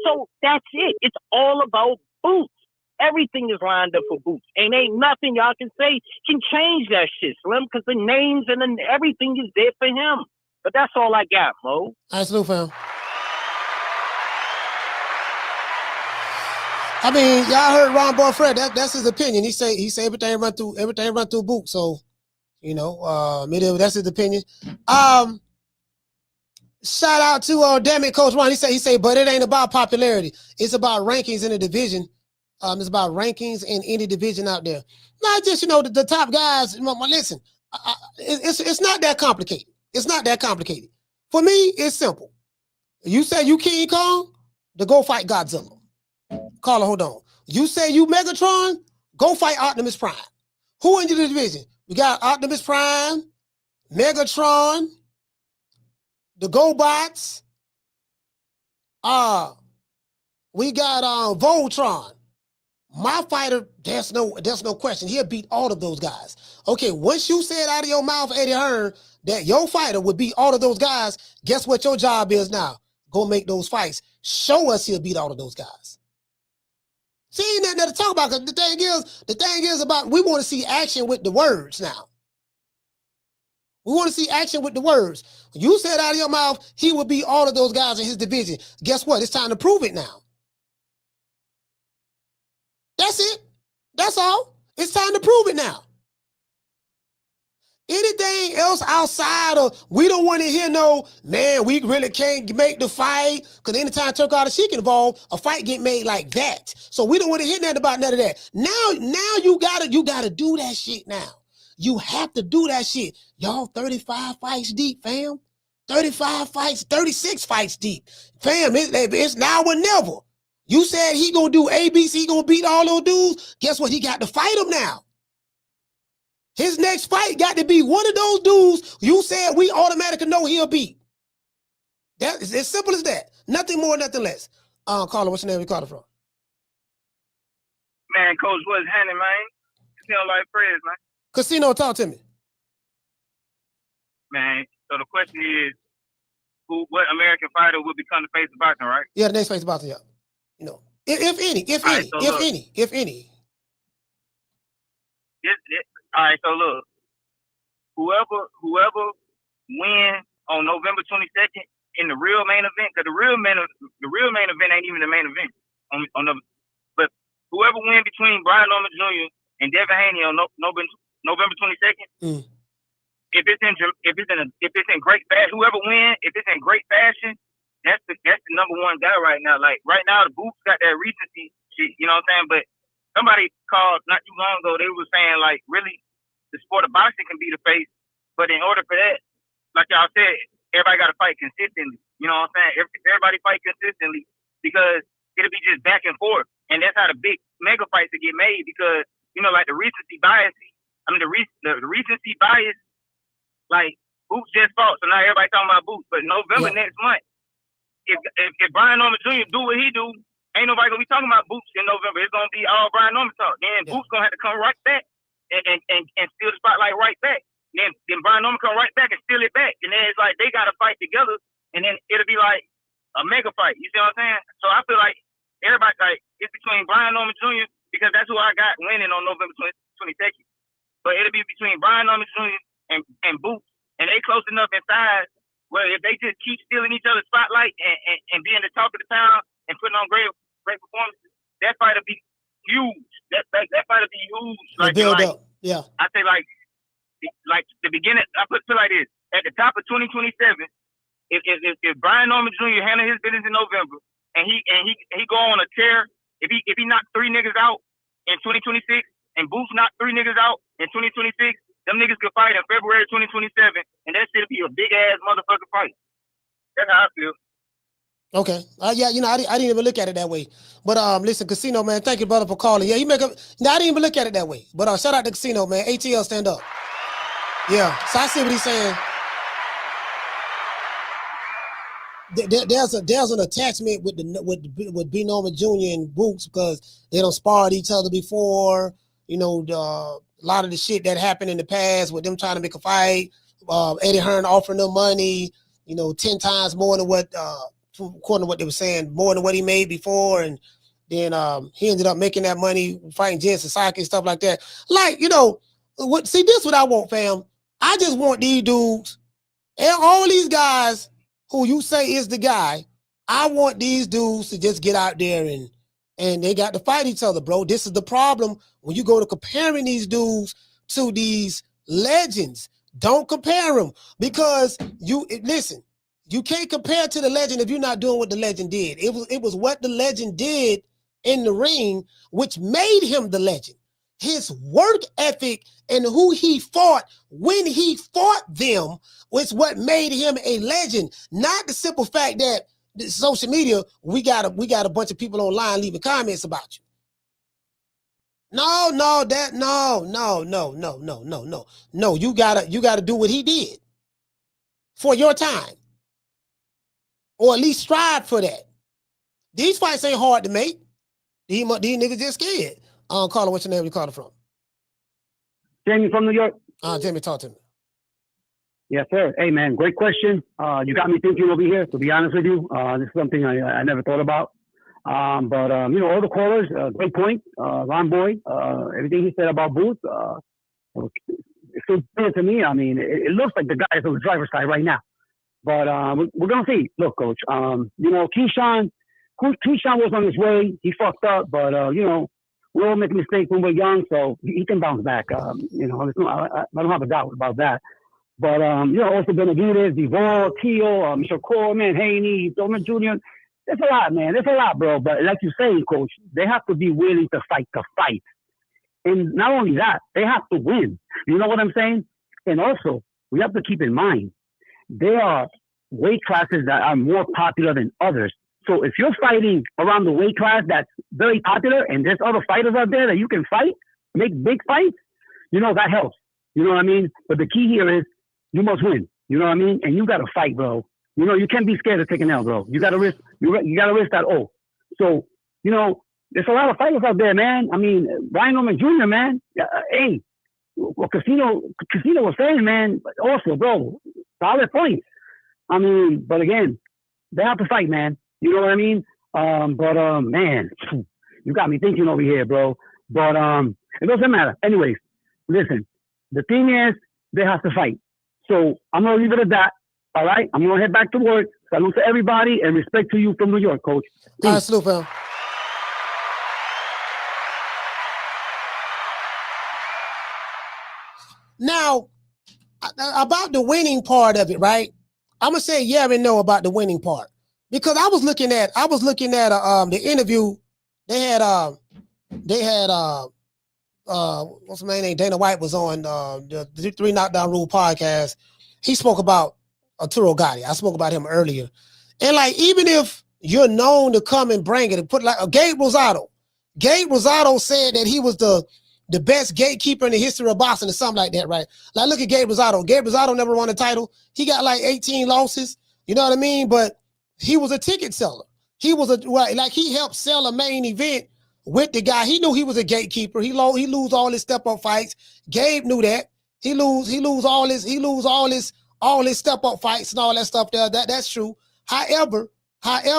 So that's it. It's all about Boots. Everything is lined up for Boots. And ain't nothing y'all can say can change that shit, Slim, because the names and everything is there for him. But that's all I got, Mo. Nice little fam. I mean, y'all heard Ron Barfred. That's his opinion. He say everything run through Boots. So, that's his opinion. Shout out to damn it, Coach Ron. He say, but it ain't about popularity. It's about rankings in the division. It's about rankings in any division out there. Not just the top guys. Listen, it's not that complicated. It's not that complicated. For me, it's simple. You say you King Kong, to go fight Godzilla. Carla, hold on. You say you Megatron, go fight Optimus Prime. Who in the division? We got Optimus Prime, Megatron, the GoBots. We got Voltron. My fighter, there's no question. He'll beat all of those guys. Okay, once you said out of your mouth, Eddie Hearn, that your fighter would beat all of those guys, guess what your job is now? Go make those fights. Show us he'll beat all of those guys. See, ain't nothing to talk about, because the thing is about, we want to see action with the words now. We want to see action with the words. You said out of your mouth, he would beat all of those guys in his division. Guess what? It's time to prove it now. That's it. That's all. It's time to prove it now. Anything else outside of, we don't want to hear man, we really can't make the fight, because anytime Turk out she get involved, a fight get made like that. So we don't want to hear nothing about none of that. Now you gotta do that shit now. You have to do that shit. Y'all 35 fights deep, fam. 35 fights, 36 fights deep. Fam, it's now or never. You said he gonna do ABC, gonna beat all those dudes. Guess what? He got to fight him now. His next fight got to be one of those dudes you said we automatically know he'll beat. That is as simple as that. Nothing more, nothing less. Carla, what's your name? You called it from? Man, Coach, what's happening, man? Casino like Fred, man. Casino, talk to me. Man, so the question is, what American fighter will become the face of boxing, right? Yeah, the next face of boxing, yeah. You know, if any. All right, so look, whoever wins on November 22nd in the real main event, because the real main event ain't even the main event but whoever wins between Brian Norman Jr. and Devin Haney on November 22nd, if it's in great fashion, whoever wins, if it's in great fashion, that's the number one guy right now. Like right now, the Boots got that recency shit, you know what I'm saying? But somebody called not too long ago, they were saying like, really, the sport of boxing can be the face, but in order for that, like y'all said, everybody got to fight consistently. You know what I'm saying? If everybody fight consistently, because it'll be just back and forth, and that's how the big mega fights will get made. Because you know, like the recency bias. I mean, the recency bias. Like Boots just fought, so now everybody talking about Boots. But November next month, if Brian Norman Jr. do what he do, ain't nobody gonna be talking about Boots in November. It's gonna be all Brian Norman talk. Then Boots gonna have to come right back and steal the spotlight right back. Then Brian Norman come right back and steal it back. And then it's like they gotta fight together, and then it'll be like a mega fight. You see what I'm saying? So I feel like everybody, like, it's between Brian Norman Jr. because that's who I got winning on November 22nd. But it'll be between Brian Norman Jr. and Boots, and they close enough in size where if they just keep stealing each other's spotlight and being the talk of the town and putting on great performances, that fight will be huge. That fight will be huge. Like, build up. Yeah. I say like the beginning. I put it like this: at the top of 2027, if Brian Norman Jr. handle his business in November and he go on a tear, if he knock 3 niggas out in 2026 and Boots knock 3 niggas out in 2026. Them niggas could fight in February 2027, and that shit'll be a big ass motherfucking fight. That's how I feel. Okay. Yeah, you know, I didn't even look at it that way. But listen, Casino, man, thank you, brother, for calling. Yeah, I didn't even look at it that way. But shout out to Casino, man. ATL, stand up. Yeah. So I see what he's saying. There's an attachment with B. Norman Jr. and Boots because they don't sparred each other before. You know, a lot of the shit that happened in the past with them trying to make a fight, Eddie Hearn offering them money, you know, 10 times more than what, according to what they were saying, more than what he made before. And then he ended up making that money fighting Jen Sasaki and stuff like that. Like, you know, this is what I want, fam. I just want these dudes and all these guys who you say is the guy. I want these dudes to just get out there and they got to fight each other, bro. This is the problem when you go to comparing these dudes to these legends. Don't compare them because listen, you can't compare to the legend if you're not doing what the legend did. It was what the legend did in the ring which made him the legend. His work ethic and who he fought when he fought them was what made him a legend, not the simple fact that social media, we got a bunch of people online leaving comments about you. No. You gotta do what he did for your time, or at least strive for that. These fights ain't hard to make. These niggas just scared. Carla, what's your name? You calling from? Jamie from New York. Jamie, talk to me. Yes, sir. Hey, man, great question. You got me thinking over here, to be honest with you. This is something I never thought about. But you know, all the callers, great point. Ron Boy, everything he said about Boots, it's so clear to me. I mean, it looks like the guy is on the driver's side right now. But we're going to see. Look, Coach, you know, Keyshawn was on his way. He fucked up, but, you know, we all make mistakes when we're young, so he can bounce back. You know, I don't have a doubt about that. But, you know, also Benavidez, Duvall, Teal, Shakur, man, Haney, Norman Jr. There's a lot, man. There's a lot, bro. But like you're saying, Coach, they have to be willing to fight the fight. And not only that, they have to win. You know what I'm saying? And also, we have to keep in mind, they are weight classes that are more popular than others. So if you're fighting around the weight class that's very popular and there's other fighters out there that you can fight, make big fights, that helps. You know what I mean? But the key here is you must win. You know what I mean? And you got to fight, bro. You can't be scared of taking out, bro. You got to risk. You got to risk that. So there's a lot of fighters out there, man. I mean, Brian Norman Jr., man. Hey, what Casino was saying, man. Also, bro, solid points. I mean, but again, they have to fight, man. You know what I mean? Man, you got me thinking over here, bro. But it doesn't matter. Anyways, listen, the thing is, they have to fight. So I'm gonna leave it at that. All right, I'm gonna head back to work. Salute to everybody and respect to you from New York, Coach. All right, salute, fam. Now, about the winning part of it, right? I'm gonna say yeah and no about the winning part. Because I was looking at the interview they had what's my name? Dana White was on the 3 Knockdown Rule podcast. He spoke about Arturo Gatti. I spoke about him earlier. And like, even if you're known to come and bring it and put like Gabe Rosado. Gabe Rosado said that he was the best gatekeeper in the history of boxing or something like that, right? Like, look at Gabe Rosado. Gabe Rosado never won a title. He got like 18 losses. You know what I mean? But he was a ticket seller. He was he helped sell a main event with the guy. He knew he was a gatekeeper. He lose all his step up fights. Gabe knew that. He lose all his step up fights and all that stuff there. That's true. However, but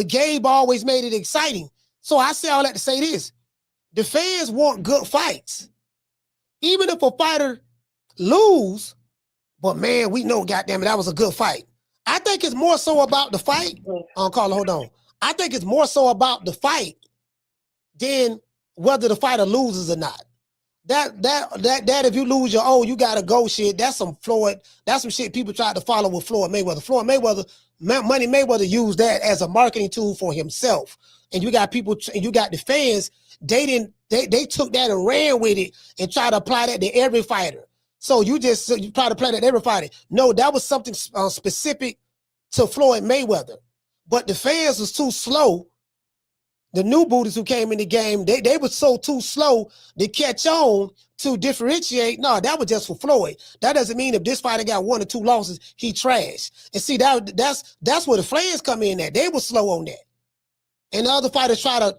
Gabe always made it exciting. So I say all that to say this. The fans want good fights. Even if a fighter lose, but man, we know, goddamn it, that was a good fight. I think it's more so about the fight. Carla, hold on. I think it's more so about the fight than whether the fighter loses or not. That if you lose your you gotta go shit. That's some shit people tried to follow with Floyd Mayweather. Money Mayweather used that as a marketing tool for himself. And you got people, and you got the fans. They took that and ran with it and tried to apply that to every fighter. So you try to play that to every fighter. No, that was something specific to Floyd Mayweather. But the fans was too slow. The new booties who came in the game, they were too slow to catch on to differentiate. No, that was just for Floyd. That doesn't mean if this fighter got 1 or 2 losses, he trash. And see, that's where the fans come in at. They were slow on that. And the other fighters try to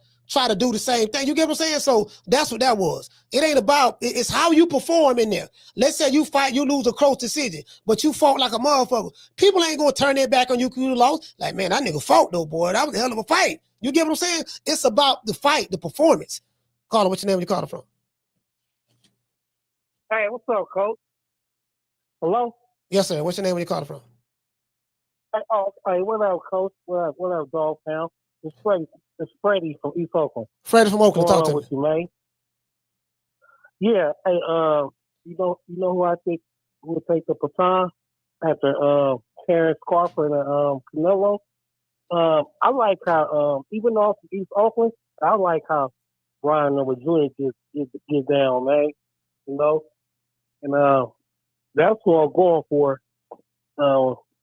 do the same thing. You get what I'm saying? So that's what that was. It ain't about, it's how you perform in there. Let's say you fight, you lose a close decision, but you fought like a motherfucker. People ain't gonna turn their back on you because you lost. Like, man, that nigga fought though, boy. That was a hell of a fight. You get what I'm saying? It's about the fight, the performance. Caller, what's your name? Where you calling from? Hey, what's up, Coach? Hello? Yes, sir. What's your name? Where you calling from? Hey, what up, Coach? What up, Dog Pound? It's Freddie from East Oakland. Freddie from Oakland, talk to me. With you, man? Yeah, hey, you know who I think will take the baton after Terence Crawford and Canelo? I like how even though from East Oakland, I like how Brian Noble Jr. get down, man. You know, and that's what I'm going for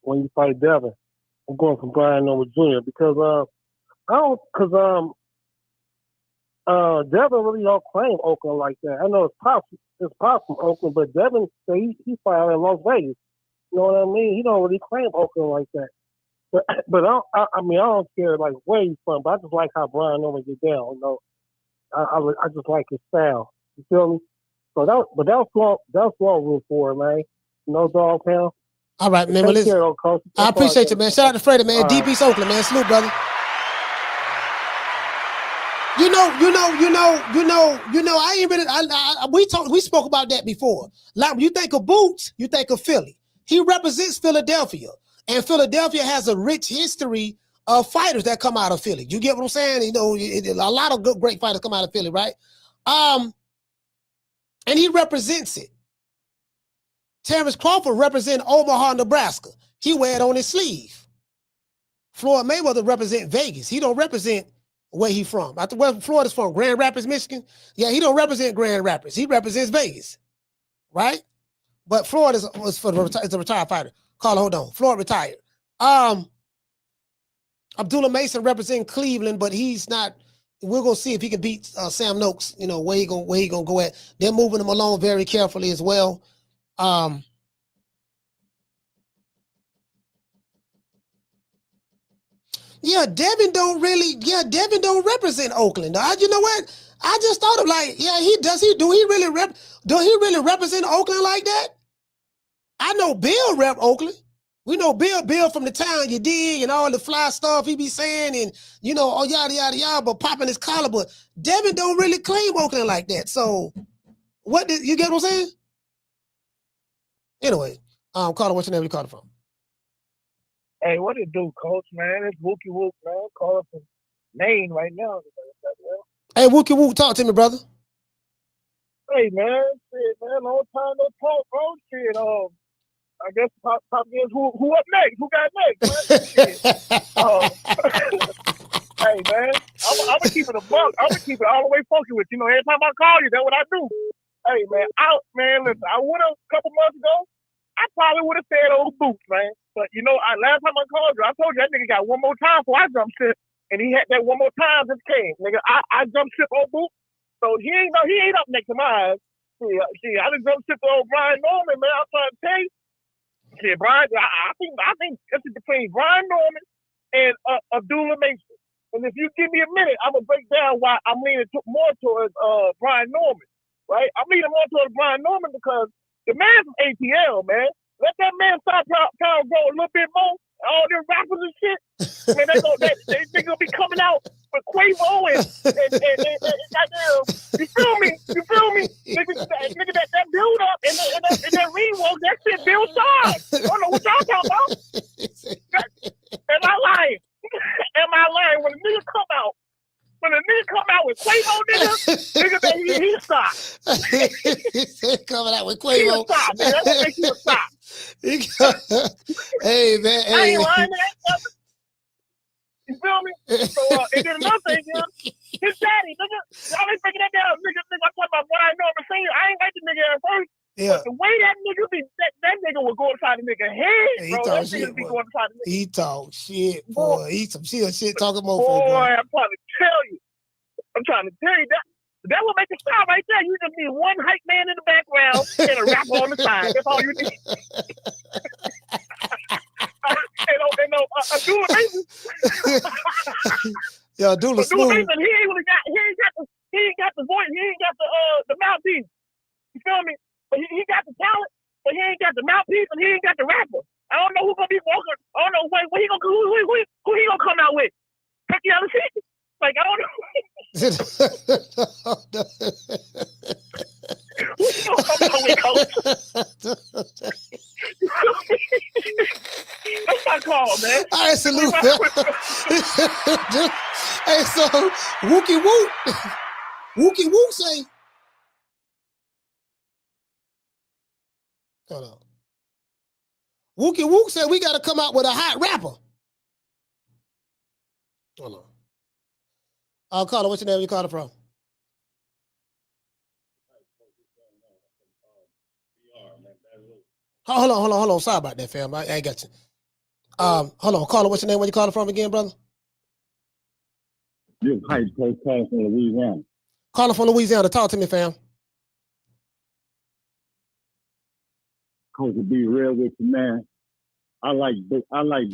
when you fight Devin. I'm going for Brian Noble Jr. because Devin really don't claim Oakland like that. I know it's possible Oakland, but Devin he fight out in Las Vegas. You know what I mean? He don't really claim Oakland like that. But I don't care like where he's from, but I just like how Brian Noble get down. You know, I just like his style. You feel me? So that's what I'm rooting for, man. You know, Dog Pound. All right, man. Take care, though, Coach. I appreciate you, man. Shout out to Freddie, man. Deep East Oakland, man. Salute, brother. You know. I ain't really. We spoke about that before. Like, when you think of Boots, you think of Philly. He represents Philadelphia, and Philadelphia has a rich history of fighters that come out of Philly. You get what I'm saying? You know, a lot of great fighters come out of Philly, right? And he represents it. Terence Crawford represents Omaha, Nebraska. He wear it on his sleeve. Floyd Mayweather represent Vegas. He don't represent where he from. Where Florida's from, Grand Rapids, Michigan. Yeah, he don't represent Grand Rapids. He represents Vegas, right? But Floyd was for is a retired fighter. Carla, hold on. Floyd retired. Abdullah Mason representing Cleveland, but he's not. We're gonna see if he can beat Sam Noakes. You know where he gonna go at. They're moving him along very carefully as well. Yeah, Devin don't represent Oakland. You know what? I just thought of like, yeah, do he really represent Oakland like that? I know Bill rep Oakland. We know Bill from the town, you dig, and all the fly stuff he be saying, and you know, oh yada yada yada, but popping his collar. But Devin don't really claim Oakland like that. So what did you get what I'm saying? Anyway, Carter, what's your name? You called from? Hey, what it do, Coach, man? It's Wookie Wook, man. Calling from Maine right now. Hey, Wookie Wook, talk to me, brother. Hey, man. Shit, man. Long time no talk, bro. Shit, I guess pop is who up next? Who got next, man? Hey, man. I'm gonna keep it a buck. I'm gonna keep it all the way funky with you. You know, every time I call you, that's what I do. Hey, man. Listen, I would have a couple months ago. I probably would have said old Boots, man. But, you know, last time I called you, I told you that nigga got one more time before I jump ship. And he had that one more time since came. Nigga, I jumped ship on Boots. So he ain't up next to my eyes. See, I just jumped ship on old Brian Norman, man. I'm trying to tell you. See, Brian, I think it's between Brian Norman and Abdullah Mason. And if you give me a minute, I'm going to break down why I'm leaning more towards Brian Norman, right? I'm leaning more towards Brian Norman because the man's from ATL, man. Let that man start power grow a little bit more. All them rappers and shit, man, they gonna be coming out with Quavo and goddamn. You feel me? Nigga, that build up and that rework, that shit build size. I don't know what y'all talking about. Am I lying? When a nigga come out with Quavo, nigga, he stop. Coming out with Quavo. He stop, man. That's what makes you stop. Hey, man. I ain't lying to that. You feel me? So, and then another thing, his daddy, nigga, y'all ain't breaking that down. Nigga, I'm talking about Brian Norman Sr. I ain't like the nigga at first. Yeah. But the way that nigga be, that nigga will go inside the nigga head, He bro. talk That shit, nigga be boy. going inside the nigga. He talk shit, boy. He some shit talking mofo, Boy, boy. I'm trying to tell you. That will make it stop right there. You just need one hype man in the background and a rapper on the side. That's all you need. Abdullah Mason. Yeah, Abdullah smooth. Mason, he ain't got the voice. He ain't got the mouthpiece. You feel me? But he got the talent, but he ain't got the mouthpiece and he ain't got the rapper. I don't know who's gonna be walking. I don't know who he gonna come out with. Take the other shit. Like, I don't know. That's my call, man. All right, salute. Hey, so Wookie Wook say. Hold on. Wookie Wook said we got to come out with a hot rapper. Hold on. I'll call her. What's your name? You call her from? Hold on. Sorry about that, fam. I ain't got you. Hold on. Caller, what's your name? Where you calling from again, brother? This is Hype Coach calling from Louisiana. Calling from Louisiana. Talk to me, fam. Coach, to be real with you, man, I like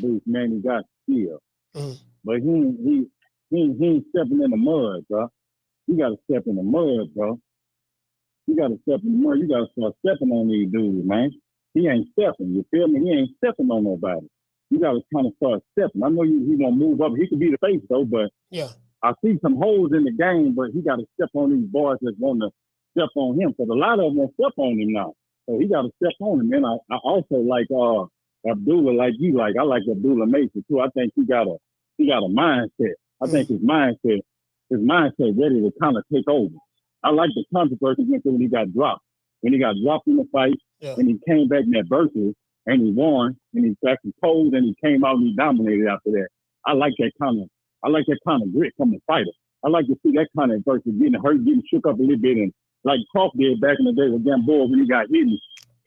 Booth, man. He got skill. But he ain't stepping in the mud, bro. You got to step in the mud, bro. You got to step in the mud. You got to start stepping on these dudes, man. He ain't stepping. You feel me? He ain't stepping on nobody. You got to kind of start stepping. I know he gonna move up. He could be the face though, but yeah, I see some holes in the game. But he got to step on these boys that want to step on him, because a lot of them won't step on him now. So he got to step on him. And I also like Abdullah, like you like. I like Abdullah Mason too. I think he got a mindset. I think his mindset ready to kind of take over. I like the controversy when he got dropped. When he got dropped in the fight, and he came back in that versus, and he won, and he actually posed, and he came out and he dominated after that. I like that kind of grit from the fighter. I like to see that kind of versus getting hurt, getting shook up a little bit, and like Crawford did back in the day with Gamboa when he got hit and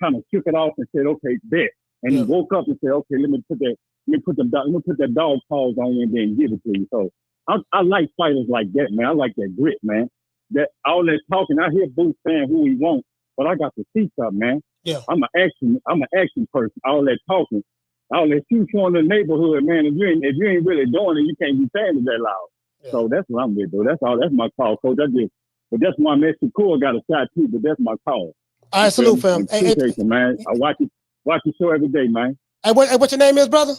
kind of shook it off and said, okay, bet. And he woke up and said, okay, let me put that dog paws on you and then give it to you. So I like fighters like that, man. I like that grit, man. That all that talking, I hear Boots saying who he wants, but I got to see something, man. Yeah. I'm an action person. All that talking, all that shooting in the neighborhood, man. If you ain't really doing it, you can't be saying it that loud. Yeah. So that's what I'm with, though. That's all. That's my call, Coach. But that's why Mexico got a shot too. But that's my call. All right, salute, fam. Appreciate you, man. I watch your show every day, man. Hey, what your name is, brother?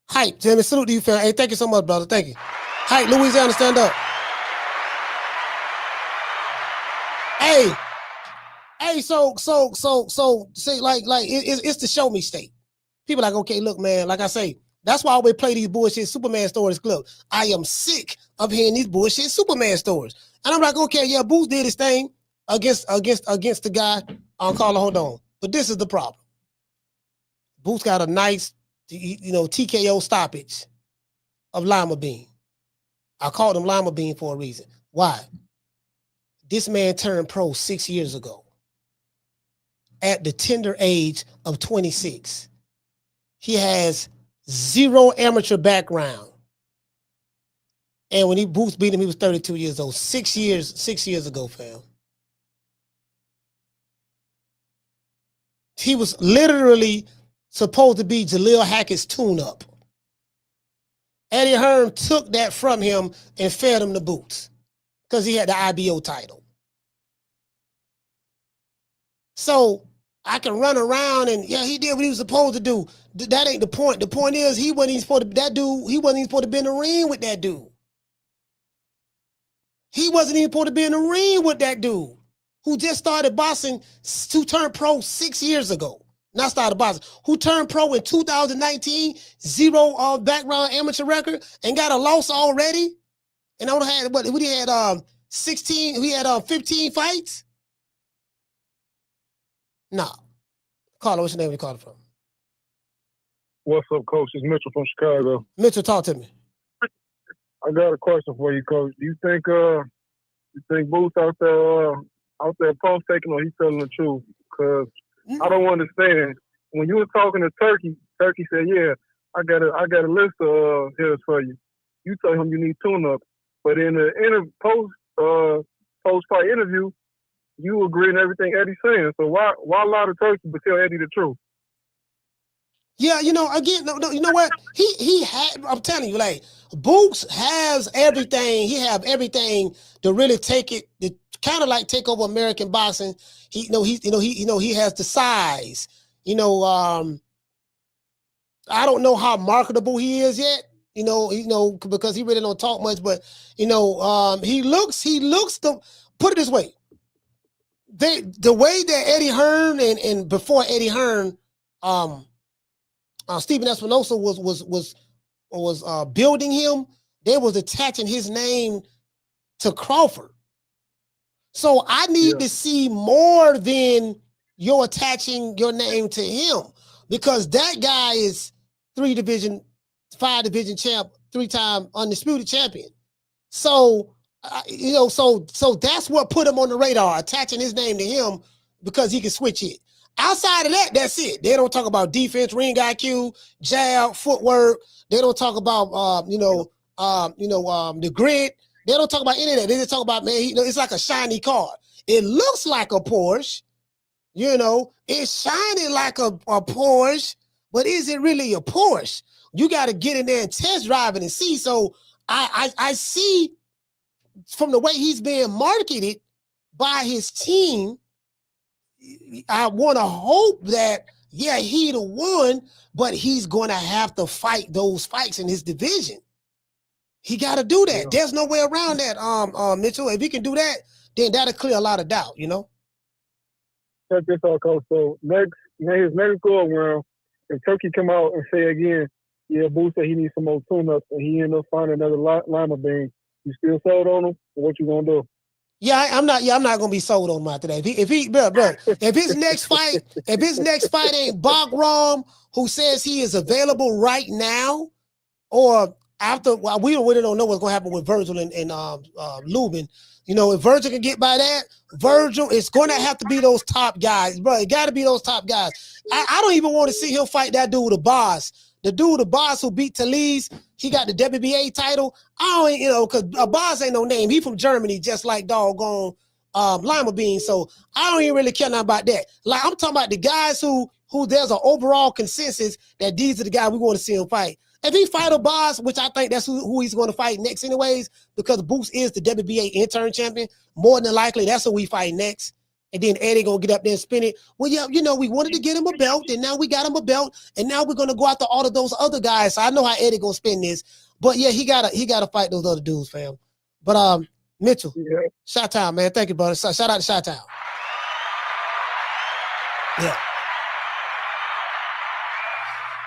Hype. Jimmy, salute to you, fam. Hey, thank you so much, brother. Thank you. Hype, Louisiana, stand up. Hey, so say like it's the show me state. People like, okay, look, man, like I say, that's why I always play these bullshit Superman stories club. I am sick of hearing these bullshit Superman stories. And I'm like, okay, yeah, Boots did his thing against the guy on Carla. Hold on. But this is the problem. Boots got a nice, TKO stoppage of Lima Bean. I called him Lima Bean for a reason. Why? This man turned pro 6 years ago at the tender age of 26. He has zero amateur background. And when Boots beat him, he was 32 years old. 6 years ago, fam. He was literally supposed to be Jaleel Hackett's tune-up. Eddie Hearn took that from him and fed him the Boots because he had the IBO title. So I can run around and he did what he was supposed to do. That ain't the point. The point is he wasn't even supposed to be in the ring with that dude. He wasn't even supposed to be in the ring with that dude who just started boxing, who turned pro 6 years ago. Not started boxing, who turned pro in 2019, zero background amateur record, and got a loss already. And I had 16, we had 15 fights. Nah. Carla, what's your name? You called from? What's up, Coach? It's Mitchell from Chicago. Mitchell, talk to me. I got a question for you, Coach. Do you think Boots out there pump faking or he's telling the truth? Because I don't understand. When you were talking to Turkey said, "Yeah, I got a list of hitters for you." You told him you need tune-up, but in the post-fight interview, you agree in everything Eddie's saying. So why lie to Turkey but tell Eddie the truth? Yeah, again, no, you know what? He had. I'm telling you, like Boots has everything. He have everything to really take it. To kind of like take over American boxing. He has the size. I don't know how marketable he is yet. Because he really don't talk much. But he looks. Put it this way. The way that Eddie Hearn and before Eddie Hearn, Stephen Espinosa was building him. They was attaching his name to Crawford. So I need to see more than you're attaching your name to him, because that guy is 5 division champ, 3-time undisputed champion. So so that's what put him on the radar, attaching his name to him because he can switch it. Outside of that, that's it. They don't talk about defense, ring IQ, jab, footwork. They don't talk about the grit. They don't talk about any of that. They just talk about, man, it's like a shiny car. It looks like a Porsche, it's shining like a Porsche, but is it really a Porsche? You got to get in there and test drive it and see. So I see from the way he's being marketed by his team, I want to hope that, he'd have won, but he's going to have to fight those fights in his division. He got to do that. Yeah. There's no way around that, Mitchell. If he can do that, then that'll clear a lot of doubt, Check this out, Coach. So his next go around, if Turkey come out and say again, Boots said he needs some more tune-ups and he end up finding another Lima Bean, you still sold on him? Or what you gonna do? I'm not gonna be sold on him after that. If his next fight ain't Bagram, who says he is available right now, or after we really don't know what's gonna happen with Virgil and Lubin. You know, if Virgil can get by that, Virgil is gonna have to be those top guys, bro. It got to be those top guys. I don't even want to see him fight that dude, the boss. The dude, the boss who beat Talise, he got the WBA title. I don't, you know, because a boss ain't no name. He from Germany, just like doggone Lima Bean. So I don't even really care nothing about that. Like I'm talking about the guys who there's an overall consensus that these are the guys we want to see him fight. If he fight a boss, which I think that's who he's going to fight next anyways, because Boots is the WBA interim champion, more than likely that's who we fight next. And then Eddie gonna get up there and spin it. Well, yeah, you know, we wanted to get him a belt, and now we got him a belt, and now we're gonna go after all of those other guys. So I know how Eddie gonna spin this, but yeah, he gotta fight those other dudes, fam. But Mitchell, Shot Town, man, thank you, brother. Shout out to Shot Town.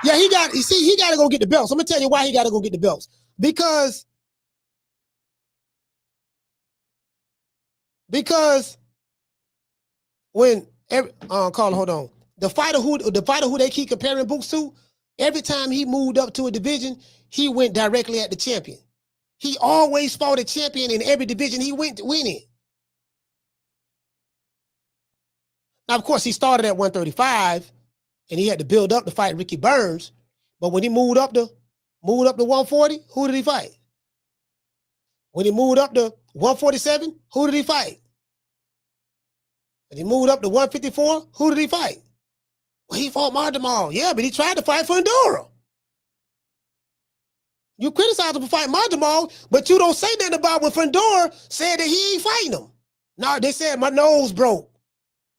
Yeah, he got to go get the belts. I'm gonna tell you why he got to go get the belts. Because when Carla, hold on. The fighter who they keep comparing Boots to, every time he moved up to a division, he went directly at the champion. He always fought a champion in every division he went to win in. Now, of course, he started at 135, and he had to build up to fight Ricky Burns. But when he moved up to 140, who did he fight? When he moved up to 147, who did he fight? When he moved up to 154, who did he fight? Well, he fought Marjamal. Yeah, but he tried to fight Fundora. You criticize him for fighting Marjamal, but you don't say nothing about when Fundora said that he ain't fighting him. No, they said my nose broke.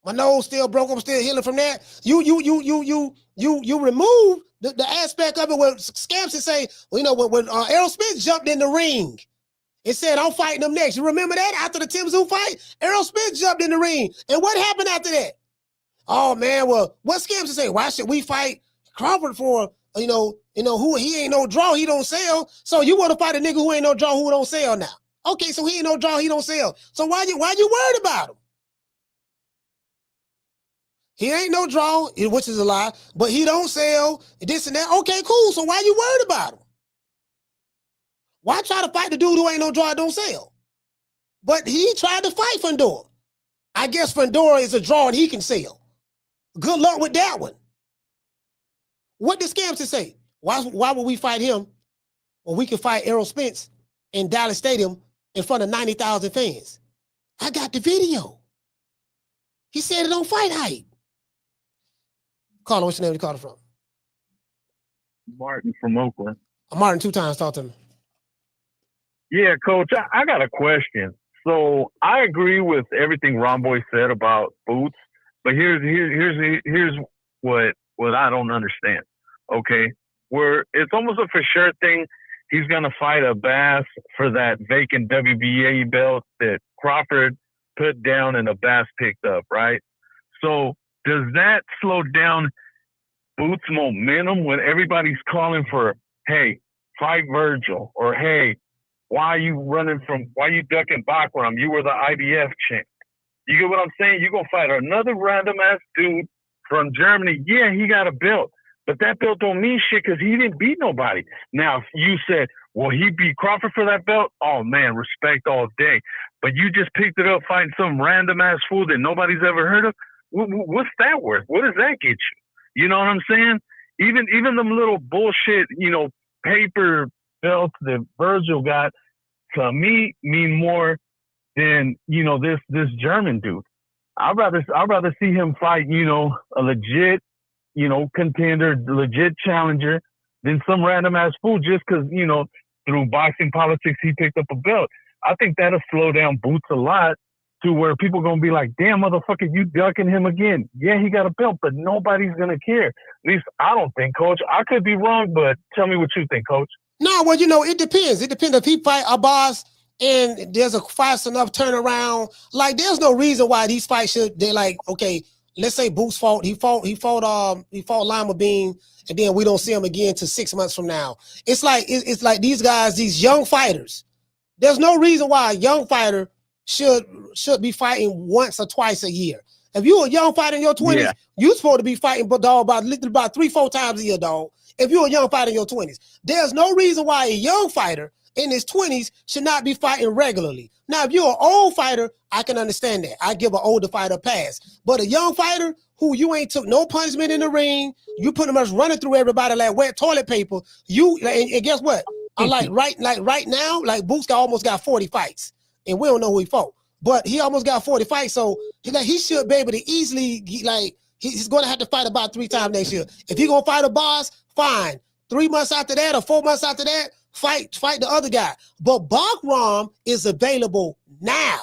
My nose still broke. I'm still healing from that. You remove the aspect of it where Scampson say, well, you know, when Errol Spence jumped in the ring, it said, I'm fighting him next. You remember that? After the Tim Tszyu fight, Errol Spence jumped in the ring. And what happened after that? Oh, man, well, what Scampson say? Why should we fight Crawford for, you know, who he ain't no draw, he don't sell. So you want to fight a nigga who ain't no draw, who don't sell now. Okay, so he ain't no draw, he don't sell. So why you worried about him? He ain't no draw, which is a lie, but he don't sell, this and that. Okay, cool. So why you worried about him? Why try to fight the dude who ain't no draw, don't sell? But he tried to fight Fundora. I guess Fundora is a draw and he can sell. Good luck with that one. What did Scampson say? Why would we fight him when we can fight Errol Spence in Dallas Stadium in front of 90,000 fans? I got the video. He said it on Fight Hype. Carla, what's your name? You called it from? Martin from Oakland. Martin, 2 times. Talk to me. Yeah, Coach, I got a question. So I agree with everything Ron Boy said about Boots, but here's what I don't understand. Okay, where it's almost a for sure thing. He's gonna fight a Bass for that vacant WBA belt that Crawford put down and a Bass picked up, right? So does that slow down Boots' momentum when everybody's calling for, hey, fight Virgil, or hey, why you ducking Bakram? You were the IBF champ. You get what I'm saying? You're gonna fight another random ass dude from Germany. Yeah, he got a belt, but that belt don't mean shit because he didn't beat nobody. Now, if you said, well, he beat Crawford for that belt, oh man, respect all day. But you just picked it up fighting some random ass fool that nobody's ever heard of. What's that worth? What does that get you? You know what I'm saying? Even them little bullshit, paper belts that Virgil got, to me mean more than this German dude. I'd rather see him fight a legit contender, legit challenger, than some random ass fool just because through boxing politics he picked up a belt. I think that'll slow down Boots a lot to where people gonna be like, damn motherfucker, you ducking him again. Yeah, he got a belt, but nobody's gonna care. At least I don't think, Coach. I could be wrong, but tell me what you think, Coach. No, well, it depends. It depends if he fight a boss and there's a fast enough turnaround. Like, there's no reason why these fights they're like, okay, let's say Boots fought. He fought Lima Bean, and then we don't see him again till 6 months from now. It's like these guys, these young fighters. There's no reason why a young fighter should be fighting once or twice a year. If you're a young fighter in your 20s, you're supposed to be fighting about 3-4 times a year, dog. if you're a young fighter in your 20s. There's no reason why a young fighter in his 20s should not be fighting regularly. Now, if you're an old fighter, I can understand that. I give an older fighter a pass. But a young fighter who you ain't took no punishment in the ring, you pretty much running through everybody like wet toilet paper. And guess what? I like right now, like Boots almost got 40 fights, and we don't know who he fought, but he almost got 40 fights. So he should be able to easily he's going to have to fight about 3 times next year. If he's gonna fight a boss, fine. 3 months after that or 4 months after that, fight the other guy. But Bakram is available now,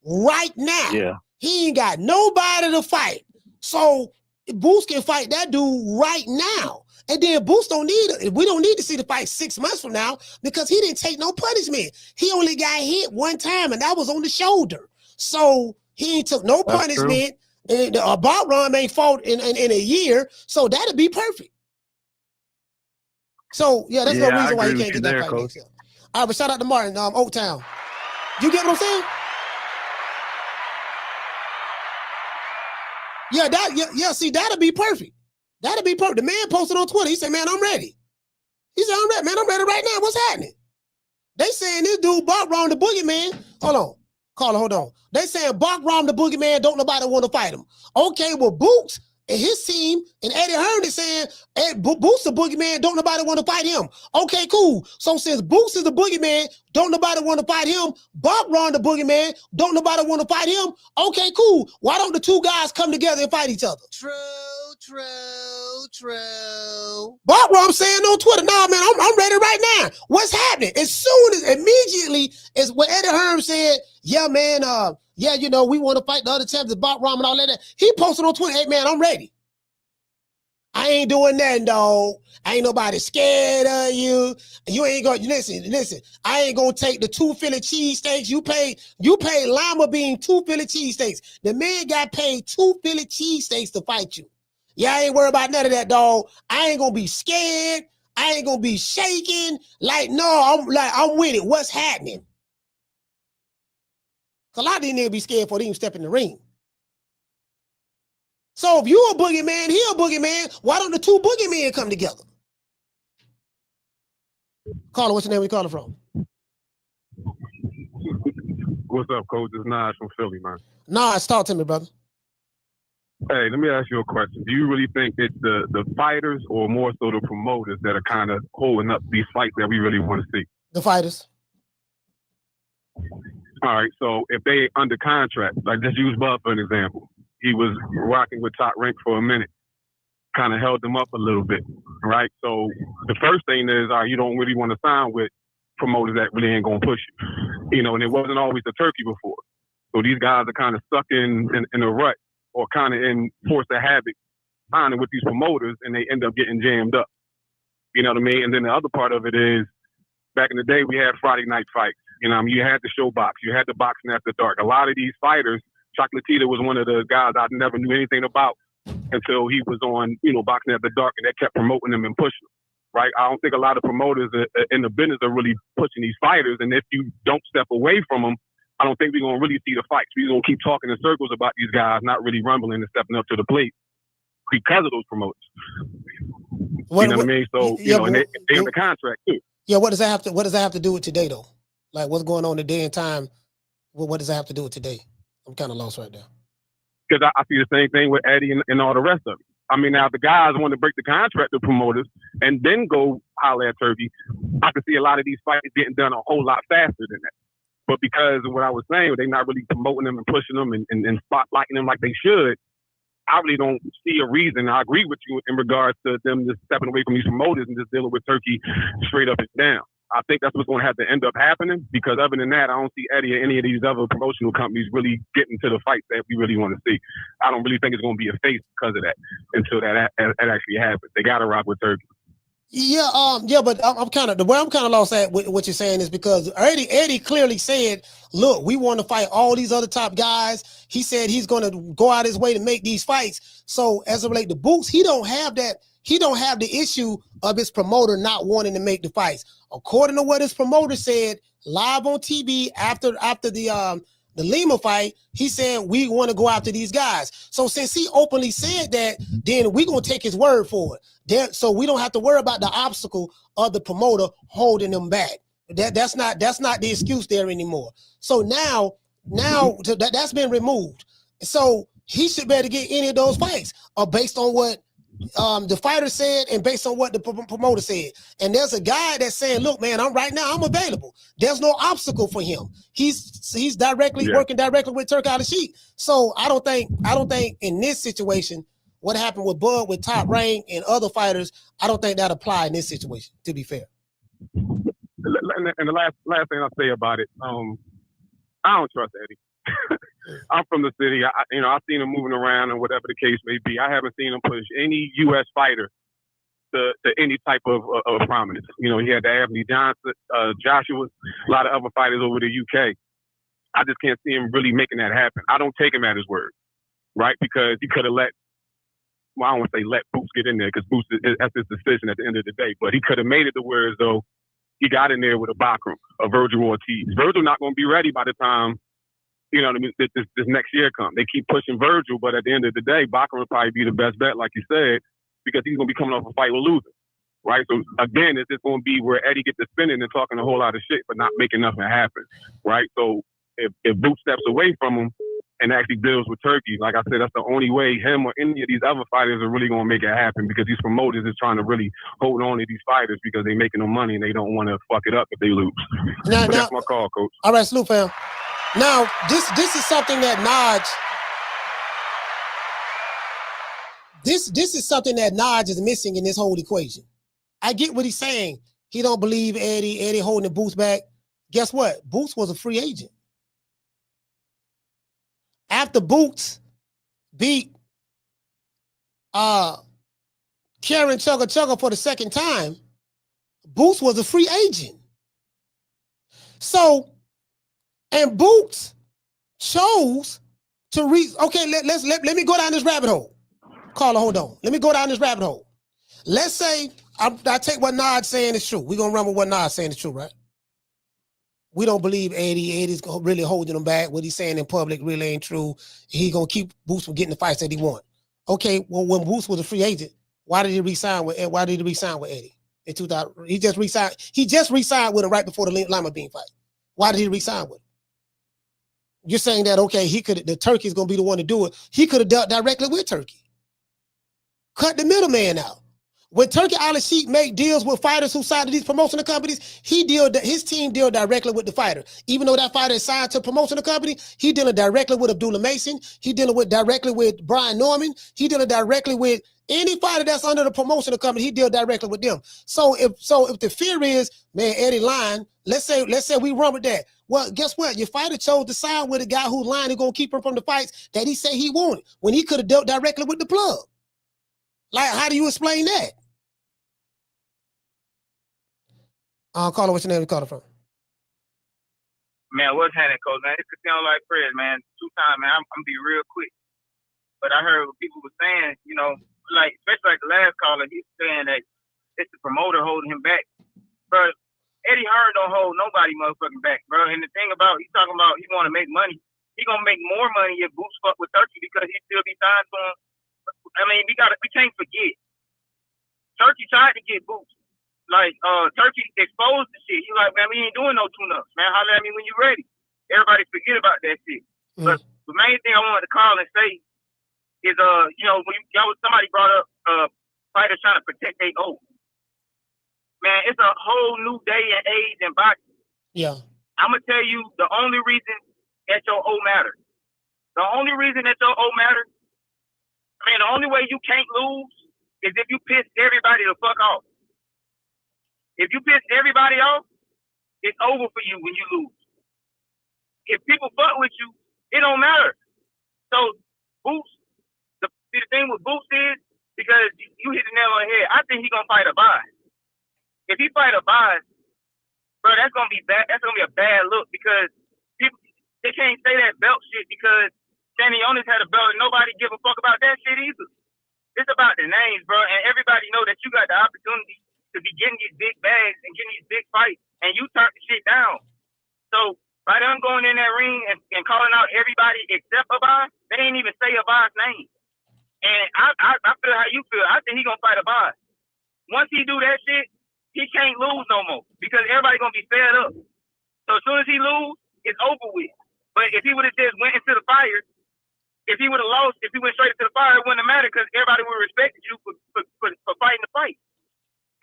right now. Yeah. He ain't got nobody to fight. So Boots can fight that dude right now. And then Boots we don't need to see the fight 6 months from now because he didn't take no punishment. He only got hit one time, and that was on the shoulder. So he ain't took no punishment. And Bakram ain't fought in a year, so that'd be perfect. So yeah, that's no reason why he can't get that fight next year. All right, but shout out to Martin, Oaktown. You get what I'm saying? Yeah, see, that'll be perfect. That'll be perfect. The man posted on Twitter. He said, man, I'm ready. He said, I'm ready, man. I'm ready right now. What's happening? They saying this dude, Bakram the boogeyman. Hold on. Carla, hold on. They saying Bakram the boogeyman, don't nobody want to fight him. Okay, well, Boots and his team and Eddie Hearn is saying Boots the boogeyman, don't nobody want to fight him. Okay, cool. So since Boots is the boogeyman, don't nobody want to fight him. Bakram the boogeyman, don't nobody want to fight him. Okay, cool. Why don't the two guys come together and fight each other? True. Bakram saying on Twitter, nah, man, I'm ready right now. What's happening? Immediately as what Eddie Hearn said, yeah, man, we want to fight the other champions, Bakram and all that. He posted on Twitter, hey, man, I'm ready. I ain't doing nothing, dog. I ain't nobody scared of you. You ain't gonna listen. I ain't gonna take the 2 Philly cheesesteaks. You paid Lima Bean 2 Philly cheesesteaks. The man got paid 2 Philly cheesesteaks to fight you. Yeah, I ain't worried about none of that, dog. I ain't gonna be scared. I ain't gonna be shaking. I'm with it. What's happening? A lot of these niggas be scared before they even step in the ring. So if you a boogeyman, he a boogeyman, why don't the 2 boogeymen come together? Caller, what's your name? Where you calling from? What's up, Coach? It's Naj from Philly, man. Naj, talk to me, brother. Hey, let me ask you a question. Do you really think it's the fighters or more so the promoters that are kind of holding up these fights that we really want to see? The fighters. All right, so if they under contract, like just use Bud for an example. He was rocking with Top Rank for a minute, kind of held them up a little bit, right? So the first thing is, you don't really want to sign with promoters that really ain't going to push you. And it wasn't always the turkey before. So these guys are kind of stuck in a rut or kind of in force of habit signing with these promoters, and they end up getting jammed up. You know what I mean? And then the other part of it is, back in the day, we had Friday night fights. You had the show box. You had the boxing after dark. A lot of these fighters, Chocolatita was one of the guys I never knew anything about until he was on, boxing after dark, and they kept promoting him and pushing him, right? I don't think a lot of promoters in the business are really pushing these fighters, and if you don't step away from them, I don't think we're going to really see the fights. We're going to keep talking in circles about these guys not really rumbling and stepping up to the plate because of those promoters. You know what I mean? So, and they under contract too. Yeah, what does that have to do with today, though? Like, what's going on today in time? What does that have to do with today? I'm kind of lost right now. Because I see the same thing with Eddie and all the rest of it. I mean, now if the guys want to break the contract with promoters and then go holler at Turkey, I can see a lot of these fights getting done a whole lot faster than that. But because of what I was saying, they're not really promoting them and pushing them and spotlighting them like they should, I really don't see a reason. I agree with you in regards to them just stepping away from these promoters and just dealing with Turkey straight up and down. I think that's what's going to have to end up happening, because other than that, I don't see Eddie or any of these other promotional companies really getting to the fights that we really want to see. I don't really think it's going to be a face because of that until that actually happens. They got to rock with Turkey. Yeah, but I'm kind of lost at what you're saying is because Eddie clearly said, look, we want to fight all these other top guys. He said he's going to go out his way to make these fights. So as it relates to Boots, he don't have that. He don't have the issue of his promoter not wanting to make the fights. According to what his promoter said live on TV after the the Lima fight, he said, we want to go after these guys. So since he openly said that, then we're going to take his word for it. So we don't have to worry about the obstacle of the promoter holding them back. That's not the excuse there anymore. So now that's been removed. So he should be able to get any of those fights based on what the fighter said and based on what the promoter said. And there's a guy that's saying, look, man, I'm available. There's no obstacle for him. He's directly working directly with Turki Al-Sheikh. So I don't think in this situation, what happened with Bud, with Top Rank and other fighters, I don't think that apply in this situation, to be fair. And the last thing I'll say about it, I don't trust Eddie. I'm from the city. I've seen him moving around and whatever the case may be. I haven't seen him push any U.S. fighter to any type of prominence. He had the Anthony Johnson, Joshua, a lot of other fighters over the UK. I just can't see him really making that happen. I don't take him at his word, right? Because he could have I don't want to say let Boots get in there, because Boots, that's his decision at the end of the day. But he could have made it to where as though he got in there with a Bakram, a Virgil Ortiz. Virgil not going to be ready by the time, this next year comes. They keep pushing Virgil, but at the end of the day, Bakram will probably be the best bet, like you said, because he's going to be coming off a fight with losing, right? So again, it's just going to be where Eddie gets to spinning and talking a whole lot of shit, but not making nothing happen, right? So if Boots steps away from him and actually deals with Turki, like I said, that's the only way him or any of these other fighters are really going to make it happen, because these promoters is trying to really hold on to these fighters because they're making them money and they don't want to fuck it up if they lose. Now, that's my call, Coach. All right, salute, fam. Now, this is something that Naj. This is something that Naj is missing in this whole equation. I get what he's saying. He don't believe Eddie holding the Boots back. Guess what? Boots was a free agent. After Boots beat Karen Chugga for the second time, Boots was a free agent. So, and Boots chose to okay, let me go down this rabbit hole. Carla, hold on. Let me go down this rabbit hole. Let's say I take what Nod's saying is true. We're going to run with what Nod's saying is true, right? We don't believe Eddie's really holding him back. What he's saying in public really ain't true. He's going to keep Boots from getting the fights that he wants. Okay, well, when Boots was a free agent, why did he re-sign with Eddie in 2000? He just re-signed with him right before the Lima Bean fight. Why did he re-sign with him? You're saying that, okay, the Turki's going to be the one to do it. He could have dealt directly with Turki. Cut the middleman out. When Turki Al-Sheikh make deals with fighters who signed to these promotional companies, his team deal directly with the fighter. Even though that fighter is signed to a promotional company, he dealing directly with Abdullah Mason. He dealing directly with Brian Norman. He dealing directly with any fighter that's under the promotional company. He deal directly with them. So if the fear is, man, Eddie lying, let's say we run with that. Well, guess what? Your fighter chose to sign with a guy who's lying and gonna keep him from the fights that he said he wanted when he could have dealt directly with the plug. Like, how do you explain that? Caller, what's your name? You call it from? Man, what's happening, Coach? Man, it's Casino like Fred, man. 2 times, man. I'm gonna be real quick. But I heard what people were saying, like, especially like the last caller, he's saying that it's the promoter holding him back. Bro, Eddie Hearn don't hold nobody motherfucking back, bro. And the thing about, he's talking about he want to make money. He gonna make more money if Boots fuck with Turki because he still be signed to him. I mean, we can't forget. Turki tried to get Boots. Like, Turki exposed the shit. He like, man, we ain't doing no tune-ups, man. Holler at me when you ready. Everybody forget about that shit. But the main thing I wanted to call and say is, when somebody brought up fighters trying to protect their oath. Man, it's a whole new day and age in boxing. Yeah. I'm going to tell you the only reason that your O matters. The only reason that your O matters, the only way you can't lose is if you piss everybody the fuck off. If you piss everybody off, it's over for you when you lose. If people fuck with you, it don't matter. So, Boots, the thing with Boots is, because you hit the nail on the head, I think he's going to fight a bye. If he fight a bye, bro, that's going to be bad. That's going to be a bad look because people, they can't say that belt shit because Sandy Onis had a belt and nobody give a fuck about that shit either. It's about the names, bro, and everybody know that you got the opportunity to be getting these big bags and getting these big fights, and you turn the shit down. So By them going in that ring and calling out everybody except Abaz, they didn't even say Abaz's name. And I feel how you feel. I think he gonna fight Abaz. Once he do that shit, he can't lose no more because everybody gonna be fed up. So as soon as he lose, it's over with. But if he would have just went into the fire, if he would have lost, if he went straight into the fire, it wouldn't have mattered because everybody would have respected you for fighting the fight.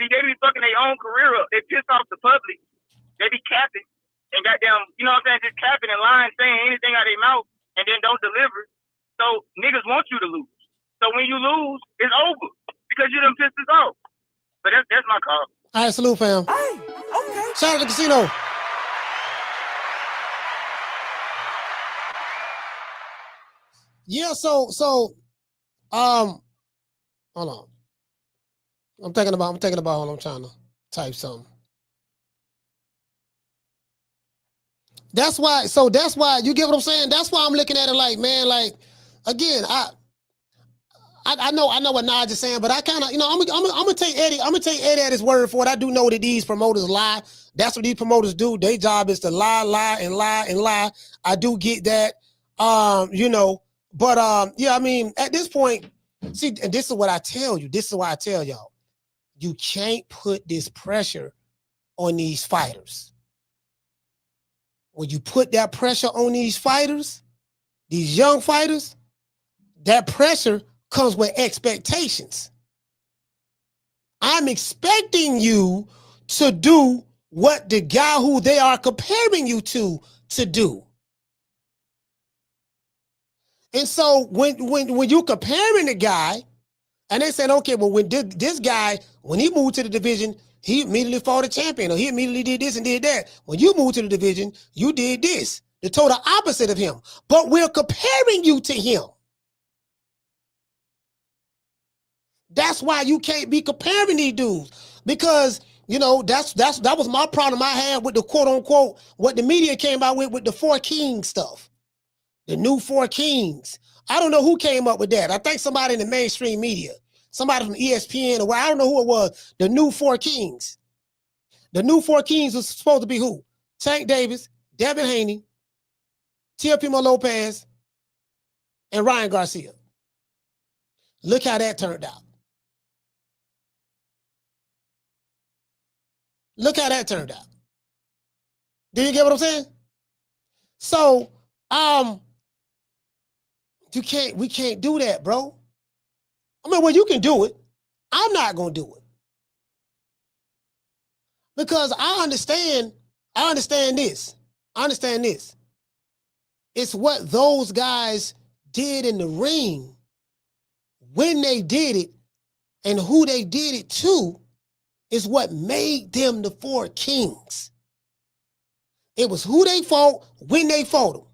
See, they be fucking their own career up. They piss off the public. They be capping and goddamn, you know what I'm saying, just capping and lying, saying anything out of their mouth and then don't deliver. So niggas want you to lose. So when you lose, it's over because you done pissed us off. But that's my call. All right, salute, fam. Hey, okay. Shout out to the casino. Yeah, so hold on. I'm thinking about hold on, I'm trying to type something. That's why you get what I'm saying? That's why I'm looking at it like, man, like, again, I know what Naj is saying, but I kind of, you know, I'm gonna take Eddie at his word for it. I do know that these promoters lie. That's what these promoters do. Their job is to lie. I do get that. You know, but yeah, I mean, at this point, see, and this is what I tell you. This is why I tell y'all. You can't put this pressure on these fighters. When you put that pressure on these fighters, these young fighters, that pressure comes with expectations. I'm expecting you to do what the guy who they are comparing you to do. And so when you're comparing the guy, and they said, okay, well, when this guy, when he moved to the division, he immediately fought a champion, or he immediately did this and did that. When you moved to the division, you did this. The total opposite of him. But we're comparing you to him. That's why you can't be comparing these dudes. Because, you know, that was my problem I had with the quote unquote, what the media came out with the Four Kings stuff. The new Four Kings. I don't know who came up with that. I think somebody in the mainstream media. Somebody from ESPN, or I don't know who it was. The new Four Kings. The new Four Kings was supposed to be who? Tank Davis, Devin Haney, Teofimo Lopez, and Ryan Garcia. Look how that turned out. Look how that turned out. Do you get what I'm saying? So, we can't do that, bro. I mean, well, you can do it. I'm not gonna do it. Because I understand this. It's what those guys did in the ring, when they did it, and who they did it to, is what made them the Four Kings. It was who they fought, when they fought them.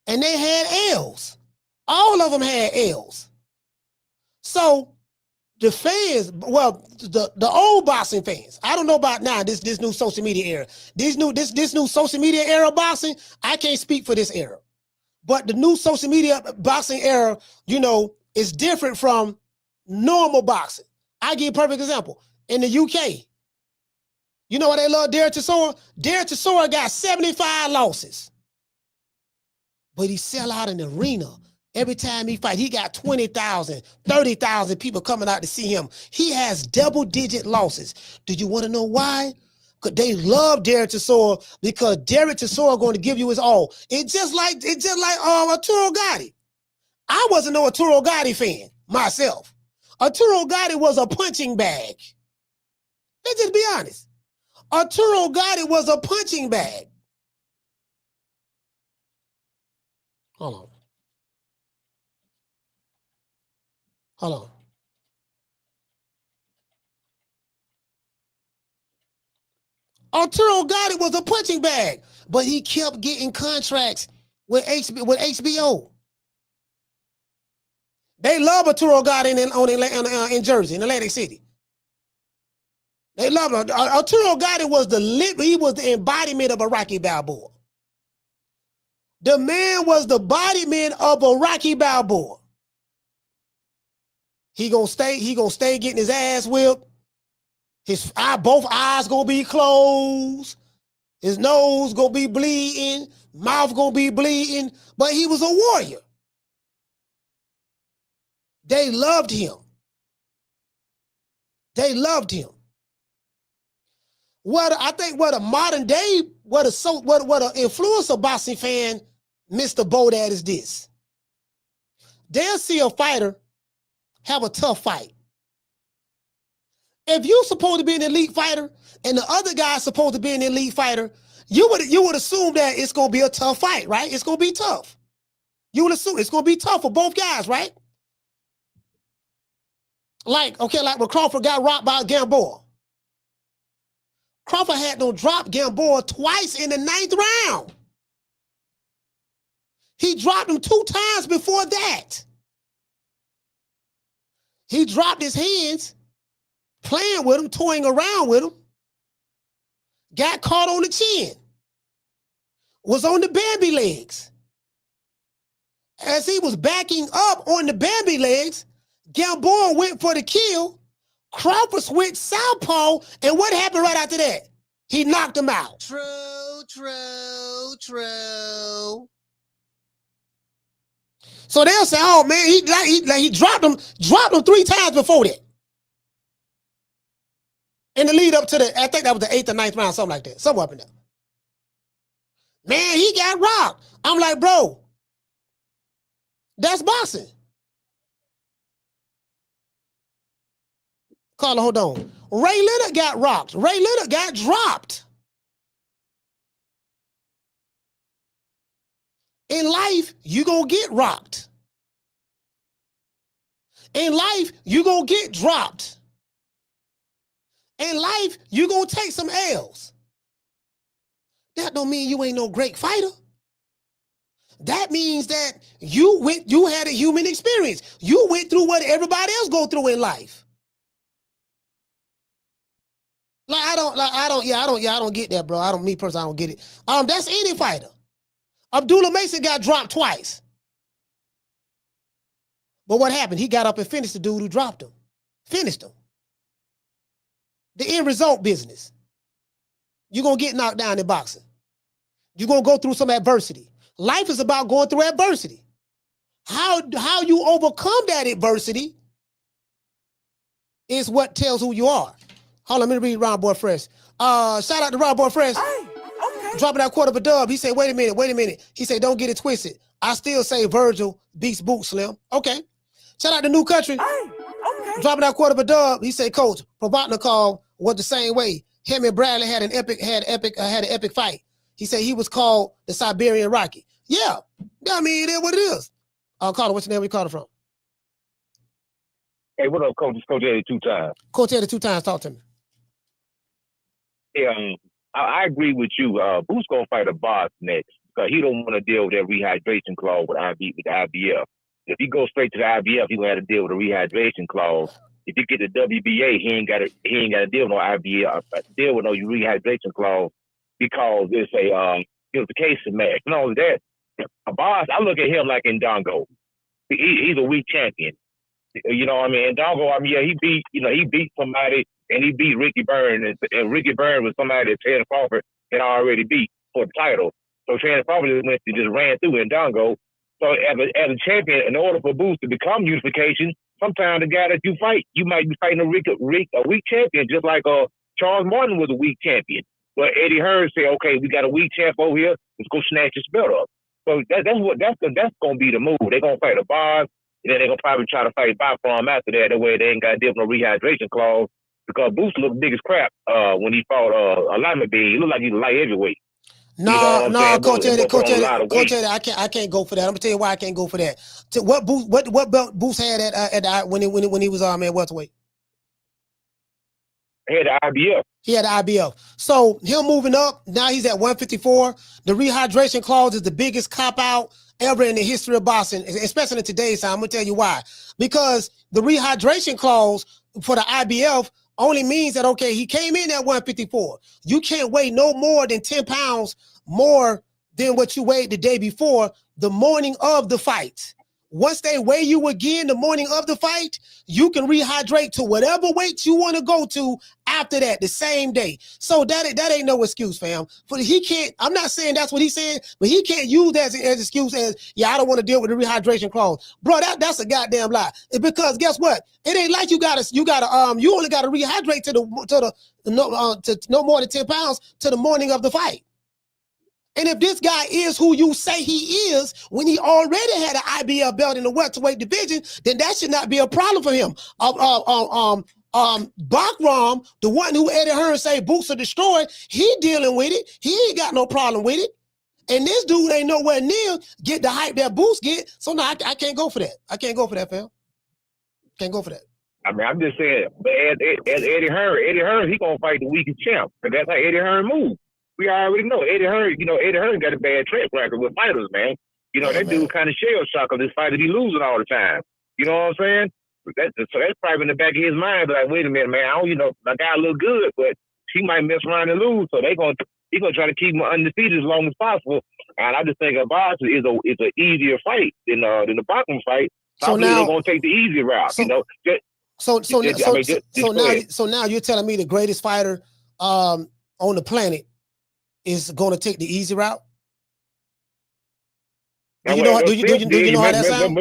And they had L's. All of them had L's. So the fans, well, the old boxing fans, I don't know about now, this new social media era. This new social media era boxing, I can't speak for this era. But the new social media boxing era, you know, is different from normal boxing. I give a perfect example. In the UK, you know why they love Derek Chisora? Derek Chisora got 75 losses. But he sell out in the arena. Every time he fight, he got 20,000, 30,000 people coming out to see him. He has double-digit losses. Do you want to know why? Because they love Derek Chisora, because Derek Chisora going to give you his all. It's just like Arturo Gatti. I wasn't no Arturo Gatti fan myself. Arturo Gatti was a punching bag. Let's just be honest. Arturo Gatti was a punching bag. Hold on. Arturo Gatti was a punching bag, but he kept getting contracts with HBO. They love Arturo Gatti in Jersey, in Atlantic City. They love him. Arturo Gatti was the embodiment of a Rocky Balboa. The man was the embodiment of a Rocky Balboa. He gonna stay getting his ass whipped. Both eyes gonna be closed. His nose gonna be bleeding, mouth gonna be bleeding, but he was a warrior. They loved him. They loved him. I think what a modern day, what an influencer boxing fan missed the boat at is this. They'll see a fighter have a tough fight. If you're supposed to be an elite fighter and the other guy's supposed to be an elite fighter, you would assume that it's gonna be a tough fight, right? It's gonna be tough. You would assume it's gonna be tough for both guys, right? Like when Crawford got rocked by Gamboa. Crawford had to drop Gamboa twice in the 9th round. He dropped him 2 times before that. He dropped his hands, playing with him, toying around with him, got caught on the chin, was on the Bambi legs. As he was backing up on the Bambi legs, Gamboa went for the kill. Crawford switched southpaw, and what happened right after that? He knocked him out. True. So they'll say, "Oh man, he dropped him 3 times before that." In the lead up to I think that was the 8th or 9th round, something like that, somewhere up in there. Man, he got rocked. I'm like, bro, that's boxing. Carla, hold on. Ray Leonard got rocked. Ray Leonard got dropped. In life, you gonna get rocked. In life, you gonna get dropped. In life, you gonna take some L's. That don't mean you ain't no great fighter. That means that you had a human experience. You went through what everybody else go through in life. I don't get that, bro. Me personally, I don't get it. That's any fighter. Abdullah Mason got dropped twice. But what happened? He got up and finished the dude who dropped him. Finished him. The end result business. You're going to get knocked down in boxing. You're going to go through some adversity. Life is about going through adversity. How you overcome that adversity is what tells who you are. Hold on, let me read Ron Boy Fresh. Shout out to Ron Boy Fresh. Hey, okay. Dropping that quarter of a dub. He said, wait a minute. He said, don't get it twisted. I still say Virgil beats Boot Slim. Okay. Shout out to New Country. Hey, okay. Dropping that quarter of a dub. He said, Coach, Provatnikov was the same way. Him and Bradley had an epic fight. He said he was called the Siberian Rocky. Yeah. I mean, it is what it is. Carter, what's your name? Where you called it from? Hey, what up, Coach? It's Coach Eddie 2 times. Coach Eddie 2 times. Talk to me. Yeah, I agree with you. Boots gonna fight a boss next because he don't want to deal with that rehydration clause with the IBF. If he goes straight to the IBF, he gonna have to deal with a rehydration clause. If you get the WBA, he ain't got to deal with no IBF, deal with no rehydration clause because it's a unification match. Not only that, a boss, I look at him like Ndongo. He's a weak champion. You know what I mean? Ndongo, I mean, yeah, he beat somebody. And he beat Ricky Byrne, and Ricky Byrne was somebody that Terence Crawford had already beat for the title. So Terence Crawford just ran through Ndongo. So as a champion, in order for Boots to become unification, sometimes the guy that you fight, you might be fighting a weak champion, just like Charles Martin was a weak champion. But Eddie Hearn said, okay, we got a weak champ over here, let's go snatch his belt up. So that's gonna be the move. They're gonna fight a boss, and then they're gonna probably try to fight by farm after that. That way they ain't got to deal with no rehydration clause. Because Boots looked big as crap when he fought Alignment Bean. He looked like he was light heavyweight. No, Coach Eddie, I can't go for that. I'm gonna tell you why I can't go for that. What belt Boots had at when he was welterweight? He had the IBF. He had the IBF. So him moving up, now he's at 154. The rehydration clause is the biggest cop out ever in the history of boxing, especially in today's time. I'm gonna tell you why. Because the rehydration clause for the IBF only means that, okay, he came in at 154. You can't weigh no more than 10 pounds more than what you weighed the day before, the morning of the fight. once they weigh you again the morning of the fight, you can rehydrate to whatever weight you want to go to after that, the same day. So that ain't no excuse, fam. For he can't, I'm not saying that's what he's saying, but he can't use that as excuse as, yeah, I don't want to deal with the rehydration clause. Bro, that's a goddamn lie. Because guess what? It ain't like you only gotta rehydrate to no more than 10 pounds to the morning of the fight. And if this guy is who you say he is, when he already had an IBF belt in the welterweight division, then that should not be a problem for him. Bakram, the one who Eddie Hearn say boots are destroyed, he dealing with it. He ain't got no problem with it. And this dude ain't nowhere near get the hype that Boots get. So no, I can't go for that. I can't go for that, fam. Can't go for that. I mean, I'm just saying, but as Eddie Hearn, he gonna fight the weakest champ, because that's how Eddie Hearn moves. We already know Eddie Hearn got a bad track record with fighters, man. You know, that dude kind of shell shock of this fighter be losing all the time. You know what I'm saying? So that's probably in the back of his mind, but like, wait a minute, man, my guy look good, but he might mess around and lose. So he's gonna try to keep him undefeated as long as possible. And I just think Alvarez is an easier fight than the Bakram fight. So now they're gonna take the easy route. So now you're telling me the greatest fighter on the planet is going to take the easy route? Do you know how that sounds?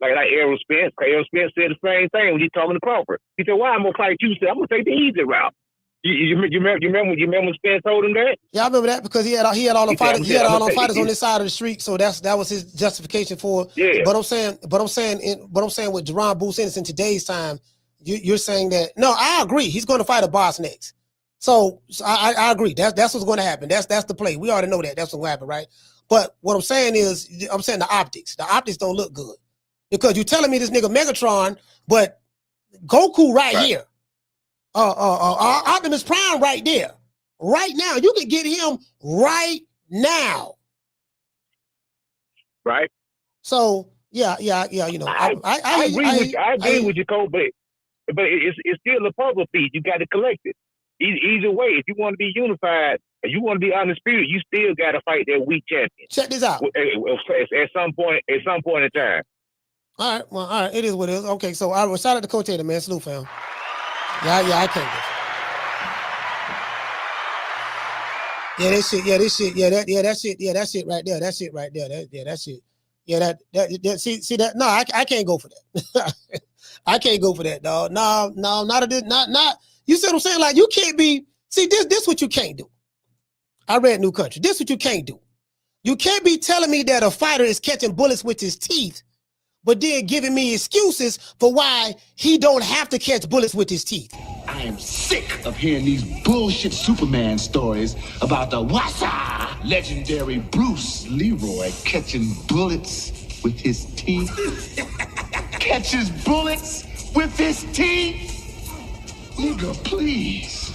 Like Errol Spence. Errol Spence said the same thing when he talking to Crawford. He said, "Why I'm gonna fight you?" He said, "I'm gonna take the easy route." You remember when Spence told him that? Yeah, I remember that because he had all the fighters. He had all the fighters on this side of the street, so that was his justification for. Yeah. But I'm saying with Jerron Boots Ennis in today's time, you're saying that no, I agree. He's going to fight a boss next. So I agree. That's what's going to happen. That's the play. We already know that. That's what's going to happen, right? But what I'm saying is, the optics. The optics don't look good because you're telling me this nigga Megatron, but Goku right here. Optimus Prime right there. Right now. You can get him right now. Right. So yeah, you know. I agree with you, Cole, but it's still a puzzle piece. You got to collect it. Either way, if you want to be unified, if you want to be undisputed, you still got to fight that weak champion. Check this out. At some point in time. All right, well, all right, it is what it is. Okay, so I shout out to Coach Taylor, man. Salute, fam. Yeah, I can't go. Yeah, that shit. That shit right there. That shit right there. That shit. Yeah, that see that. No, I can't go for that. I can't go for that, dog. No, not. You see what I'm saying? Like, you can't be. See, this what you can't do. I read New Country. This what you can't do. You can't be telling me that a fighter is catching bullets with his teeth, but then giving me excuses for why he don't have to catch bullets with his teeth. I am sick of hearing these bullshit Superman stories about the Wassa legendary Bruce Leroy catching bullets with his teeth. Catches bullets with his teeth? Nigga, please.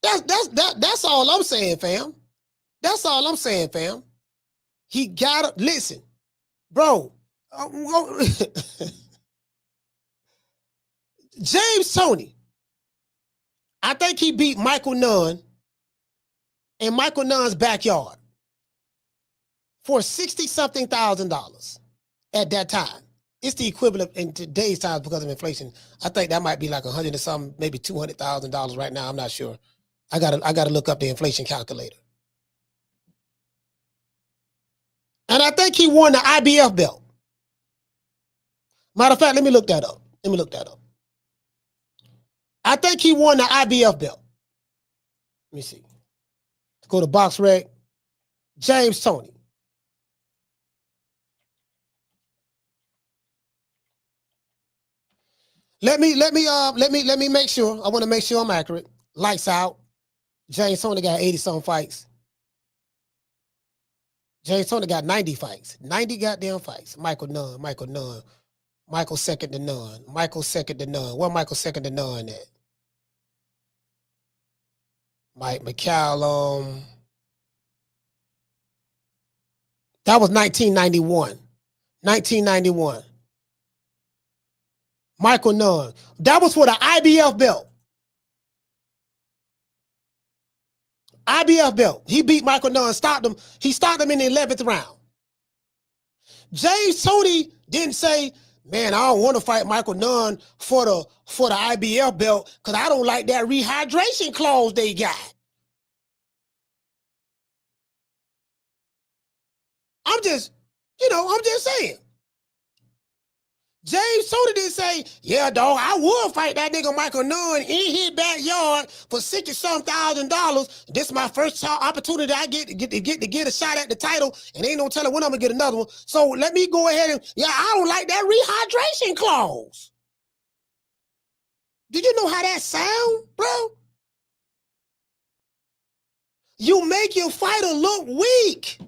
That's all I'm saying, fam. That's all I'm saying, fam. He gotta listen, bro. James Toney, I think he beat Michael Nunn in Michael Nunn's backyard for $60-something thousand at that time. It's the equivalent in today's times because of inflation. I think that might be like $100 and something, maybe $200,000 right now. I'm not sure. I gotta look up the inflation calculator. And I think he won the IBF belt. Matter of fact, let me look that up. I think he won the IBF belt. Let me see. Let's go to Box Rec. James Toney. Let me make sure. I want to make sure I'm accurate. Lights out. James Toney got 80-something fights. James Toney got 90 fights. 90 goddamn fights. Michael Nunn. Michael second to none. Where Michael second to none at? Mike McCallum. That was 1991. Michael Nunn. That was for the IBF belt. IBF belt. He beat Michael Nunn, stopped him. He stopped him in the 11th round. James Toney didn't say, man, I don't want to fight Michael Nunn for the IBF belt because I don't like that rehydration clause they got. I'm just saying. James Toney didn't say, yeah, dog, I would fight that nigga Michael Nunn in his backyard for $60,000. This is my first opportunity I get to get a shot at the title, and ain't no telling when I'm gonna get another one. So let me go ahead and I don't like that rehydration clause. Do you know how that sound, bro? You make your fighter look weak.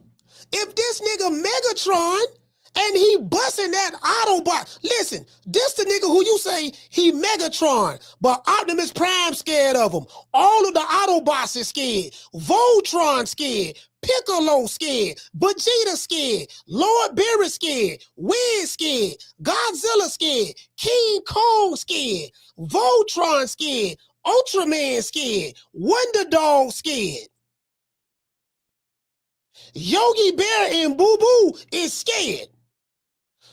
If this nigga Megatron and he busting that Autobot. Listen, this the nigga who you say he Megatron, but Optimus Prime scared of him. All of the Autobots is scared. Voltron scared. Piccolo scared. Vegeta scared. Lord Beerus scared. Wiz scared. Godzilla scared. King Kong scared. Voltron scared. Ultraman scared. Wonder Dog scared. Yogi Bear and Boo Boo is scared.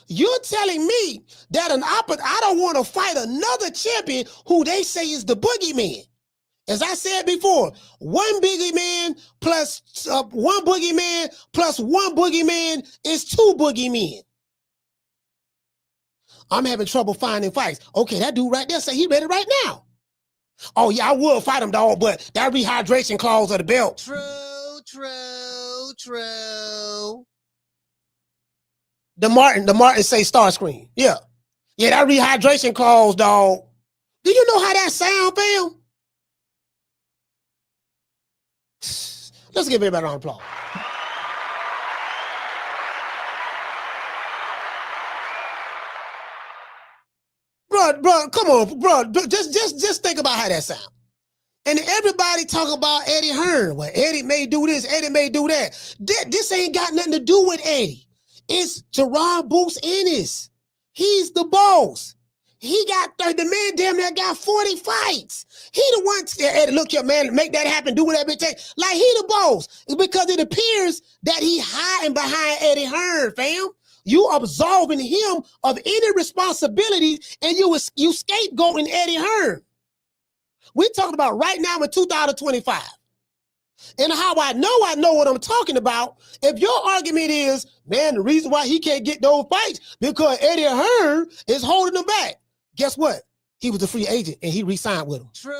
You're telling me that I don't want to fight another champion who they say is the boogeyman. As I said before, one boogeyman plus one boogeyman is two boogeymen. I'm having trouble finding fights. Okay, that dude right there say he ready right now. Oh yeah, I would fight him, dog, but that rehydration clause of the belt. True. The Martin say Starscream. Yeah, that rehydration clause, dog. Do you know how that sound, fam? Let's give everybody a round of applause. Bro, come on, bro. Just think about how that sound. And everybody talk about Eddie Hearn. Well, Eddie may do this, Eddie may do that. This ain't got nothing to do with Eddie. It's Gerard Boots Ennis. He's the boss. He got the man damn near got 40 fights. He the one, Eddie, look here, man, make that happen, do whatever it takes. Like, he the boss. It's because it appears that he hiding behind Eddie Hearn, fam. You absolving him of any responsibility, and you scapegoating Eddie Hearn. We're talking about right now in 2025. And how I know what I'm talking about. If your argument is, man, the reason why he can't get those fights because Eddie Hearn is holding him back. Guess what? He was a free agent and he re-signed with him. True.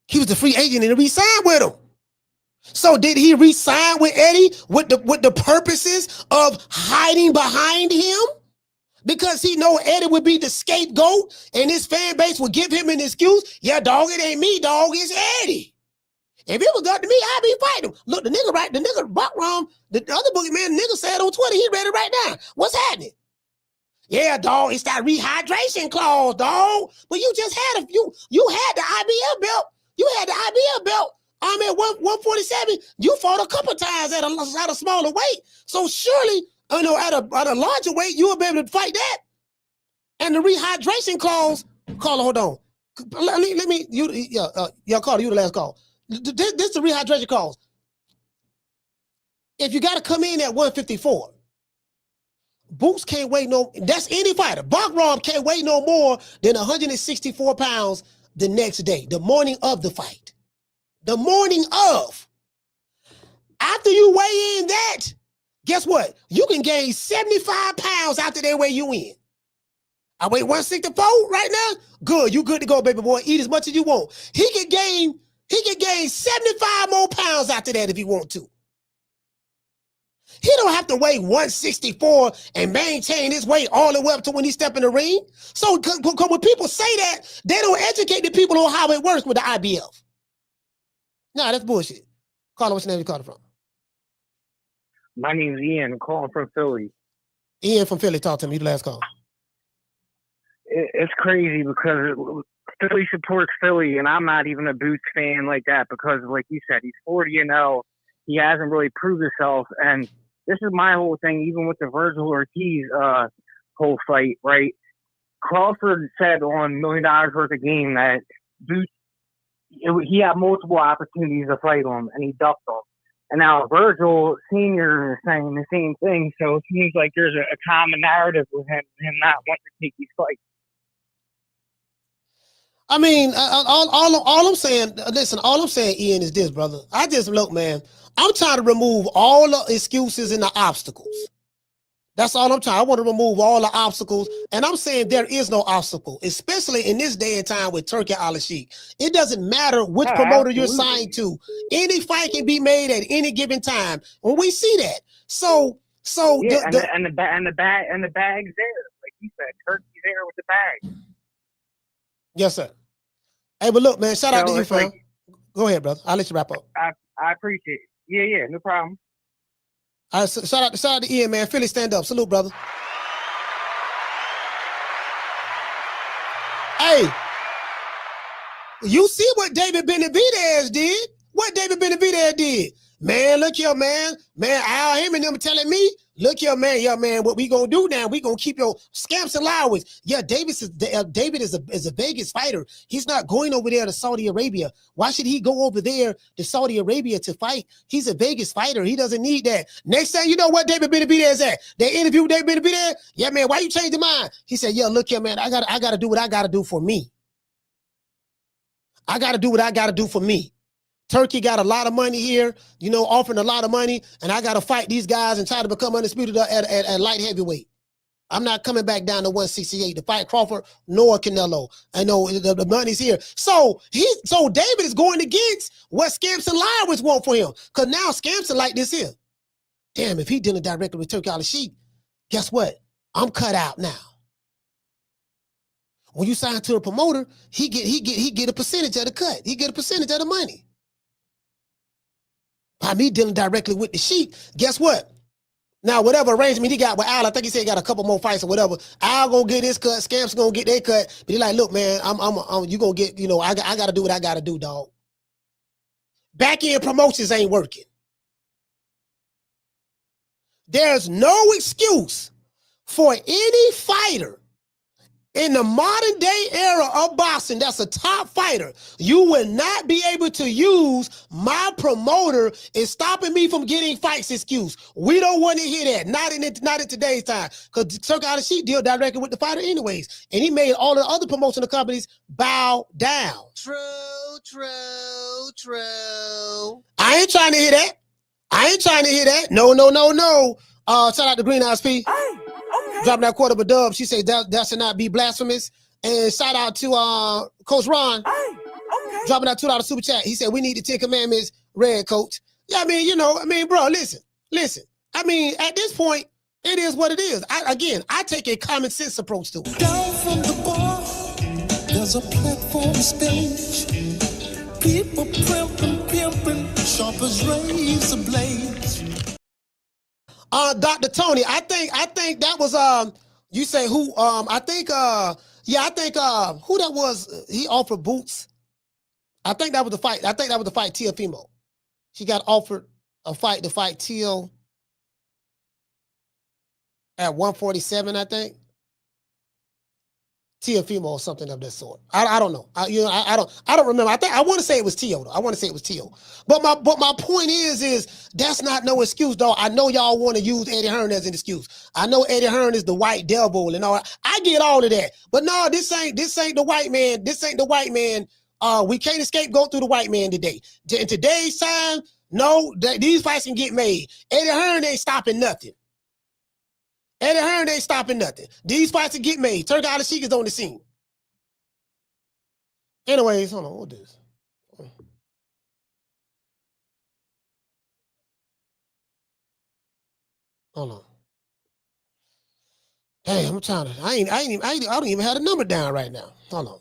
He was a free agent and he re-signed with him. So did he re-sign with Eddie with the purposes of hiding behind him? Because he know Eddie would be the scapegoat and his fan base would give him an excuse. Yeah, dog, it ain't me, dog, it's Eddie. If it was up to me, I'd be fighting him. Look, the nigga Buckram, the other boogeyman, nigga said on Twitter, he ready right now. What's happening? Yeah, dog, it's that rehydration clause, dog. But you just had you had the IBF belt. You had the IBF belt. I'm at 147. You fought a couple times at a smaller weight. So surely, at a larger weight, you will be able to fight that. And the rehydration clause, caller, hold on. Caller, you the last call. This is the rehydration clause. If you got to come in at 154, Boots can't weigh that's any fighter. Buckram can't weigh no more than 164 pounds the next day, the morning of the fight. The morning of. After you weigh in that, guess what? You can gain 75 pounds after they weigh you in. I weigh 164 right now. Good, you good to go, baby boy. Eat as much as you want. He can gain 75 more pounds after that if he want to. He don't have to weigh 164 and maintain his weight all the way up to when he step in the ring. So when people say that, they don't educate the people on how it works with the IBF. Nah, that's bullshit. Caller, what's your name? You calling from? My name's Ian. I'm calling from Philly. Ian from Philly, talk to me. You the last call. It's crazy because Philly supports Philly, and I'm not even a Boots fan like that because, like you said, he's 40-0. He hasn't really proved himself, and this is my whole thing, even with the Virgil Ortiz whole fight, right? Crawford said on $1 Million Worth of Game that Boots, he had multiple opportunities to fight him, and he ducked them. And now Virgil Sr. is saying the same thing. So it seems like there's a common narrative with him not wanting to take these fights. I mean, all I'm saying, listen, all I'm saying, Ian, is this, brother. I just look, man, I'm trying to remove all the excuses and the obstacles. That's all I'm trying. I want to remove all the obstacles. And I'm saying there is no obstacle, especially in this day and time with Turki Al-Sheikh. It doesn't matter which promoter you're signed to. Any fight can be made at any given time. When we see that. So yeah, and the bag's there. Like you said, Turkey's there with the bag. Yes, sir. Hey, but look, man, shout out to you, fam. Like, go ahead, brother. I'll let you wrap up. I appreciate it. Yeah, no problem. All right, so shout out to Ian, man. Philly, stand up. Salute, brother. Hey, you see what David Benavidez did? What David Benavidez did? Man, look here, man. Man, Al him and them telling me, look here, man, what we gonna do now? We gonna keep your scamps and lies. Yeah, David is a Vegas fighter. He's not going over there to Saudi Arabia. Why should he go over there to Saudi Arabia to fight? He's a Vegas fighter. He doesn't need that. Next time, you know what David Benavidez at? They interviewed David Benavidez. Yeah, man, why you change your mind? He said, yeah, look here, man, I gotta do what I gotta do for me. I gotta do what I gotta do for me. Turkey got a lot of money here, offering a lot of money, and I got to fight these guys and try to become undisputed at light heavyweight. I'm not coming back down to 168 to fight Crawford nor Canelo. I know the money's here. So David is going against what Scamps and Liars want for him, because now Scamps are like this here. Damn, if he dealing directly with Turki Al-Sheikh, guess what? I'm cut out now. When you sign to a promoter, he get a percentage of the cut. He get a percentage of the money. By me dealing directly with the Sheik, guess what? Now, whatever arrangement he got with Al, I think he said he got a couple more fights or whatever. Al gonna get his cut, Scamps gonna get their cut. But he like, look, man, you gonna get, I gotta do what I gotta do, dog. Back end promotions ain't working. There's no excuse for any fighter in the modern day era of boxing that's a top fighter. You will not be able to use my promoter is stopping me from getting fights excuse. We don't want to hear that. Not in today's time. Because Turki Al-Sheikh deal directly with the fighter anyways. And he made all the other promotional companies bow down. True. I ain't trying to hear that. No. Shout out to Green Eyes P. Dropping that quarter of a dub. She said that should not be blasphemous. And shout out to Coach Ron. Dropping that $2 super chat. He said we need the 10 Commandments read, Coach. Yeah, bro, listen. I mean, at this point, it is what it is. I take a common sense approach to it. Down from the bar, there's a platform stage. People pimping, sharp as razor blades. Dr. Tony, I think that was you say who I think who that was, he offered Boots. I think that was the fight. Teofimo. She got offered a fight to fight Teo at 147, I think. Teofimo or something of that sort. I don't know. I don't remember. I want to say it was Teo though. But my point is that's not no excuse, dog. I know y'all want to use Eddie Hearn as an excuse. I know Eddie Hearn is the white devil and all. I get all of that. But no, this ain't the white man. This ain't the white man. We can't go through the white man today. In today's time, no, these fights can get made. Eddie Hearn ain't stopping nothing. These fights will get made. Turki Al-Sheikh is on the scene. Anyways, hold on. What is this? Hold on. Hey, I'm trying to. I don't even have the number down right now. Hold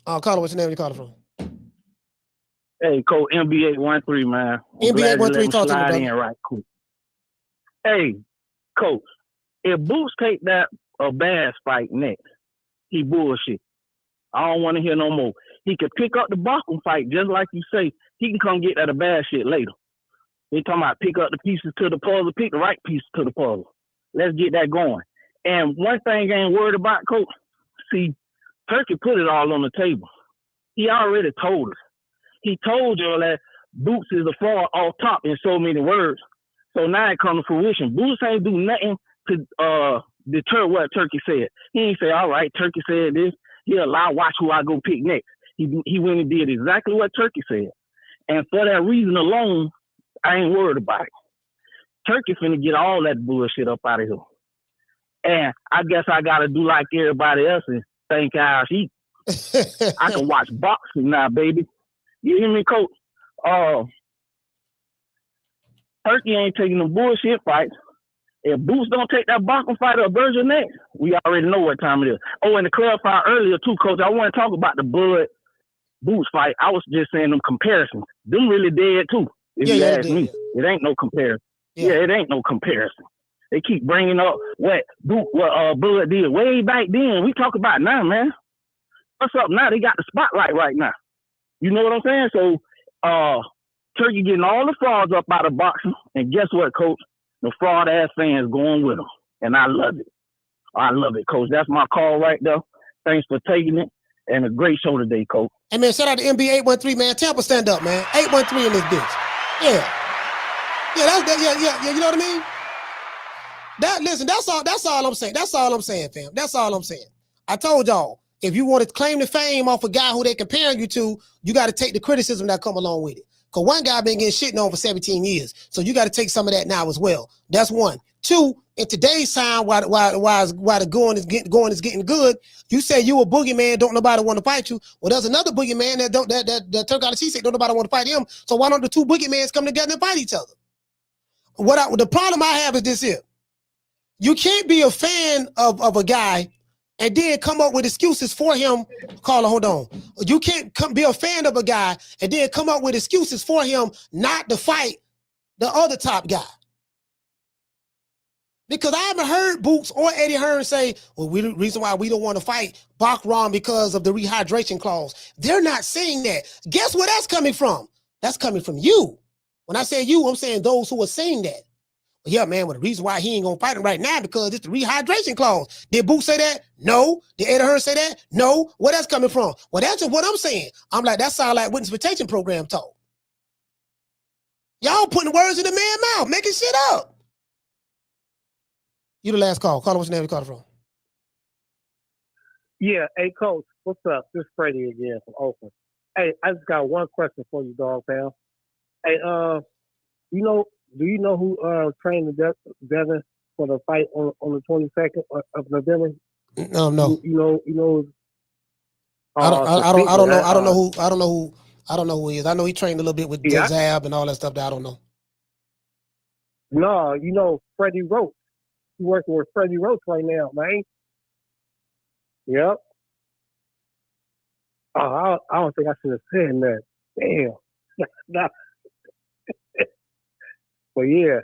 on. Caller, what's your name? You calling from? Hey, Coach, NBA 13, man. NBA 13, talk to me, brother. Right quick. Hey, Coach. If Boots take that Bass fight next, he bullshit. I don't want to hear no more. He could pick up the Bachman fight just like you say. He can come get that Bass shit later. They talking about pick up the pieces to the puzzle, pick the right pieces to the puzzle. Let's get that going. And one thing I ain't worried about, Coach. See, Turkey put it all on the table. He already told us. He told you that Boots is a fraud off top in so many words. So now it comes to fruition. Boots ain't do nothing to deter what Turkey said. He ain't say, all right, Turkey said this. He'll watch who I go pick next. He went and did exactly what Turkey said. And for that reason alone, I ain't worried about it. Turkey finna get all that bullshit up out of here. And I guess I gotta do like everybody else and think I'll eat. I can watch boxing now, baby. You hear me, Coach? Turkey ain't taking the bullshit fights. If Boots don't take that boxing fight or Virgil next, we already know what time it is. Oh, and to clarify earlier too, Coach, I want to talk about the Bud Boots fight. I was just saying them comparisons. Them really dead too. If you ask me, it ain't no comparison. Yeah, it ain't no comparison. They keep bringing up what Bud did way back then. We talk about now, man. What's up now? They got the spotlight right now. You know what I'm saying? So, Turkey getting all the frauds up out of boxing, and guess what, Coach? The fraud ass fans going with them, and I love it. I love it, Coach. That's my call right there. Thanks for taking it, and a great show today, Coach. Hey man, shout out to MB 813, man. Tampa, stand up, man. 813 in this bitch. Yeah. Yeah, you know what I mean? That's all I'm saying. That's all I'm saying, fam. That's all I'm saying. I told y'all, if you want to claim the fame off a guy who they comparing you to, you got to take the criticism that come along with it. Because one guy been getting shit on for 17 years. So you got to take some of that now as well. That's one. Two, in today's time, while the going is getting good, you say you a boogeyman, don't nobody want to fight you. Well, there's another boogeyman that Turk out of said don't nobody want to fight him. So why don't the two boogeymans come together and fight each other? The problem I have is this here. You can't be a fan of a guy and then come up with excuses for him. Caller, hold on. You can't be a fan of a guy and then come up with excuses for him not to fight the other top guy. Because I haven't heard Boots or Eddie Hearn say, well, the reason why we don't want to fight Bachram because of the rehydration clause. They're not saying that. Guess where that's coming from? That's coming from you. When I say you, I'm saying those who are saying that. Yeah, man, well, the reason why he ain't gonna fight him right now because it's the rehydration clause. Did Boots say that? No. Did Eddie Hearn say that? No. Where that's coming from? Well, that's just what I'm saying. I'm like, that sounds like witness protection program talk. Y'all putting words in the man's mouth, making shit up. You the last call. Caller, what's your name? You called from? Yeah, hey, Coach, what's up? This is Freddie again from Oakland. Hey, I just got one question for you, dog, pal. Hey, do you know who trained Devin for the fight on the 22nd of November? No. You know. I don't know who he is. I know he trained a little bit with Zab and all that stuff that I don't know. No, you know Freddie Roach. He's working with Freddie Roach right now, man. Yep. Oh, I don't think I should have said that. Damn. Nah. But yeah.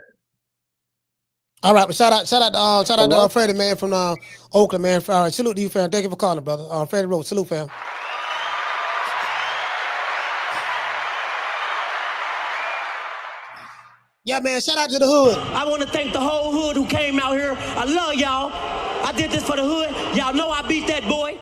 All right, but shout out to Freddie, man, from Oakland, man. All right, salute to you, fam. Thank you for calling, brother. Freddie Roach, salute, fam. Yeah, man, shout out to the hood. I want to thank the whole hood who came out here. I love y'all. I did this for the hood. Y'all know I beat that boy.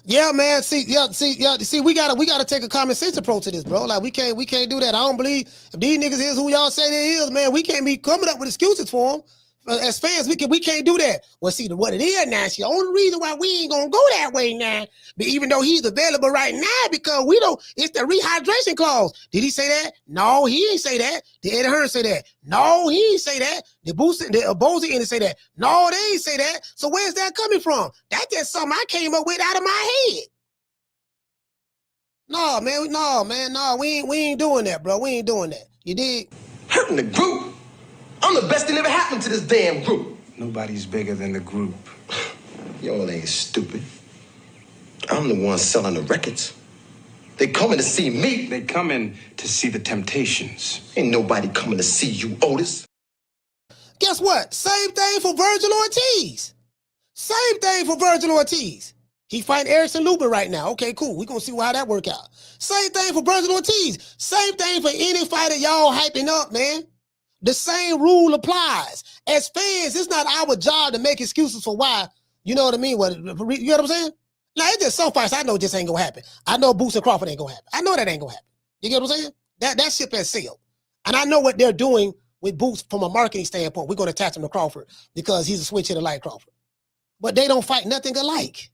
Yeah, man. See, we gotta take a common sense approach to this, bro. Like we can't do that. I don't believe if these niggas is who y'all say they is, man. We can't be coming up with excuses for them. As fans, we can't do that. Well, see, what it is now, the only reason why we ain't gonna go that way now, but even though he's available right now, because we don't, it's the rehydration clause. Did he say that? No, he ain't say that. Did Eddie Hearn say that? No, he ain't say that. Did Bozy ain't say that? No, they ain't say that. So where's that coming from? That's just something I came up with out of my head. No, we ain't doing that, bro. We ain't doing that. You dig? Hurting the group. I'm the best thing ever happened to this damn group. Nobody's bigger than the group. Y'all ain't stupid. I'm the one selling the records. They coming to see me. They coming to see the Temptations. Ain't nobody coming to see you, Otis. Guess what? Same thing for Virgil Ortiz. Same thing for Virgil Ortiz. He fighting Erickson Lubin right now. Okay, cool. We're going to see how that work out. Same thing for Virgil Ortiz. Same thing for any fighter y'all hyping up, man. The same rule applies. As fans, it's not our job to make excuses for why. You know what I mean? You know what I'm saying? Like, it's just some fights I know just ain't going to happen. I know Boots and Crawford ain't going to happen. I know that ain't going to happen. You get what I'm saying? That ship has sailed. And I know what they're doing with Boots from a marketing standpoint. We're going to attach him to Crawford because he's a switch hitter like Crawford. But they don't fight nothing alike.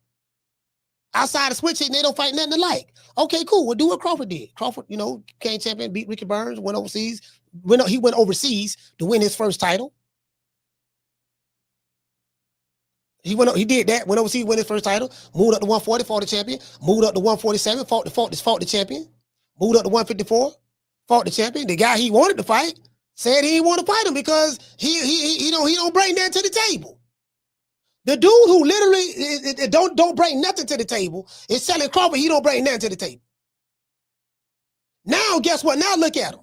Outside of switch hitting, they don't fight nothing alike. Okay, cool. We'll do what Crawford did. Crawford, became champion, beat Ricky Burns, went overseas. He went overseas to win his first title. He did that, went overseas, win his first title, moved up to 140, fought the champion, moved up to 147, fought the champion, moved up to 154, fought the champion. The guy he wanted to fight said he didn't want to fight him because he don't bring that to the table. The dude who literally don't bring nothing to the table is selling Crawford. He don't bring nothing to the table. Now, guess what? Now look at him.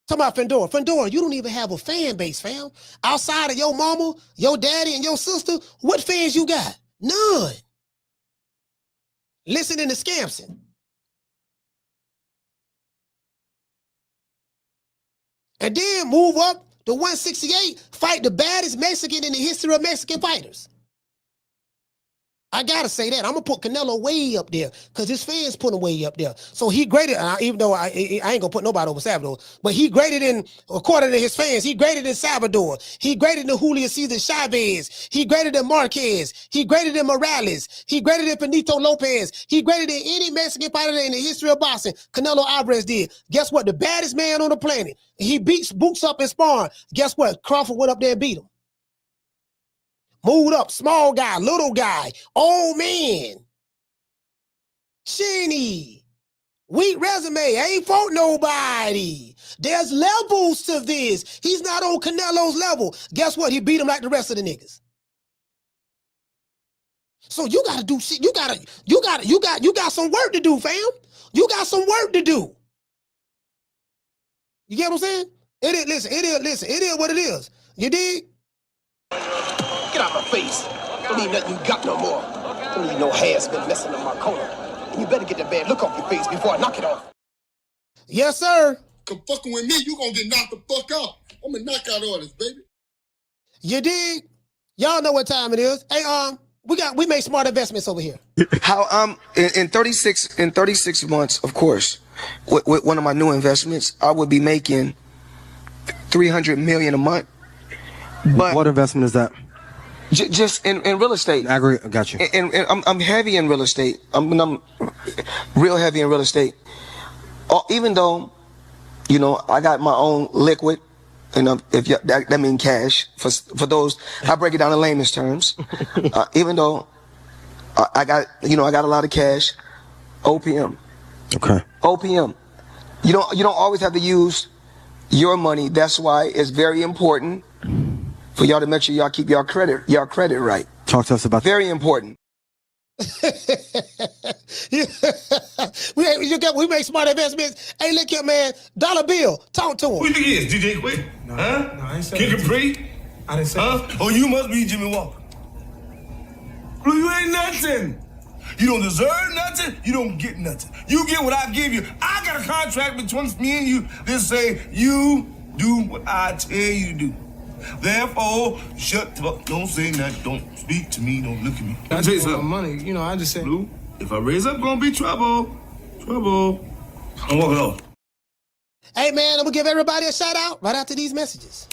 Talking about Fendora. Fendora, you don't even have a fan base, fam. Outside of your mama, your daddy, and your sister, what fans you got? None. Listening to Scampson. And then move up to 168, fight the baddest Mexican in the history of Mexican fighters. I gotta say that. I'm gonna put Canelo way up there because his fans put him way up there. So he graded, even though I ain't gonna put nobody over Salvador, but he graded in, according to his fans, he graded in Salvador. He graded in Julio Cesar Chavez. He graded in Marquez. He graded in Morales. He graded in Benito Lopez. He graded in any Mexican fighter in the history of boxing. Canelo Alvarez did. Guess what? The baddest man on the planet. He beats Boots up in sparring. Guess what? Crawford went up there and beat him. Moved up, small guy, little guy, old man. Shinny. Weak resume, ain't fought nobody. There's levels to this. He's not on Canelo's level. Guess what? He beat him like the rest of the niggas. So you gotta do shit. You got some work to do, fam. You got some work to do. You get what I'm saying? It is what it is. You dig? Get out my face. Don't need nothing you got no more. Don't need no hair's been messing up my corner. And you better get that bad look off your face before I knock it off. Yes, sir. Come fucking with me, you gonna get knocked the fuck out. I'm gonna knock out all this, baby. You dig? Y'all know what time it is. Hey, we make smart investments over here. How in 36 months, of course, with one of my new investments, I would be making $300 million a month. But what investment is that? Just in real estate. I agree. Got you. And I'm heavy in real estate. I'm real heavy in real estate. Even though, I got my own liquid, if that means cash for those. I break it down in layman's terms. Even though I got a lot of cash. OPM. Okay. OPM. You don't always have to use your money. That's why it's very important for y'all to make sure y'all keep y'all credit right. Talk to us about very important. We make smart investments. Hey, look here, man. Dollar Bill, talk to him. Who you think he is? DJ Quick? No, huh? No, I ain't saying King Capri? I didn't say that. Oh, you must be Jimmy Walker. Blue, you ain't nothing. You don't deserve nothing. You don't get nothing. You get what I give you. I got a contract between me and you that say you do what I tell you to do. Therefore, shut the fuck. Don't say nothing. Don't speak to me. Don't look at me. I just want money. I just said. Blue, if I raise up, gonna be trouble. Trouble. I'm walking off. Hey, man, I'm gonna give everybody a shout out right after these messages.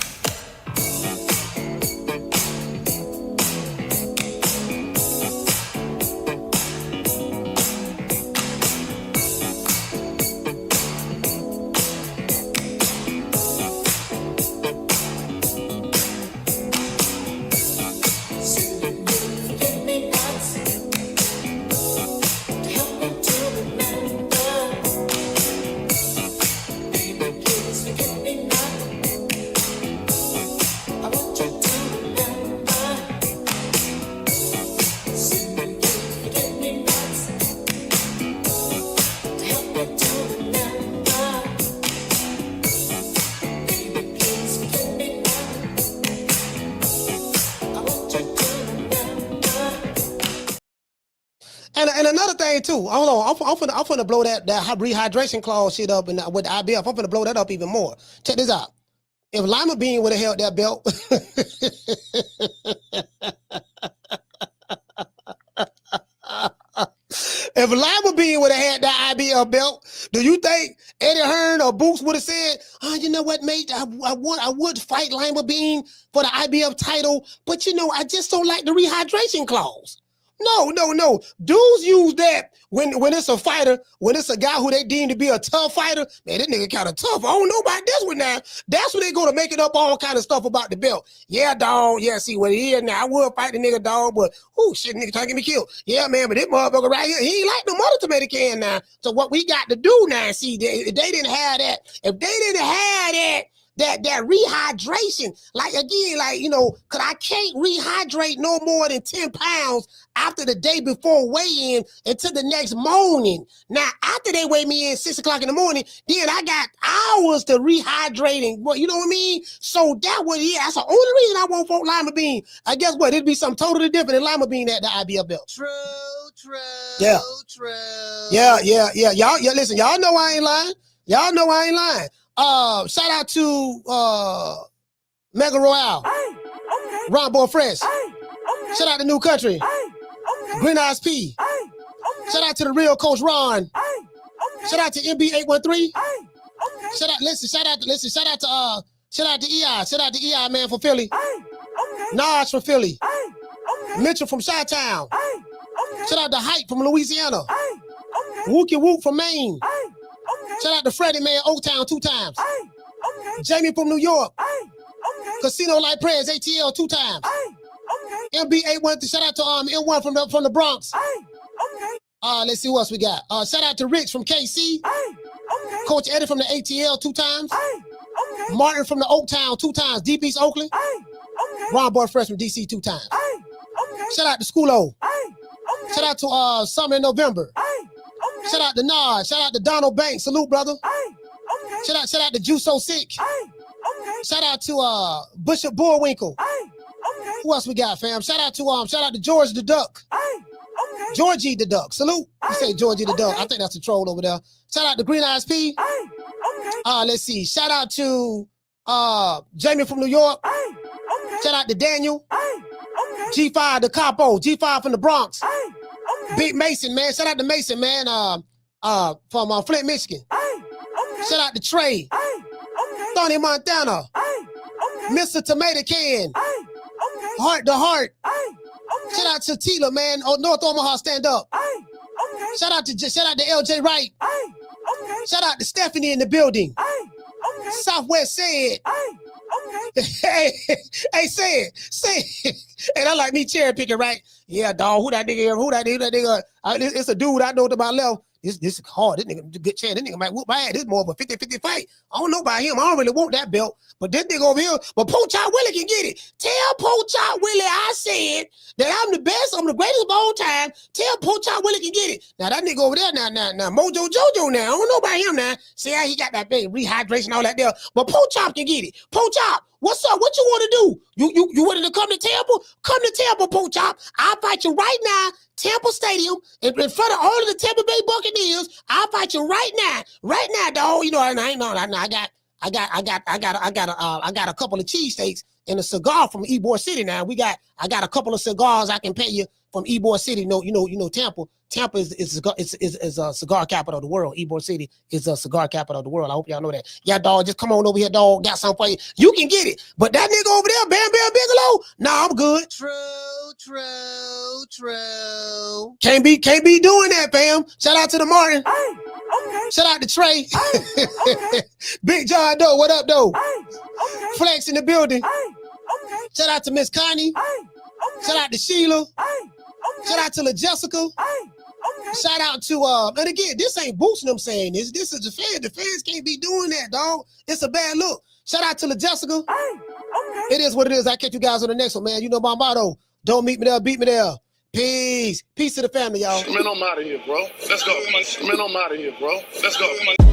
And another thing too, hold on, I'm finna blow that rehydration clause shit up, and with the IBF, I'm finna blow that up even more. Check this out. If Lima Bean would have held that belt, If Lima Bean would have had that IBF belt, do you think Eddie Hearn or Boots would have said, "Oh, you know what, mate? I would fight Lima Bean for the IBF title, but you know, I just don't like the rehydration clause." No. Dudes use that when it's a fighter, when it's a guy who they deem to be a tough fighter. Man, this nigga kind of tough. I don't know about this one now. That's when they go to making up all kind of stuff about the belt. Yeah, dog. Yeah, see what he is now. I would fight the nigga, dog, but shit, nigga trying to get me killed. Yeah, man, but this motherfucker right here, he ain't like no mother tomato can now. So what we got to do now, see, if they didn't have that, that rehydration, like again, like, you know, cause I can't rehydrate no more than 10 pounds after the day before weigh-in until the next morning. Now, after they weigh me in 6 o'clock in the morning, then I got hours to rehydrate and, you know what I mean? So that's the only reason I won't vote Lima Bean. I guess what? It'd be something totally different than Lima Bean at the IBF belt. True. Yeah. Yeah. Y'all, listen, y'all know I ain't lying. Shout out to Mega Royale, Ron Boy Fresh. Shout out to New Country, Green Eyes P. Shout out to the real Coach Ron. Shout out to MB813. Shout out to EI. Shout out to EI, man, from Philly. Nas from Philly. Mitchell from Chi-Town. Shout out to Hype from Louisiana. Wookie Wook from Maine. Shout out to Freddie, man, O-Town 2 times. Jamie from New York. Casino Like Prayers, ATL 2 times. MB813. Shout out to M1 from the Bronx. Let's see who else we got. Shout out to Rich from KC. Coach Eddie from the ATL 2 times. Martin from the O-Town 2 times. Deep East Oakland. Ron Boy Fresh from DC 2 times. Shout out to Schoolo. Shout out to Summer in November. Shout out to Nas. Shout out to Donald Banks. Salute, brother. Shout out to Juice So Sick. Shout out to Bishop Bullwinkle. Who else we got, fam? Shout out to George the Duck. Georgie the Duck. Salute. You say Georgie the Duck. I think that's a troll over there. Shout out to Green Eyes P. Let's see. Shout out to Jamie from New York. Shout out to Daniel. G5 the Capo. G5 from the Bronx. Big Mason, man. Shout out to Mason, man. From Flint, Michigan. Shout out to Trey. Tony Montana. Mr. Tomato Can. Heart to Heart. Shout out to Tila, man. North Omaha, stand up. Shout out to LJ Wright. Shout out to Stephanie in the building. Southwest said. Hey, say it. And I like me cherry picking, right? Yeah, dog. Who that nigga? It's a dude I know to my left. This is hard. This nigga, good chance. This nigga might whoop my ass. This is more of a 50-50 fight. I don't know about him. I don't really want that belt. But this nigga over here, but Pochop Willie can get it. Tell Pochop Willie I said that I'm the best, I'm the greatest of all time. Tell Pochop Willie can get it. Now that nigga over there, now, Mojo Jojo now. I don't know about him now. See how he got that big rehydration, all that there. But Pochop can get it. Pochop, what's up? What you want to do? You wanted to come to Tampa? Come to Tampa, Pochop. I'll fight you right now. Tampa Stadium in front of all of the Tampa Bay Buccaneers. I'll fight you right now, dog. You know, I got a couple of cheesesteaks and a cigar from Ybor City. Now I got a couple of cigars I can pay you from Ybor City. You know, Tampa. Tampa is a cigar capital of the world. Ybor City is a cigar capital of the world. I hope y'all know that. Yeah, dog, just come on over here, dog. Got something for you. You can get it. But that nigga over there, Bam Bam Bigelow, nah, I'm good. True. Can't be doing that, fam. Shout out to the Martin. Shout out to Trey. Big John Doe, what up, though? Flex in the building. Shout out to Miss Connie. Shout out to Sheila. Shout out to La Jessica. Shout out to and again, this ain't boosting them saying this. This is the fans. The fans can't be doing that, dog. It's a bad look. Shout out to La Jessica. It is what it is. I'll catch you guys on the next one, man. You know my motto. Don't meet me there, beat me there. Peace. Peace to the family, y'all. Man, I'm out of here, bro. Let's go. Come on. Man, I'm out of here, bro. Let's go. Come on.